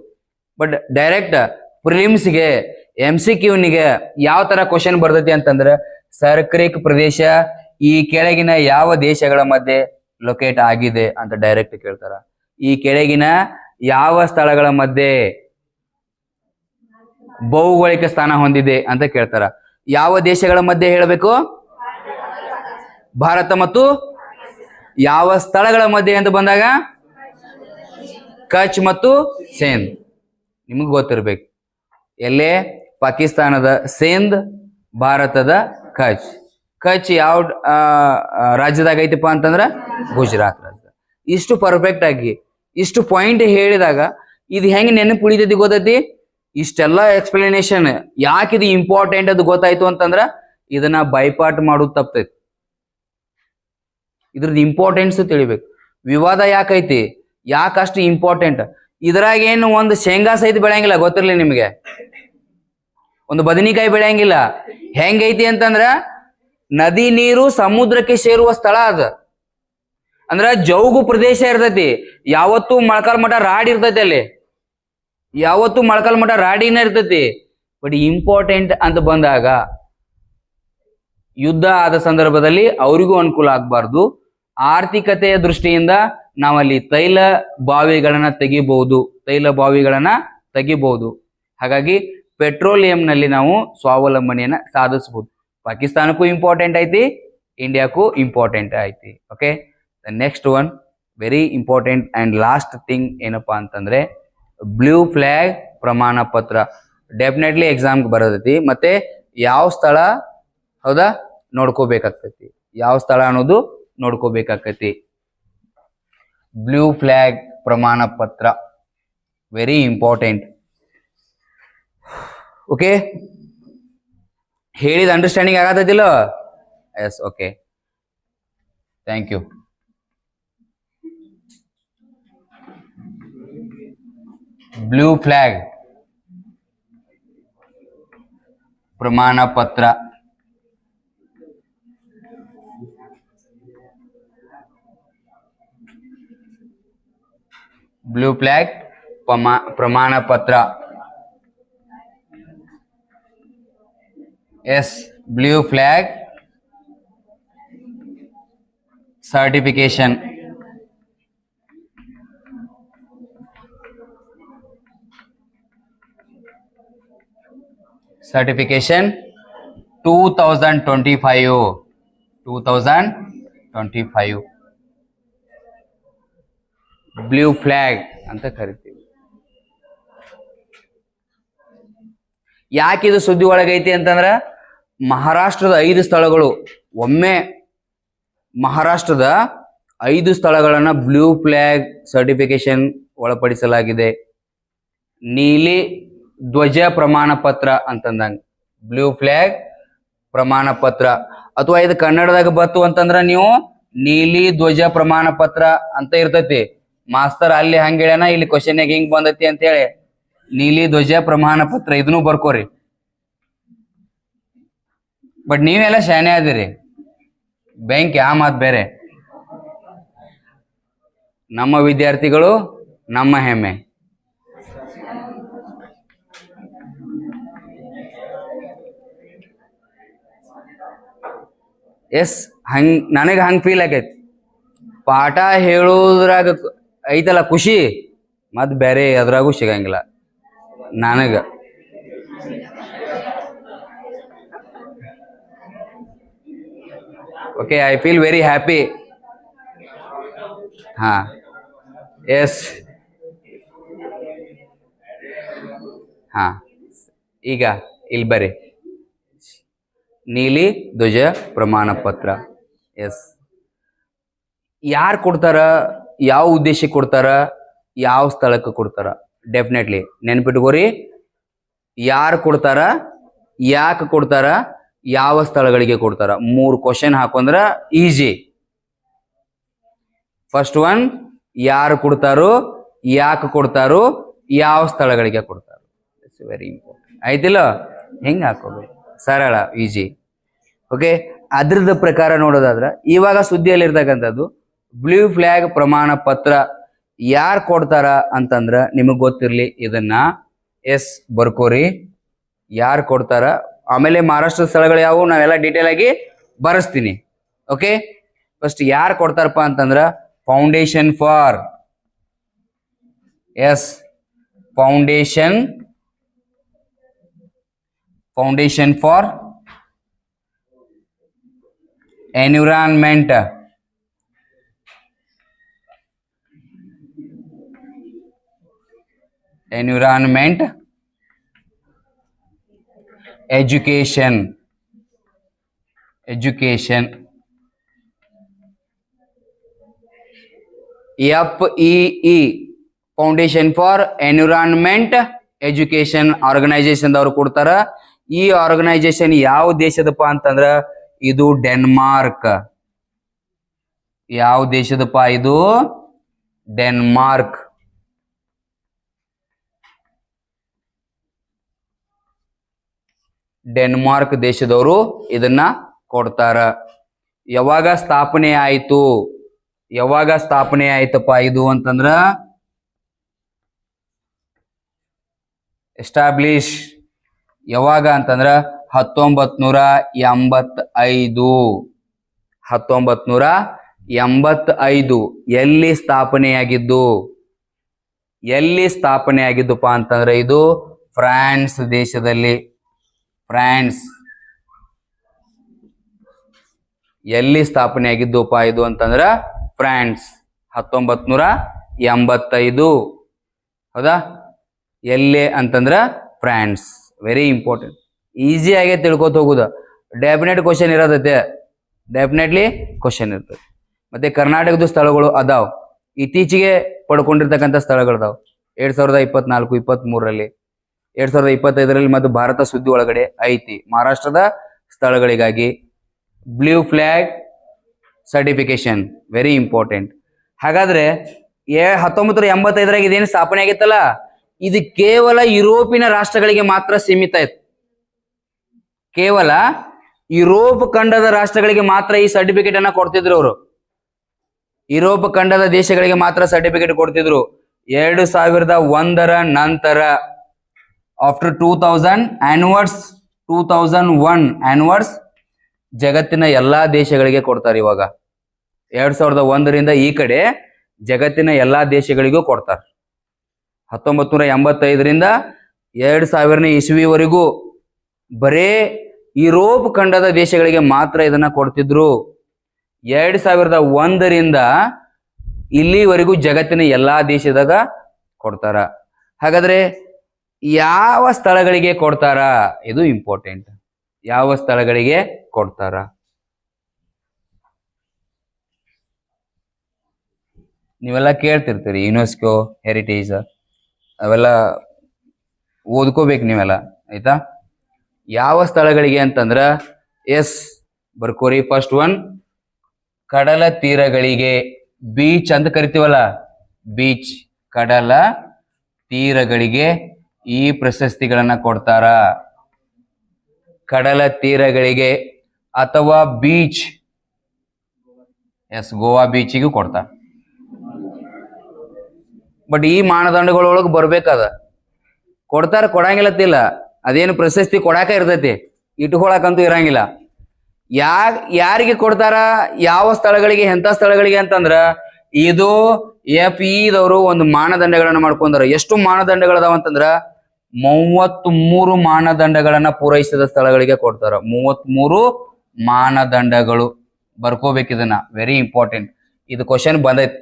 ಬಟ್ ಡೈರೆಕ್ಟ್ ಪ್ರಿಲಿಮ್ಸ್ಗೆ MCQನಿಗೆ ಯಾವ ತರ ಕ್ವಶನ್ ಬರ್ತೈತಿ ಅಂತಂದ್ರೆ, ಸರ್ ಕ್ರಿಕ್ ಪ್ರದೇಶ ಈ ಕೆಳಗಿನ ಯಾವ ದೇಶಗಳ ಮಧ್ಯೆ ಲೊಕೇಟ್ ಆಗಿದೆ ಅಂತ ಡೈರೆಕ್ಟ್ ಕೇಳ್ತಾರ. ಈ ಕೆಳಗಿನ ಯಾವ ಸ್ಥಳಗಳ ಮಧ್ಯೆ ಭೌಗೋಳಿಕ ಸ್ಥಾನ ಹೊಂದಿದೆ ಅಂತ ಕೇಳ್ತಾರ. ಯಾವ ದೇಶಗಳ ಮಧ್ಯೆ ಹೇಳಬೇಕು? ಭಾರತ ಮತ್ತು ಯಾವ ಸ್ಥಳಗಳ ಮಧ್ಯೆ ಅಂತ ಬಂದಾಗ ಕಚ್ ಮತ್ತು ಸಿಂಧ್. ನಿಮಗೆ ಗೊತ್ತಿರ್ಬೇಕು. ಎಲ್ಲೇ ಪಾಕಿಸ್ತಾನದ ಸಿಂಧ್, ಭಾರತದ ಕಚ್. ಕಚ್ ಯಾವ ರಾಜ್ಯದಾಗ ಐತಿಪ್ಪ ಅಂತಂದ್ರ ಗುಜರಾತ್ ರಾಜ್ಯ. ಇಷ್ಟು ಪರ್ಫೆಕ್ಟ್ ಆಗಿ ಇಷ್ಟು ಪಾಯಿಂಟ್ ಹೇಳಿದಾಗ ಇದು ಹೆಂಗ್ ನೆನಪು ಉಳಿತೈತಿ ಗೊತ್ತೈತಿ. ಇಷ್ಟೆಲ್ಲ ಎಕ್ಸ್ಪ್ಲನೇಷನ್ ಯಾಕೆ ಇದು ಇಂಪಾರ್ಟೆಂಟ್ ಅದು ಗೊತ್ತಾಯ್ತು ಅಂತಂದ್ರ ಇದನ್ನ ಬೈಪಾಟ್ ಮಾಡೋದು ತಪ್ಪೈತಿ. ಇದ್ರದ್ದು ಇಂಪಾರ್ಟೆನ್ಸ್ ತಿಳಿಬೇಕು. ವಿವಾದ ಯಾಕೈತಿ, ಯಾಕಷ್ಟು ಇಂಪಾರ್ಟೆಂಟ್. ಇದ್ರಾಗ ಏನು ಒಂದು ಶೇಂಗಾ ಸಹಿತ ಬೆಳೆಯಂಗಿಲ್ಲ, ಗೊತ್ತಿರ್ಲಿ ನಿಮಗೆ. ಒಂದು ಬದನಿಕಾಯಿ ಬೆಳೆಯಂಗಿಲ್ಲ. ಹೆಂಗೈತಿ ಅಂತಂದ್ರ ನದಿ ನೀರು ಸಮುದ್ರಕ್ಕೆ ಸೇರುವ ಸ್ಥಳ ಅದ. ಅಂದ್ರ ಜೌಗು ಪ್ರದೇಶ ಇರ್ತೈತಿ. ಯಾವತ್ತು ಮೊಳಕಾಲ್ ಮಠ ರಾಡಿ ಇರ್ತೈತಿ ಅಲ್ಲಿ, ಯಾವತ್ತು ಮೊಳಕಾಲ್ ಮಠ ರಾಡಿನ ಇರ್ತೈತಿ. ಬಟ್ ಇಂಪಾರ್ಟೆಂಟ್ ಅಂತ ಬಂದಾಗ ಯುದ್ಧ ಆದ ಸಂದರ್ಭದಲ್ಲಿ ಅವರಿಗೂ ಅನುಕೂಲ ಆಗ್ಬಾರ್ದು. ಆರ್ಥಿಕತೆಯ ದೃಷ್ಟಿಯಿಂದ ನಾವಲ್ಲಿ ತೈಲ ಬಾವಿಗಳನ್ನ ತೆಗಿಬಹುದು. ಹಾಗಾಗಿ ಪೆಟ್ರೋಲಿಯಂನಲ್ಲಿ ನಾವು ಸ್ವಾವಲಂಬನೆಯನ್ನ ಸಾಧಿಸಬಹುದು. ಪಾಕಿಸ್ತಾನಕ್ಕೂ ಇಂಪಾರ್ಟೆಂಟ್ ಐತಿ, ಇಂಡಿಯಾಕ್ಕೂ ಇಂಪಾರ್ಟೆಂಟ್ ಐತಿ. Okay, the next one very important and last thing ಏನಪ್ಪಾ ಅಂತಂದ್ರೆ ಬ್ಲೂ ಫ್ಲಾಗ್ ಪ್ರಮಾಣ ಪತ್ರ. ಡೆಫಿನೆಟ್ಲಿ ಎಕ್ಸಾಮ್ಗೆ ಬರೋದೈತಿ. ಮತ್ತೆ ಯಾವ ಸ್ಥಳ ಹೌದಾ ನೋಡ್ಕೋಬೇಕಾಗ್ತೈತಿ, ಯಾವ ಸ್ಥಳ ಅನ್ನೋದು ನೋಡ್ಕೋಬೇಕಾಗ್ತೈತಿ. ಬ್ಲೂ ಫ್ಲಾಗ್ ಪ್ರಮಾಣ ಪತ್ರ ವೆರಿ ಇಂಪಾರ್ಟೆಂಟ್. ಓಕೆ, ಹೇಳಿದ ಅಂಡರ್ಸ್ಟ್ಯಾಂಡಿಂಗ್ ಆಗತ್ತೈತಿಲ್ಲ? Yes, okay, thank you. Blue flag ಪ್ರಮಾಣ ಪತ್ರ. ಬ್ಲೂ ಫ್ಲಾಗ್ ಪ್ರಮಾಣ ಪತ್ರ. Yes, blue flag certification. Certification 2025 blue flag ಅಂತ ಕರಿತೀವಿ. ಯಾಕಿದು ಸುದ್ದಿ ಒಳಗೈತಿ ಅಂತಂದ್ರ ಮಹಾರಾಷ್ಟ್ರದ 5 ಸ್ಥಳಗಳು, ಒಮ್ಮೆ ಮಹಾರಾಷ್ಟ್ರದ 5 ಸ್ಥಳಗಳನ್ನ ಬ್ಲೂ ಫ್ಲಾಗ್ ಸರ್ಟಿಫಿಕೇಶನ್ ಒಳಪಡಿಸಲಾಗಿದೆ. ನೀಲಿ ಧ್ವಜ ಪ್ರಮಾಣ ಪತ್ರ ಅಂತಂದಂಗ ಬ್ಲೂ ಫ್ಲಾಗ್ ಪ್ರಮಾಣ ಪತ್ರ. ಅಥವಾ ಇದು ಕನ್ನಡದಾಗ ಬತ್ತು ಅಂತಂದ್ರ ನೀವು ನೀಲಿ ಧ್ವಜ ಪ್ರಮಾಣ ಪತ್ರ ಅಂತ ಇರ್ತೈತಿ. ಮಾಸ್ತರ್ ಅಲ್ಲಿ ಹಂಗ ಹೇಳ್ಯಾನ, ಇಲ್ಲಿ ಕ್ವಶನ್ಯಾಗ ಹಿಂಗ್ ಬಂದೈತಿ ಅಂತ ಹೇಳಿ ನೀಲಿ ಧ್ವಜ ಪ್ರಮಾಣ ಪತ್ರ ಇದನ್ನು ಬರ್ಕೋರಿ. ಬಟ್ ನೀವೆಲ್ಲ ಶಾನೆ ಆದಿರಿ, ಬ್ಯಾಂಕ್ ಆ ಮಾತ್ ಬೇರೆ. ನಮ್ಮ ವಿದ್ಯಾರ್ಥಿಗಳು ನಮ್ಮ ಹೆಮ್ಮೆ. ಎಸ್, ನನಗೆ ಹಂಗೆ ಫೀಲ್ ಆಗೈತಿ. ಪಾಠ ಹೇಳೋದ್ರಾಗ ಐತಲ್ಲ ಖುಷಿ, ಮತ್ ಬೇರೆ ಅದ್ರಾಗೂ ಸಿಗಂಗಿಲ್ಲ ನನಗ. Okay, I feel very happy. ಹಾ, ಎಸ್, ಹಾ, ಈಗ ಇಲ್ಲಿ ಬರ್ರಿ. ನೀಲಿ ಧ್ವಜ ಪ್ರಮಾಣ ಪತ್ರ. ಎಸ್, ಯಾರು ಕೊಡ್ತಾರ, ಯಾವ ಉದ್ದೇಶಕ್ಕೆ ಕೊಡ್ತಾರ, ಯಾವ ಸ್ಥಳಕ್ಕೆ ಕೊಡ್ತಾರ? ಡೆಫಿನೆಟ್ಲಿ ನೆನ್ಪಿಟ್ಕೋರಿ. ಯಾರು ಕೊಡ್ತಾರ, ಯಾಕೆ ಕೊಡ್ತಾರ, ಯಾವ ಸ್ಥಳಗಳಿಗೆ ಕೊಡ್ತಾರ? 3 ಕ್ವಶನ್ ಹಾಕೊಂಡ್ರ ಈಜಿ. ಫಸ್ಟ್ ಒನ್, ಯಾರು ಕೊಡ್ತಾರೋ, ಯಾಕೆ ಕೊಡ್ತಾರೋ, ಯಾವ ಸ್ಥಳಗಳಿಗೆ ಕೊಡ್ತಾರೋ. ವೆರಿ ಇಂಪಾರ್ಟೆಂಟ್ ಆಯ್ತಿಲ್ಲ. ಹೆಂಗೆ ಹಾಕೋಬೇಕು, ಸರಳ ಈಜಿ. ಓಕೆ, ಅದ್ರದ ಪ್ರಕಾರ ನೋಡೋದಾದ್ರೆ ಇವಾಗ ಸುದ್ದಿಯಲ್ಲಿರ್ತಕ್ಕಂಥದ್ದು ಬ್ಲೂ ಫ್ಲಾಗ್ ಪ್ರಮಾಣ ಪತ್ರ ಯಾರು ಕೊಡ್ತಾರ ಅಂತಂದ್ರ ನಿಮಗೆ ಗೊತ್ತಿರಲಿ ಇದನ್ನ. ಎಸ್ ಬರ್ಕೋರಿ, ಯಾರು ಕೊಡ್ತಾರ. ಆಮೇಲೆ ಮಹಾರಾಷ್ಟ್ರ ಸ್ಥಳಗಳು ಯಾವುವು ನಾವೆಲ್ಲ ಡೀಟೇಲ್ ಆಗಿ ಬರೆಸ್ತೀನಿ. ಓಕೆ, ಫಸ್ಟ್ ಯಾರು ಕೊಡ್ತಾರಪ್ಪ ಅಂತಂದ್ರ foundation for foundation for environment education FEE foundation for environment education organisation ದವರು ಕೊಡ್ತಾರ. ಈ ಆರ್ಗನೈಸೇಷನ್ ಯಾವ ದೇಶದಪ್ಪ ಅಂತಂದ್ರ ಇದು ಡೆನ್ಮಾರ್ಕ್. ಯಾವ ದೇಶದಪ್ಪ ಇದು? ಡೆನ್ಮಾರ್ಕ್. ಡೆನ್ಮಾರ್ಕ್ ದೇಶದವರು ಇದನ್ನ ಕೊಡ್ತಾರ. ಯಾವಾಗ ಸ್ಥಾಪನೆ ಆಯ್ತಪ್ಪ ಇದು ಅಂತಂದ್ರ ಎಸ್ಟಾಬ್ಲಿಷ್ ಯಾವಾಗ ಅಂತಂದ್ರ 1985. ಎಲ್ಲಿ ಸ್ಥಾಪನೆಯಾಗಿದ್ದಪ್ಪ ಅಂತಂದ್ರೆ ಇದು ಫ್ರಾನ್ಸ್ ದೇಶದಲ್ಲಿ. ಎಲ್ಲಿ ಸ್ಥಾಪನೆಯಾಗಿದ್ದಪ್ಪ ಇದು ಅಂತಂದ್ರ ಫ್ರಾನ್ಸ್ 1985. ಹೌದಾ? ಎಲ್ಲಿ ಅಂತಂದ್ರ ಫ್ರಾನ್ಸ್. ವೆರಿ ಇಂಪಾರ್ಟೆಂಟ್, ಈಸಿ ಆಗಿ ತಿಳ್ಕೊತ ಹೋಗುದ. ಡೆಫಿನೆಟ್ಲಿ ಕ್ವಶನ್ ಇರ್ತದೆ. ಮತ್ತೆ ಕರ್ನಾಟಕದ ಸ್ಥಳಗಳು ಅದಾವ, ಇತ್ತೀಚೆಗೆ ಪಡ್ಕೊಂಡಿರ್ತಕ್ಕಂಥ ಸ್ಥಳಗಳದಾವ 2024, 23ರಲ್ಲಿ, 2025ರಲ್ಲಿ ಮತ್ತು ಭಾರತ ಸುದ್ದಿ ಒಳಗಡೆ ಐತಿ. ಮಹಾರಾಷ್ಟ್ರದ ಸ್ಥಳಗಳಿಗಾಗಿ blue flag certification very important. ಹಾಗಾದ್ರೆ 1985ರಾಗ ಇದೇನು ಸ್ಥಾಪನೆ ಆಗಿತ್ತಲ್ಲ, ಇದು ಕೇವಲ ಯುರೋಪಿನ ರಾಷ್ಟ್ರಗಳಿಗೆ ಮಾತ್ರ ಸೀಮಿತ ಇತ್ತು. ಕೇವಲ ಯುರೋಪ್ ಖಂಡದ ರಾಷ್ಟ್ರಗಳಿಗೆ ಮಾತ್ರ ಈ ಸರ್ಟಿಫಿಕೇಟ್ ಅನ್ನ ಕೊಡ್ತಿದ್ರು ಅವರು. ಯುರೋಪ್ ಖಂಡದ ದೇಶಗಳಿಗೆ ಮಾತ್ರ ಸರ್ಟಿಫಿಕೇಟ್ ಕೊಡ್ತಿದ್ರು. 2001ರ ನಂತರ ಆಫ್ಟರ್ 2001 ಆನ್ವರ್ಡ್ಸ್ ಜಗತ್ತಿನ ಎಲ್ಲಾ ದೇಶಗಳಿಗೆ ಕೊಡ್ತಾರೆ. ಇವಾಗ 2001ರಿಂದ ಈ ಕಡೆ ಜಗತ್ತಿನ ಎಲ್ಲಾ ದೇಶಗಳಿಗೂ ಕೊಡ್ತಾರೆ. 1985ರಿಂದ 2000ನೇ ಇಸ್ವಿವರೆಗೂ ಬರೇ ಯುರೋಪ್ ಖಂಡದ ದೇಶಗಳಿಗೆ ಮಾತ್ರ ಇದನ್ನ ಕೊಡ್ತಿದ್ರು. 2001ರಿಂದ ಇಲ್ಲಿವರೆಗೂ ಜಗತ್ತಿನ ಎಲ್ಲಾ ದೇಶದಾಗ ಕೊಡ್ತಾರ. ಹಾಗಾದ್ರೆ ಯಾವ ಸ್ಥಳಗಳಿಗೆ ಕೊಡ್ತಾರ? ಇದು ಇಂಪಾರ್ಟೆಂಟ್. ಯಾವ ಸ್ಥಳಗಳಿಗೆ ಕೊಡ್ತಾರ? ನೀವೆಲ್ಲ ಕೇಳ್ತಿರ್ತೀರಿ ಯುನೆಸ್ಕೋ, ಹೆರಿಟೇಜ್ ಅವೆಲ್ಲ ಓದ್ಕೋಬೇಕು ನೀವೆಲ್ಲ, ಆಯ್ತಾ? ಯಾವ ಸ್ಥಳಗಳಿಗೆ ಅಂತಂದ್ರ ಬರ್ಕೋರಿ. ಫಸ್ಟ್ ಒನ್, ಕಡಲ ತೀರಗಳಿಗೆ, ಬೀಚ್ ಅಂತ ಕರಿತೀವಲ್ಲ, ಬೀಚ್, ಕಡಲ ತೀರಗಳಿಗೆ ಈ ಪ್ರಶಸ್ತಿಗಳನ್ನ ಕೊಡ್ತಾರ. ಕಡಲ ತೀರಗಳಿಗೆ ಅಥವಾ ಬೀಚ್, ಗೋವಾ ಬೀಚಿಗೂ ಕೊಡ್ತಾರ. ಬಟ್ ಈ ಮಾನದಂಡಗಳೊಳಗೆ ಬರ್ಬೇಕಾದ ಕೊಡ್ತಾರ, ಕೊಡಂಗಿಲ್ಲತ್ತಿಲ್ಲ. ಅದೇನು ಪ್ರಶಸ್ತಿ ಕೊಡಾಕ ಇರ್ತೈತಿ, ಇಟ್ಕೊಳಕಂತೂ ಇರಂಗಿಲ್ಲ. ಯಾರಿಗೆ ಕೊಡ್ತಾರ? ಯಾವ ಸ್ಥಳಗಳಿಗೆ, ಎಂಥ ಸ್ಥಳಗಳಿಗೆ ಅಂತಂದ್ರ ಇದು FEE ದವರು ಒಂದು ಮಾನದಂಡಗಳನ್ನ ಮಾಡ್ಕೊಂಡಾರ. ಎಷ್ಟು ಮಾನದಂಡಗಳದಾವ ಅಂತಂದ್ರ 33 ಮಾನದಂಡಗಳನ್ನ ಪೂರೈಸಿದ ಸ್ಥಳಗಳಿಗೆ ಕೊಡ್ತಾರ. 33 ಮಾನದಂಡಗಳು. ಬರ್ಕೋಬೇಕಿದನ್ನ, ವೆರಿ ಇಂಪಾರ್ಟೆಂಟ್. ಇದು ಕ್ವಶನ್ ಬಂದೈತಿ.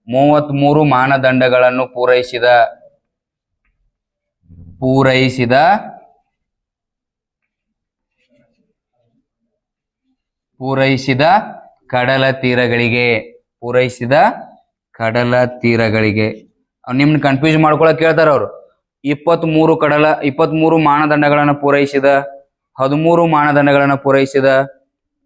33 ಮಾನದಂಡಗಳನ್ನು ಪೂರೈಸಿದ ಕಡಲ ತೀರಗಳಿಗೆ ನಿಮ್ನ ಕನ್ಫ್ಯೂಸ್ ಮಾಡ್ಕೊಳಕ್ ಕೇಳ್ತಾರ ಅವರು. 23 ಮಾನದಂಡಗಳನ್ನು ಪೂರೈಸಿದ, 13 ಮಾನದಂಡಗಳನ್ನು ಪೂರೈಸಿದ,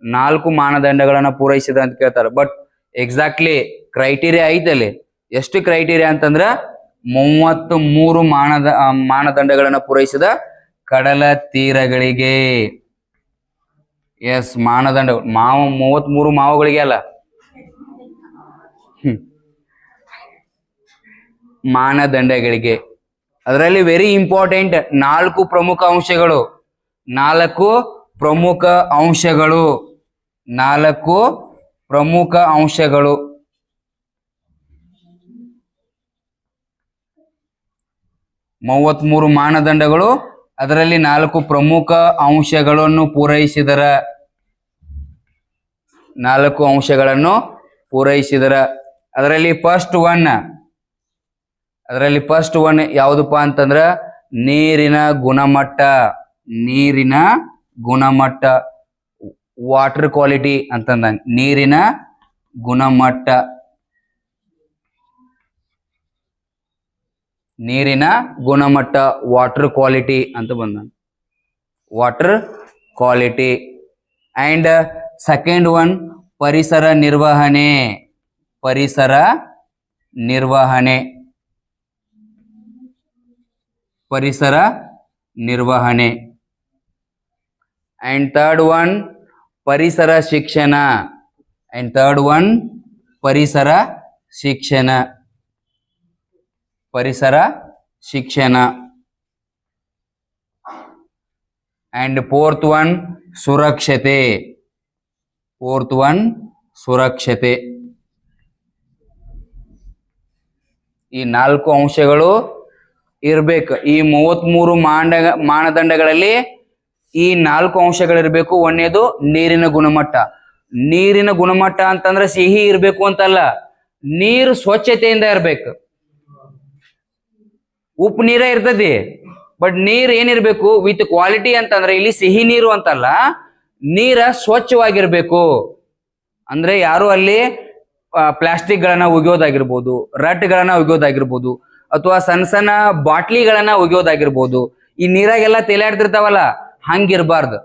4 ಮಾನದಂಡಗಳನ್ನ ಪೂರೈಸಿದ ಅಂತ ಕೇಳ್ತಾರ. ಬಟ್ ಎಕ್ಸಾಕ್ಟ್ಲಿ ಕ್ರೈಟೀರಿಯಾ ಐತಲ್ಲಿ. ಎಷ್ಟು ಕ್ರೈಟೀರಿಯಾ ಅಂತಂದ್ರ 33 ಮಾನದಂಡಗಳನ್ನು ಪೂರೈಸಿದ ಕಡಲ ತೀರಗಳಿಗೆ. ಎಸ್, ಮಾನದಂಡ 33 ಮಾವುಗಳಿಗೆ ಅಲ್ಲ, ಮಾನದಂಡಗಳಿಗೆ. ಅದರಲ್ಲಿ ವೆರಿ ಇಂಪಾರ್ಟೆಂಟ್ 4 ಪ್ರಮುಖ ಅಂಶಗಳು. 4 ಪ್ರಮುಖ ಅಂಶಗಳು. 4 ಪ್ರಮುಖ ಅಂಶಗಳು. ಮೂವತ್ಮೂರು ಮಾನದಂಡಗಳು, ಅದರಲ್ಲಿ 4 ಪ್ರಮುಖ ಅಂಶಗಳನ್ನು ಪೂರೈಸಿದರ. 4 ಅಂಶಗಳನ್ನು ಪೂರೈಸಿದರ. ಅದರಲ್ಲಿ ಫಸ್ಟ್ ಒನ್ ಯಾವುದಪ್ಪ ಅಂತಂದ್ರ ನೀರಿನ ಗುಣಮಟ್ಟ. ನೀರಿನ ಗುಣಮಟ್ಟ, ವಾಟರ್ ಕ್ವಾಲಿಟಿ ಅಂತಂದ. ನೀರಿನ ಗುಣಮಟ್ಟ. ನೀರಿನ ಗುಣಮಟ್ಟ, ವಾಟರ್ ಕ್ವಾಲಿಟಿ ಅಂತ ಬಂದ. Water quality. And second one ಪರಿಸರ ನಿರ್ವಹಣೆ. ಪರಿಸರ ನಿರ್ವಹಣೆ. ಪರಿಸರ ನಿರ್ವಹಣೆ. ಅಂಡ್ ಥರ್ಡ್ ಒನ್ ಪರಿಸರ ಶಿಕ್ಷಣ. ಅಂಡ್ ಥರ್ಡ್ ಒನ್ ಪರಿಸರ ಶಿಕ್ಷಣ. ಪರಿಸರ ಶಿಕ್ಷಣ. ಅಂಡ್ ಫೋರ್ತ್ ಒನ್ ಸುರಕ್ಷತೆ. ಫೋರ್ತ್ ಒನ್ ಸುರಕ್ಷತೆ. ಈ 4 ಅಂಶಗಳು ಇರ್ಬೇಕು. ಈ 33 ಮಾನದಂಡಗಳಲ್ಲಿ ಈ 4 ಅಂಶಗಳಿರ್ಬೇಕು. ಒಂದನೇದು ನೀರಿನ ಗುಣಮಟ್ಟ. ನೀರಿನ ಗುಣಮಟ್ಟ ಅಂತಂದ್ರೆ ಸಿಹಿ ಇರ್ಬೇಕು ಅಂತಲ್ಲ, ನೀರು ಸ್ವಚ್ಛತೆಯಿಂದ ಇರ್ಬೇಕು. ಉಪ್ಪು ನೀರ ಇರ್ತದೆ, ಬಟ್ ನೀರ್ ಏನಿರ್ಬೇಕು ವಿತ್ ಕ್ವಾಲಿಟಿ ಅಂತಂದ್ರೆ ಇಲ್ಲಿ ಸಿಹಿ ನೀರು ಅಂತಲ್ಲ, ನೀರ ಸ್ವಚ್ಛವಾಗಿರ್ಬೇಕು. ಅಂದ್ರೆ ಯಾರು ಅಲ್ಲಿ ಪ್ಲಾಸ್ಟಿಕ್ ಗಳನ್ನ ಒಗೆಯೋದಾಗಿರ್ಬೋದು, ರಟ್ಗಳನ್ನ ಒಗೆಯೋದಾಗಿರ್ಬೋದು, ಅಥವಾ ಸಣ್ಣ ಸಣ್ಣ ಬಾಟ್ಲಿಗಳನ್ನ ಒಗೆಯೋದಾಗಿರ್ಬೋದು. ಈ ನೀರಾಗೆಲ್ಲ ತೇಲಾಡ್ತಿರ್ತಾವಲ್ಲ, ಹಂಗಿರ್ಬಾರ್ದು.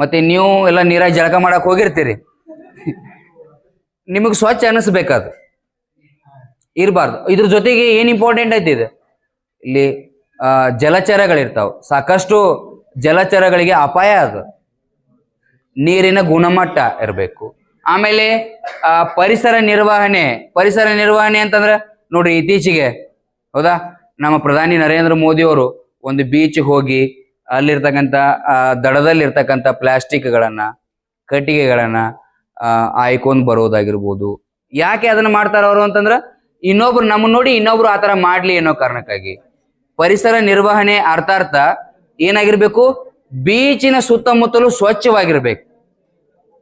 ಮತ್ತೆ ನೀವು ಎಲ್ಲ ನೀರಾಗ ಜಳಕ ಮಾಡಕ್ ಹೋಗಿರ್ತೀರಿ, ನಿಮಗ್ ಸ್ವಚ್ಛ ಅನಿಸ್ಬೇಕದು, ಇರಬಾರ್ದು. ಇದ್ರ ಜೊತೆಗೆ ಏನ್ ಇಂಪಾರ್ಟೆಂಟ್ ಐತಿ, ಇಲ್ಲಿ ಜಲಚರಗಳಿರ್ತಾವ. ಸಾಕಷ್ಟು ಜಲಚರಗಳಿಗೆ ಅಪಾಯ ಅದು. ನೀರಿನ ಗುಣಮಟ್ಟ ಇರಬೇಕು. ಆಮೇಲೆ ಪರಿಸರ ನಿರ್ವಹಣೆ. ಪರಿಸರ ನಿರ್ವಹಣೆ ಅಂತಂದ್ರೆ ನೋಡ್ರಿ, ಇತ್ತೀಚೆಗೆ ಹೌದಾ ನಮ್ಮ ಪ್ರಧಾನಿ ನರೇಂದ್ರ ಮೋದಿ ಅವರು ಒಂದು ಬೀಚ್ ಹೋಗಿ ಅಲ್ಲಿರ್ತಕ್ಕಂಥ ದಡದಲ್ಲಿರ್ತಕ್ಕಂಥ ಪ್ಲಾಸ್ಟಿಕ್ಗಳನ್ನ, ಕಟ್ಟಿಗೆಗಳನ್ನ ಆಯ್ಕೊಂಡ್ ಬರೋದಾಗಿರ್ಬೋದು. ಯಾಕೆ ಅದನ್ನ ಮಾಡ್ತಾರ ಅವರು ಅಂತಂದ್ರ ಇನ್ನೊಬ್ರು ನಮ್ಮನ್ನ ನೋಡಿ ಇನ್ನೊಬ್ರು ಆತರ ಮಾಡ್ಲಿ ಅನ್ನೋ ಕಾರಣಕ್ಕಾಗಿ. ಪರಿಸರ ನಿರ್ವಹಣೆ ಅರ್ಥಾರ್ಥ ಏನಾಗಿರ್ಬೇಕು, ಬೀಚಿನ ಸುತ್ತಮುತ್ತಲು ಸ್ವಚ್ಛವಾಗಿರ್ಬೇಕು.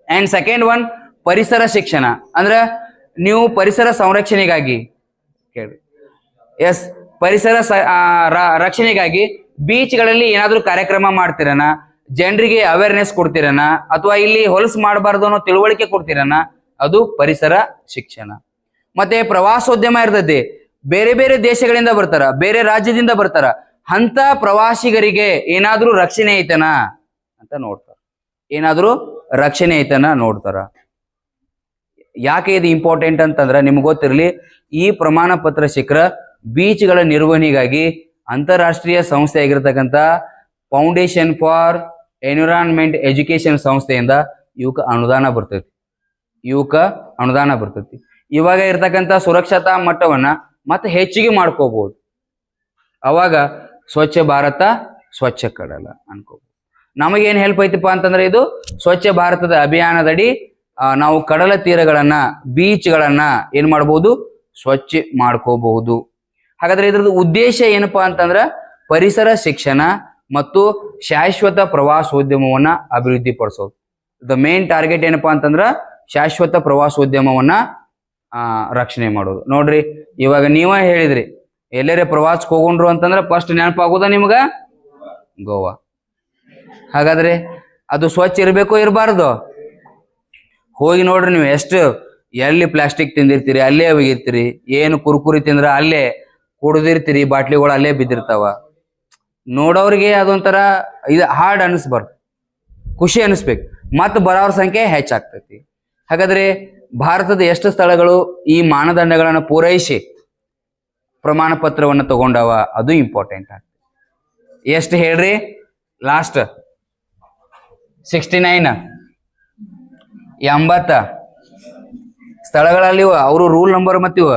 ಅಂಡ್ ಸೆಕೆಂಡ್ ಒನ್ ಪರಿಸರ ಶಿಕ್ಷಣ. ಅಂದ್ರ ನೀವು ಪರಿಸರ ಸಂರಕ್ಷಣೆಗಾಗಿ ಕೇಳಿ, ಎಸ್, ಪರಿಸರ ರಕ್ಷಣೆಗಾಗಿ ಬೀಚ್ಗಳಲ್ಲಿ ಏನಾದ್ರೂ ಕಾರ್ಯಕ್ರಮ ಮಾಡ್ತಿರನ, ಜನರಿಗೆ ಅವೇರ್ನೆಸ್ ಕೊಡ್ತಿರನ, ಅಥವಾ ಇಲ್ಲಿ ಹೊಲಸು ಮಾಡಬಾರ್ದು ಅನ್ನೋ ತಿಳುವಳಿಕೆ ಕೊಡ್ತಿರನ, ಅದು ಪರಿಸರ ಶಿಕ್ಷಣ. ಮತ್ತೆ ಪ್ರವಾಸೋದ್ಯಮ ಇರ್ತೈತಿ. ಬೇರೆ ಬೇರೆ ದೇಶಗಳಿಂದ ಬರ್ತಾರ, ಬೇರೆ ರಾಜ್ಯದಿಂದ ಬರ್ತಾರ. ಅಂತ ಪ್ರವಾಸಿಗರಿಗೆ ಏನಾದ್ರೂ ರಕ್ಷಣೆ ಐತನ ಅಂತ ನೋಡ್ತಾರ. ಏನಾದ್ರೂ ರಕ್ಷಣೆ ಐತನ ನೋಡ್ತಾರ. ಯಾಕೆ ಇದು ಇಂಪಾರ್ಟೆಂಟ್ ಅಂತಂದ್ರ ನಿಮ್ಗೆ ಗೊತ್ತಿರಲಿ, ಈ ಪ್ರಮಾಣ ಪತ್ರ ಶಿಖರ ಬೀಚ್ಗಳ ನಿರ್ವಹಣೆಗಾಗಿ ಅಂತಾರಾಷ್ಟ್ರೀಯ ಸಂಸ್ಥೆ ಆಗಿರ್ತಕ್ಕಂಥ ಫೌಂಡೇಶನ್ ಫಾರ್ ಎನ್ವಿರಾನ್ಮೆಂಟ್ ಎಜುಕೇಶನ್ ಸಂಸ್ಥೆಯಿಂದ ಇವಕ್ಕೆ ಅನುದಾನ ಬರ್ತೈತಿ. ಇವಾಗ ಇರ್ತಕ್ಕಂಥ ಸುರಕ್ಷತಾ ಮಟ್ಟವನ್ನ ಮತ್ತೆ ಹೆಚ್ಚಿಗೆ ಮಾಡ್ಕೋಬಹುದು. ಅವಾಗ ಸ್ವಚ್ಛ ಭಾರತ ಸ್ವಚ್ಛ ಕಡಲ ಅನ್ಕೋಬಹುದು. ನಮಗೇನ್ ಹೆಲ್ಪ್ ಐತಿಪ್ಪ ಅಂತಂದ್ರೆ ಇದು ಸ್ವಚ್ಛ ಭಾರತದ ಅಭಿಯಾನದಡಿ ನಾವು ಕಡಲ ತೀರಗಳನ್ನ, ಬೀಚ್ಗಳನ್ನ ಏನ್ ಮಾಡಬಹುದು, ಸ್ವಚ್ಛ ಮಾಡ್ಕೋಬಹುದು. ಹಾಗಾದ್ರೆ ಇದ್ರದ್ದು ಉದ್ದೇಶ ಏನಪ್ಪಾ ಅಂತಂದ್ರ ಪರಿಸರ ಶಿಕ್ಷಣ ಮತ್ತು ಶಾಶ್ವತ ಪ್ರವಾಸೋದ್ಯಮವನ್ನ ಅಭಿವೃದ್ಧಿ ಪಡಿಸೋದು. ದ ಮೇನ್ ಟಾರ್ಗೆಟ್ ಏನಪ್ಪಾ ಅಂತಂದ್ರ ಶಾಶ್ವತ ಪ್ರವಾಸೋದ್ಯಮವನ್ನ ರಕ್ಷಣೆ ಮಾಡೋದು. ನೋಡ್ರಿ, ಇವಾಗ ನೀವೇ ಹೇಳಿದ್ರಿ, ಎಲ್ಲರೇ ಪ್ರವಾಸಕ್ಕೆ ಹೋಗೊಂಡ್ರು ಅಂತಂದ್ರೆ ಫಸ್ಟ್ ನೆನಪಾಗೋದ ನಿಮ್ಗ ಗೋವಾ. ಹಾಗಾದ್ರೆ ಅದು ಸ್ವಚ್ಛ ಇರಬೇಕು ಇರಬಾರ್ದು? ಹೋಗಿ ನೋಡ್ರಿ, ನೀವು ಎಷ್ಟು ಎಲ್ಲಿ ಪ್ಲಾಸ್ಟಿಕ್ ತಿಂದಿರ್ತೀರಿ ಅಲ್ಲೇ ಹೋಗಿರ್ತೀರಿ, ಏನು ಕುರ್ಕುರಿ ತಿಂದ್ರ ಅಲ್ಲೇ ಕುಡ್ದಿರ್ತೀರಿ, ಬಾಟ್ಲಿಗಳು ಅಲ್ಲೇ ಬಿದ್ದಿರ್ತಾವ. ನೋಡೋರಿಗೆ ಅದೊಂಥರ ಇದು ಹಾರ್ಡ್ ಅನಿಸ್ಬಾರ್ದು, ಖುಷಿ ಅನಿಸ್ಬೇಕು. ಮತ್ತೆ ಬರೋವ್ರ ಸಂಖ್ಯೆ ಹೆಚ್ಚಾಗ್ತೈತಿ. ಹಾಗಾದ್ರೆ ಭಾರತದ ಎಷ್ಟು ಸ್ಥಳಗಳು ಈ ಮಾನದಂಡಗಳನ್ನು ಪೂರೈಸಿ ಪ್ರಮಾಣ ಪತ್ರವನ್ನು ತಗೊಂಡವ ಅದು ಇಂಪಾರ್ಟೆಂಟ್ ಆಗ್ತದೆ. ಎಷ್ಟು ಹೇಳ್ರಿ? ಲಾಸ್ಟ್ 69 80 ಸ್ಥಳಗಳಲ್ಲಿ ಅವರು ರೂಲ್ ನಂಬರ್ ಮತ್ತಿವ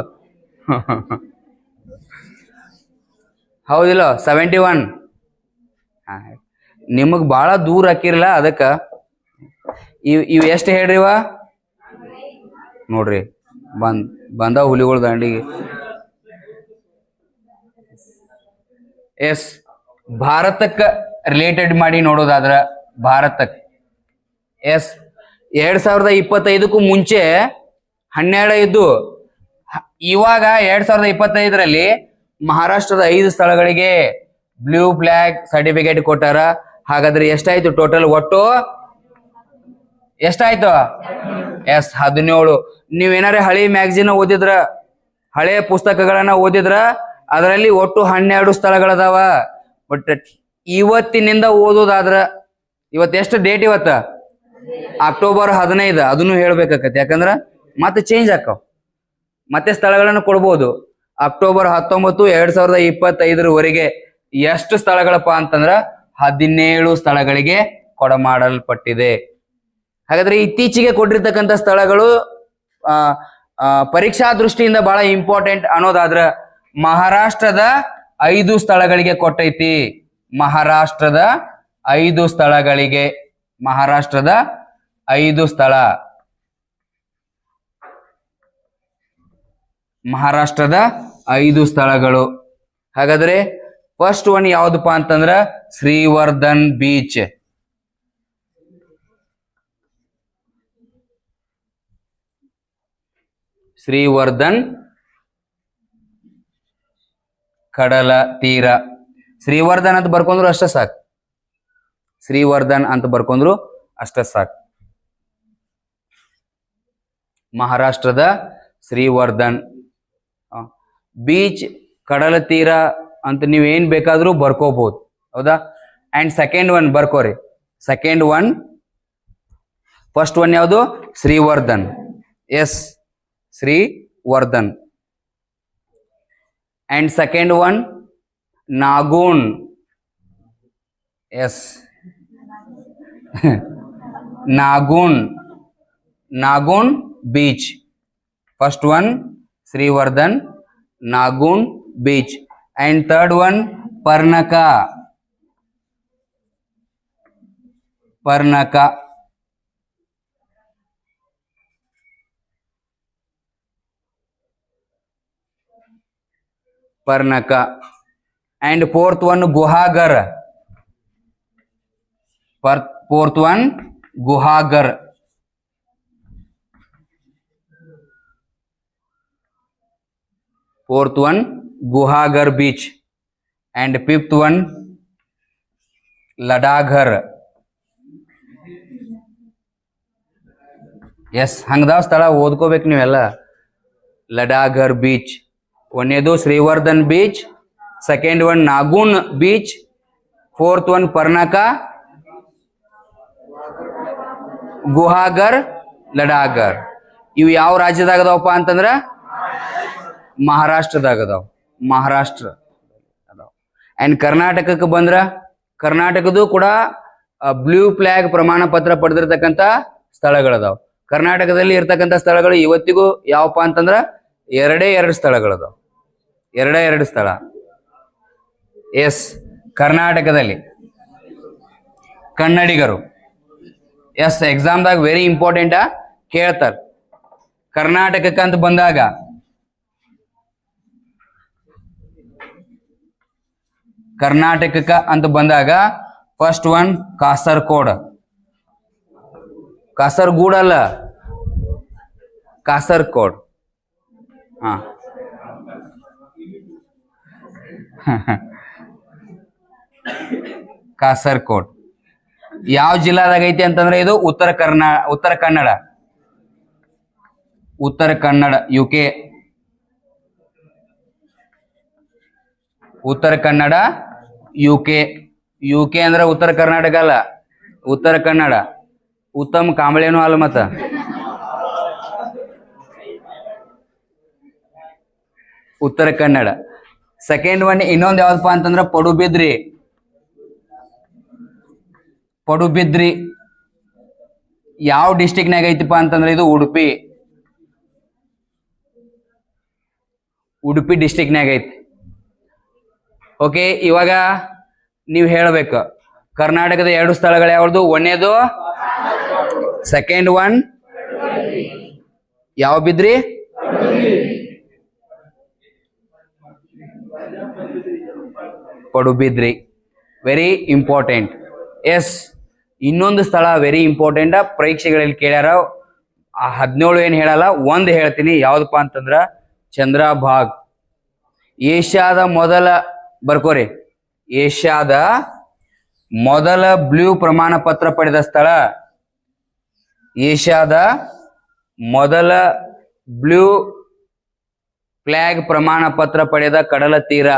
ಹೌದಿಲ್ಲ 71. ನಿಮಗ್ ಬಾಳ ದೂರ ಹಾಕಿರಲ್ಲ ಅದಕ್ಕ ಇವ್ ಎಷ್ಟು ಹೇಳ್ರಿವ ನೋಡ್ರಿ. ಬಂದ ಹುಲಿಗಳು ದಂಡಿಗೆ. ಎಸ್ ಭಾರತಕ್ಕ ರಿಲೇಟೆಡ್ ಮಾಡಿ ನೋಡೋದಾದ್ರ ಭಾರತಕ್ಕೆ ಎಸ್ 2025ಕ್ಕೂ ಮುಂಚೆ 12 ಇದ್ದು, ಇವಾಗ 2025ರಲ್ಲಿ ಮಹಾರಾಷ್ಟ್ರದ 5 ಸ್ಥಳಗಳಿಗೆ ಬ್ಲೂ ಫ್ಲಾಗ್ ಸರ್ಟಿಫಿಕೇಟ್ ಕೊಟ್ಟಾರ. ಹಾಗಾದ್ರೆ ಎಷ್ಟಾಯ್ತು ಟೋಟಲ್? ಒಟ್ಟು ಎಷ್ಟಾಯ್ತು? ಎಸ್ 17. ನೀವೇನಾರ ಹಳೆ ಮ್ಯಾಗಝಿನ್ ಓದಿದ್ರ, ಹಳೆ ಪುಸ್ತಕಗಳನ್ನ ಓದಿದ್ರ ಅದರಲ್ಲಿ ಒಟ್ಟು 12 ಸ್ಥಳಗಳದಾವ. ಬಟ್ ಇವತ್ತಿನಿಂದ ಓದೋದಾದ್ರ, ಇವತ್ತು ಎಷ್ಟು ಡೇಟ್? ಇವತ್ತ ಅಕ್ಟೋಬರ್ 15. ಅದನ್ನು ಹೇಳ್ಬೇಕಾಕತಿ, ಯಾಕಂದ್ರ ಮತ್ತೆ ಚೇಂಜ್ ಆಕಾವ್, ಮತ್ತೆ ಸ್ಥಳಗಳನ್ನು ಕೊಡ್ಬೋದು. ಅಕ್ಟೋಬರ್ 19, 2025 ಎಷ್ಟು ಸ್ಥಳಗಳಪ್ಪ ಅಂತಂದ್ರ 17 ಸ್ಥಳಗಳಿಗೆ ಕೊಡಮಾಡಲ್ಪಟ್ಟಿದೆ. ಹಾಗಾದ್ರೆ ಇತ್ತೀಚೆಗೆ ಕೊಟ್ಟಿರ್ತಕ್ಕಂಥ ಸ್ಥಳಗಳು ಪರೀಕ್ಷಾ ದೃಷ್ಟಿಯಿಂದ ಬಹಳ ಇಂಪಾರ್ಟೆಂಟ್ ಅನ್ನೋದಾದ್ರ ಮಹಾರಾಷ್ಟ್ರದ 5 ಸ್ಥಳಗಳಿಗೆ ಕೊಟ್ಟೈತಿ. ಮಹಾರಾಷ್ಟ್ರದ 5 ಸ್ಥಳಗಳಿಗೆ, ಮಹಾರಾಷ್ಟ್ರದ 5 ಸ್ಥಳ, ಮಹಾರಾಷ್ಟ್ರದ 5 ಸ್ಥಳಗಳು. ಹಾಗಾದ್ರೆ ಫಸ್ಟ್ ಒನ್ ಯಾವ್ದಪ್ಪ ಅಂತಂದ್ರ ಶ್ರೀವರ್ಧನ್ ಬೀಚ್. ಶ್ರೀವರ್ಧನ್ ಕಡಲ ತೀರ. ಶ್ರೀವರ್ಧನ್ ಅಂತ ಬರ್ಕೊಂಡ್ರು ಅಷ್ಟ ಸಾಕು. ಶ್ರೀವರ್ಧನ್ ಅಂತ ಬರ್ಕೊಂಡ್ರು ಅಷ್ಟ ಸಾಕು. ಮಹಾರಾಷ್ಟ್ರದ ಶ್ರೀವರ್ಧನ್ ಬೀಚ್, ಕಡಲ ತೀರ ಅಂತ ನೀವೇನ್ ಬೇಕಾದ್ರೂ ಬರ್ಕೋಬಹುದು, ಹೌದಾ? ಅಂಡ್ ಸೆಕೆಂಡ್ ಒನ್ ಬರ್ಕೋರಿ. ಸೆಕೆಂಡ್ ಒನ್, ಫಸ್ಟ್ ಒನ್ ಯಾವುದು? Shrivardhan. Yes, Shrivardhan. And second one Nagaon. Yes, Nagaon. Nagaon beach. First one Shrivardhan, Nagaon beach. And third one Parnaka. Parnaka. Parnaka. And fourth one Guhagar. Fourth one Guhagar. Fourth one Guhagar beach. And fifth one Ladghar. Yes, ಹಂಗದಾವ ಸ್ಥಳ ಓದ್ಕೋಬೇಕು ನೀವೆಲ್ಲ. Ladghar beach. ಒಂದೇದು Shrivardhan beach, second one Nagaon beach, fourth one Parnaka, Guhagar, Ladghar. ಇವು ಯಾವ ರಾಜ್ಯದಾಗದವಪ್ಪ ಅಂತಂದ್ರ ಮಹಾರಾಷ್ಟ್ರದಾಗದಾವ. ಮಹಾರಾಷ್ಟ್ರ ಅದಾವ. And ಕರ್ನಾಟಕಕ್ಕೆ ಬಂದ್ರ ಕರ್ನಾಟಕದ್ದು ಕೂಡ ಬ್ಲೂ ಫ್ಲಾಗ್ ಪ್ರಮಾಣ ಪತ್ರ ಪಡೆದಿರ್ತಕ್ಕಂಥ ಸ್ಥಳಗಳದಾವ. ಕರ್ನಾಟಕದಲ್ಲಿ ಇರ್ತಕ್ಕಂಥ ಸ್ಥಳಗಳು ಇವತ್ತಿಗೂ ಯಾವಪ್ಪ ಅಂತಂದ್ರ 2 ಸ್ಥಳಗಳದಾವ. 2 ಸ್ಥಳ. ಎಸ್, ಕರ್ನಾಟಕದಲ್ಲಿ ಕನ್ನಡಿಗರು. ಎಸ್, ಎಕ್ಸಾಮ್ದಾಗ ವೆರಿ ಇಂಪಾರ್ಟೆಂಟ್ ಕೇಳ್ತಾರ. ಕರ್ನಾಟಕಕ್ಕಂತ ಬಂದಾಗ ಕರ್ನಾಟಕಕ್ಕ ಅಂತ ಬಂದಾಗ ಫಸ್ಟ್ ಒನ್ ಕಾಸರಗೋಡ್. ಕಾಸರಗೋಡ್ ಅಲ್ಲ, ಕಾಸರಗೋಡ್. ಹಾ ಕಾಸರಗೋಡ್ ಯಾವ ಜಿಲ್ಲಾದಾಗ ಐತಿ ಅಂತಂದ್ರೆ ಇದು Uttara Kannada. Uttara Kannada, UK. Uttara Kannada, UK. UK ಅಂದ್ರೆ ಉತ್ತರ ಕರ್ನಾಟಕ ಅಲ್ಲ, ಉತ್ತರ ಕನ್ನಡ. ಉತ್ತಮ ಕಾಂಬಳೇನು ಅಲ್ಲ ಮತ್ತ. ಉತ್ತರ ಕನ್ನಡ. ಸೆಕೆಂಡ್ ಒನ್ ಇನ್ನೊಂದು ಯಾವ್ದಪ್ಪ ಅಂತಂದ್ರ ಪಡುಬಿದ್ರಿ. ಪಡುಬಿದ್ರಿ ಯಾವ ಡಿಸ್ಟಿಕ್ನಾಗ ಐತಿಪ್ಪ ಅಂತಂದ್ರೆ ಇದು ಉಡುಪಿ. ಉಡುಪಿ ಡಿಸ್ಟಿಕ್ನಾಗ ಐತಿ. ಓಕೆ, ಇವಾಗ ನೀವು ಹೇಳ್ಬೇಕು ಕರ್ನಾಟಕದ 2 ಸ್ಥಳಗಳು ಯಾವ್ದು. ಒಂದೇದು ಸೆಕೆಂಡ್ ಒನ್ ಯಾವ Bidri. Padubidri very important. Yes, ಇನ್ನೊಂದು ಸ್ಥಳ ವೆರಿ ಇಂಪಾರ್ಟೆಂಟ್, ಪರೀಕ್ಷೆಗಳಲ್ಲಿ ಕೇಳ್ಯಾರ. 17 ಏನು ಹೇಳಲ್ಲ, ಒಂದು ಹೇಳ್ತೀನಿ. ಯಾವ್ದಪ್ಪ ಅಂತಂದ್ರ ಚಂದ್ರಭಾಗ್. ಏಷ್ಯಾದ ಮೊದಲ ಬರ್ಕೋರಿ, ಏಷ್ಯಾದ ಮೊದಲ ಬ್ಲೂ ಪ್ರಮಾಣ ಪತ್ರ ಪಡೆದ ಸ್ಥಳ. ಏಷ್ಯಾದ ಮೊದಲ ಬ್ಲೂ ಫ್ಲಾಗ್ ಪ್ರಮಾಣ ಪತ್ರ ಪಡೆದ ಕಡಲ ತೀರ.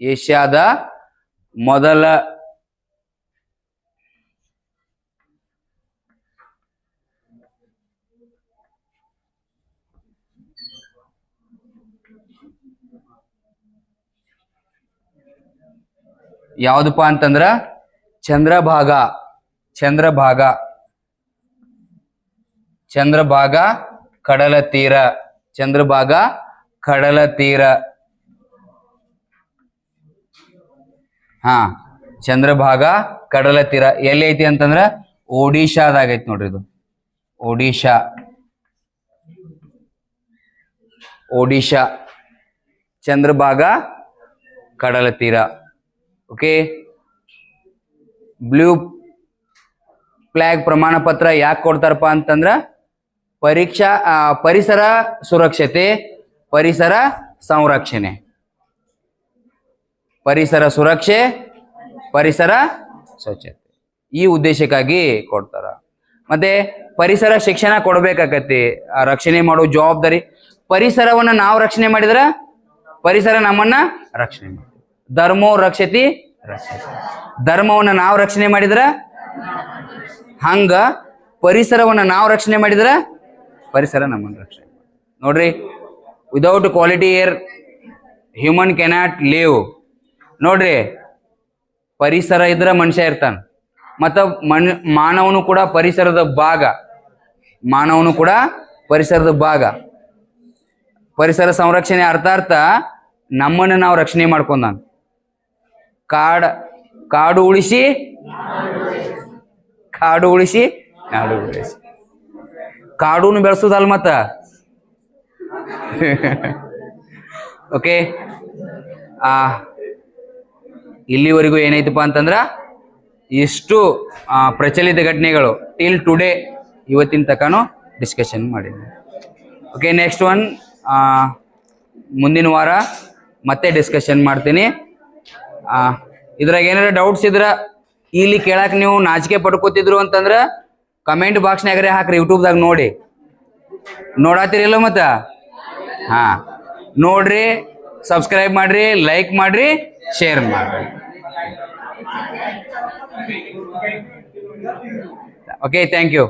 ಏಷ್ಯಾದ ಮೊದಲ ಯಾವ್ದಪ್ಪ ಅಂತಂದ್ರ ಚಂದ್ರಭಾಗ. ಚಂದ್ರಭಾಗ, ಚಂದ್ರಭಾಗ ಕಡಲ ತೀರ. ಚಂದ್ರಭಾಗ ಕಡಲ ತೀರ. ಹಾ, ಚಂದ್ರಭಾಗ ಕಡಲ ತೀರ ಎಲ್ಲಿ ಐತಿ ಅಂತಂದ್ರ ಒಡಿಶಾದಾಗ ಐತಿ ನೋಡ್ರಿ. ಇದು ಒಡಿಶಾ. ಒಡಿಶಾ ಚಂದ್ರಭಾಗ ಕಡಲ ತೀರ. ಓಕೆ, ಬ್ಲೂ ಫ್ಲಾಗ್ ಪ್ರಮಾಣ ಪತ್ರ ಯಾಕೆ ಕೊಡ್ತಾರಪ್ಪ ಅಂತಂದ್ರ ಪರಿಸರ ಸುರಕ್ಷತೆ, ಪರಿಸರ ಸಂರಕ್ಷಣೆ, ಪರಿಸರ ಸುರಕ್ಷೆ, ಪರಿಸರ ಸ್ವಚ್ಛತೆ, ಈ ಉದ್ದೇಶಕ್ಕಾಗಿ ಕೊಡ್ತಾರ. ಮತ್ತೆ ಪರಿಸರ ಶಿಕ್ಷಣ ಕೊಡ್ಬೇಕಾಗತ್ತೆ. ರಕ್ಷಣೆ ಮಾಡೋ ಜವಾಬ್ದಾರಿ. ಪರಿಸರವನ್ನ ನಾವು ರಕ್ಷಣೆ ಮಾಡಿದ್ರ ಪರಿಸರ ನಮ್ಮನ್ನ ರಕ್ಷಣೆ ಮಾಡ್ತೀವಿ. ಧರ್ಮೋ ರಕ್ಷತಿ ರಕ್ಷತಿ. ಧರ್ಮವನ್ನ ನಾವು ರಕ್ಷಣೆ ಮಾಡಿದ್ರ ಹಂಗ ಪರಿಸರವನ್ನ ನಾವು ರಕ್ಷಣೆ ಮಾಡಿದ್ರ ಪರಿಸರ ನಮ್ಮನ್ನ ರಕ್ಷಣೆ ನೋಡ್ರಿ. Without quality air human cannot live. ನೋಡ್ರಿ, ಪರಿಸರ ಇದ್ರ ಮನುಷ್ಯ ಇರ್ತಾನ. ಮತ್ತ ಮಾನವನು ಕೂಡ ಪರಿಸರದ ಭಾಗ. ಮಾನವನು ಕೂಡ ಪರಿಸರದ ಭಾಗ. ಪರಿಸರ ಸಂರಕ್ಷಣೆ ಅರ್ಥ ನಮ್ಮನ್ನ ನಾವು ರಕ್ಷಣೆ ಮಾಡ್ಕೊಂಡ. ಕಾಡು ಉಳಿಸಿ ಕಾಡು ಉಳಿಸಿ ನಾಡು ಉಳಿಸಿ. ಕಾಡುನು ಬೆಳೆಸೋದಲ್ಲ ಮತ್ತ. ಓಕೆ, ಇಲ್ಲಿವರೆಗೂ ಏನೈತಪ್ಪ ಅಂತಂದ್ರ ಇಷ್ಟು ಪ್ರಚಲಿತ ಘಟನೆಗಳು ಟಿಲ್ ಟುಡೇ, ಇವತ್ತಿನ ತನಕನೂ ಡಿಸ್ಕಷನ್ ಮಾಡಿದ್ವಿ. ಓಕೆ, ನೆಕ್ಸ್ಟ್ ಒನ್ ಮುಂದಿನ ವಾರ ಮತ್ತೆ ಡಿಸ್ಕಷನ್ ಮಾಡ್ತೀನಿ. ಇದ್ರಾಗ ಏನಾರ ಡೌಟ್ಸ್ ಇದ್ರ ಇಲ್ಲಿ ಕೇಳಕ್ ನೀವು ನಾಚಿಕೆ ಪಡ್ಕೋತಿದ್ರು ಅಂತಂದ್ರ ಕಮೆಂಟ್ ಬಾಕ್ಸ್ನಾಗ್ರೆ ಹಾಕ್ರಿ. ಯೂಟ್ಯೂಬ್ದಾಗ ನೋಡಿ, ನೋಡಾತಿರಿಲ್ಲ ಮತ್ತ. ಹಾ, ನೋಡ್ರಿ, ಸಬ್ಸ್ಕ್ರೈಬ್ ಮಾಡ್ರಿ, ಲೈಕ್ ಮಾಡ್ರಿ, ಶೇರ್ ಮಾಡ್ರಿ. Okay, thank you.